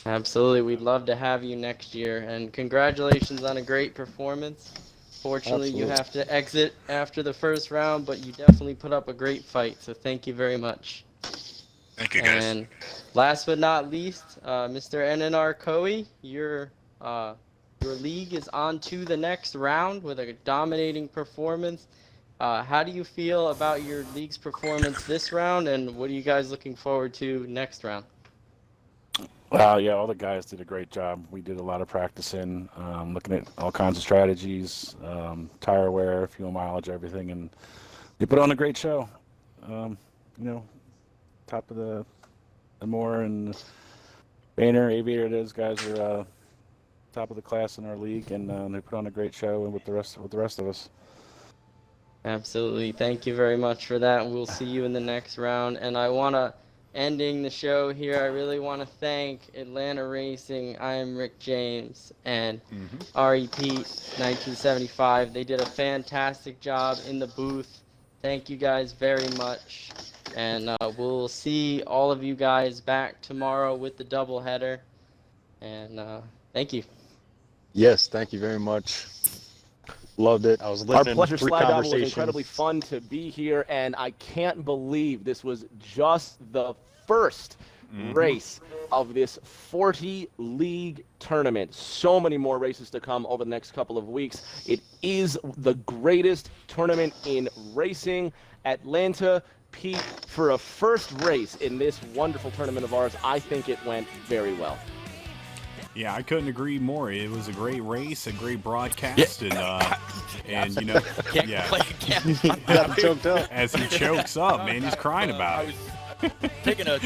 Absolutely, we'd love to have you next year, and congratulations on a great performance. Fortunately, you have to exit after the first round, but you definitely put up a great fight, so thank you very much. Thank you, guys. And last but not least, Mr. NNR Coey, your league is on to the next round with a dominating performance. How do you feel about your league's performance this round, and what are you guys looking forward to next round? Yeah, all the guys did a great job. We did a lot of practicing, looking at all kinds of strategies, tire wear, fuel mileage, everything, and we put on a great show. Top of the Amor and Bainer, Aviator, those guys were top of the class in our league, and they put on a great show with the rest of us. Absolutely. Thank you very much for that. We'll see you in the next round. And I want to, ending the show here, I really want to thank Atlanta Racing. I am Rick James and REP 1975. They did a fantastic job in the booth. Thank you guys very much. And we'll see all of you guys back tomorrow with the doubleheader. And thank you. Yes, thank you very much. Loved it. I was listening Our pleasure, to 3 Slide Dog. It was conversations. incredibly fun to be here, and I can't believe this was just the first race of this 40-league tournament. So many more races to come over the next couple of weeks. It is the greatest tournament in racing. Atlanta, Pete, for a first race in this wonderful tournament of ours, I think it went very well. Yeah, I couldn't agree more. It was a great race, a great broadcast, and you know, yeah. Got choked up. As he chokes up, man, he's crying about it. I was taking a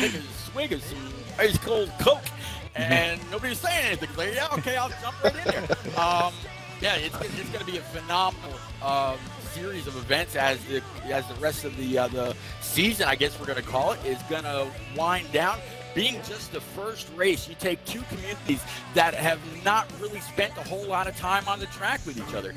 swig of some ice cold Coke, and nobody was saying anything. It's like, yeah, okay, I'll jump right in there. Yeah, it's going to be a phenomenal series of events as the rest of the season, I guess we're going to call it, is going to wind down. Being just the first race, you take two communities that have not really spent a whole lot of time on the track with each other.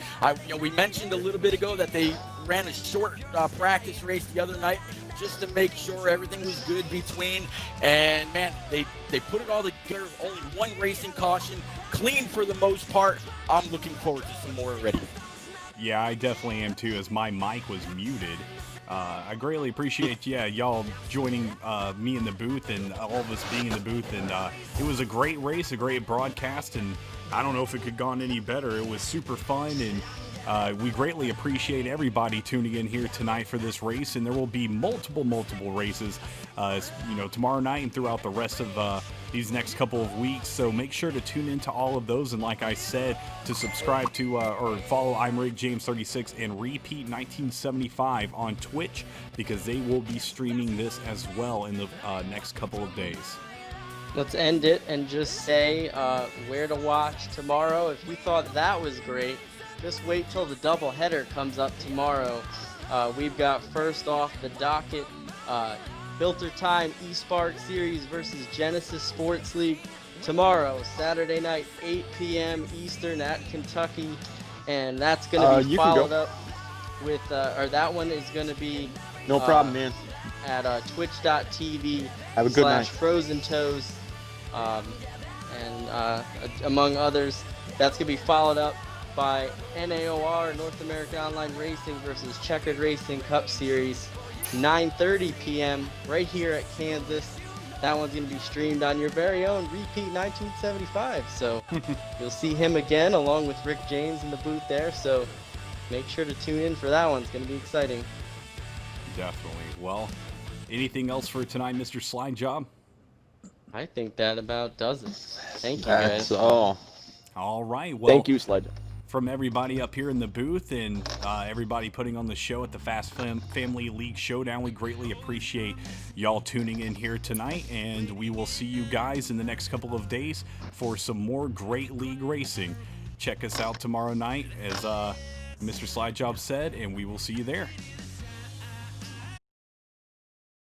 We mentioned a little bit ago that they ran a short practice race the other night just to make sure everything was good between. And man, they put it all together. Only one racing caution, clean for the most part. I'm looking forward to some more already. Yeah, I definitely am too, as my mic was muted. I greatly appreciate y'all joining me in the booth and all of us being in the booth, and it was a great race, a great broadcast, and I don't know if it could have gone any better. It was super fun, and we greatly appreciate everybody tuning in here tonight for this race, and there will be multiple races tomorrow night and throughout the rest of these next couple of weeks, so make sure to tune into all of those, and like I said, to subscribe to or follow I'm Rig James 36 and Repeat 1975 on Twitch, because they will be streaming this as well in the next couple of days. Let's end it and just say where to watch tomorrow. If you thought that was great, just wait till the doubleheader comes up tomorrow. We've got first off the docket, Filter Time eSpark Series versus Genesis Sports League tomorrow, Saturday night, 8 p.m. Eastern at Kentucky, and that's going to be followed up with, or that one is going to be No problem, man. at twitch.tv Have a good night. Frozen Toes, and among others. That's going to be followed up by NAOR, North American Online Racing versus Checkered Racing Cup Series, 9:30 p.m. right here at Kansas. That one's going to be streamed on your very own Repeat 1975. So you'll see him again along with Rick James in the booth there. So make sure to tune in for that one. It's going to be exciting. Definitely. Well, anything else for tonight, Mr. Slide Job? I think that about does it. Thank you, guys. That's all. All right. Well, Thank you, Sled. From everybody up here in the booth and everybody putting on the show at the Fast Family League Showdown, we greatly appreciate y'all tuning in here tonight, and we will see you guys in the next couple of days for some more great league racing. Check us out tomorrow night, as Mr. Slide Job said, and we will see you there.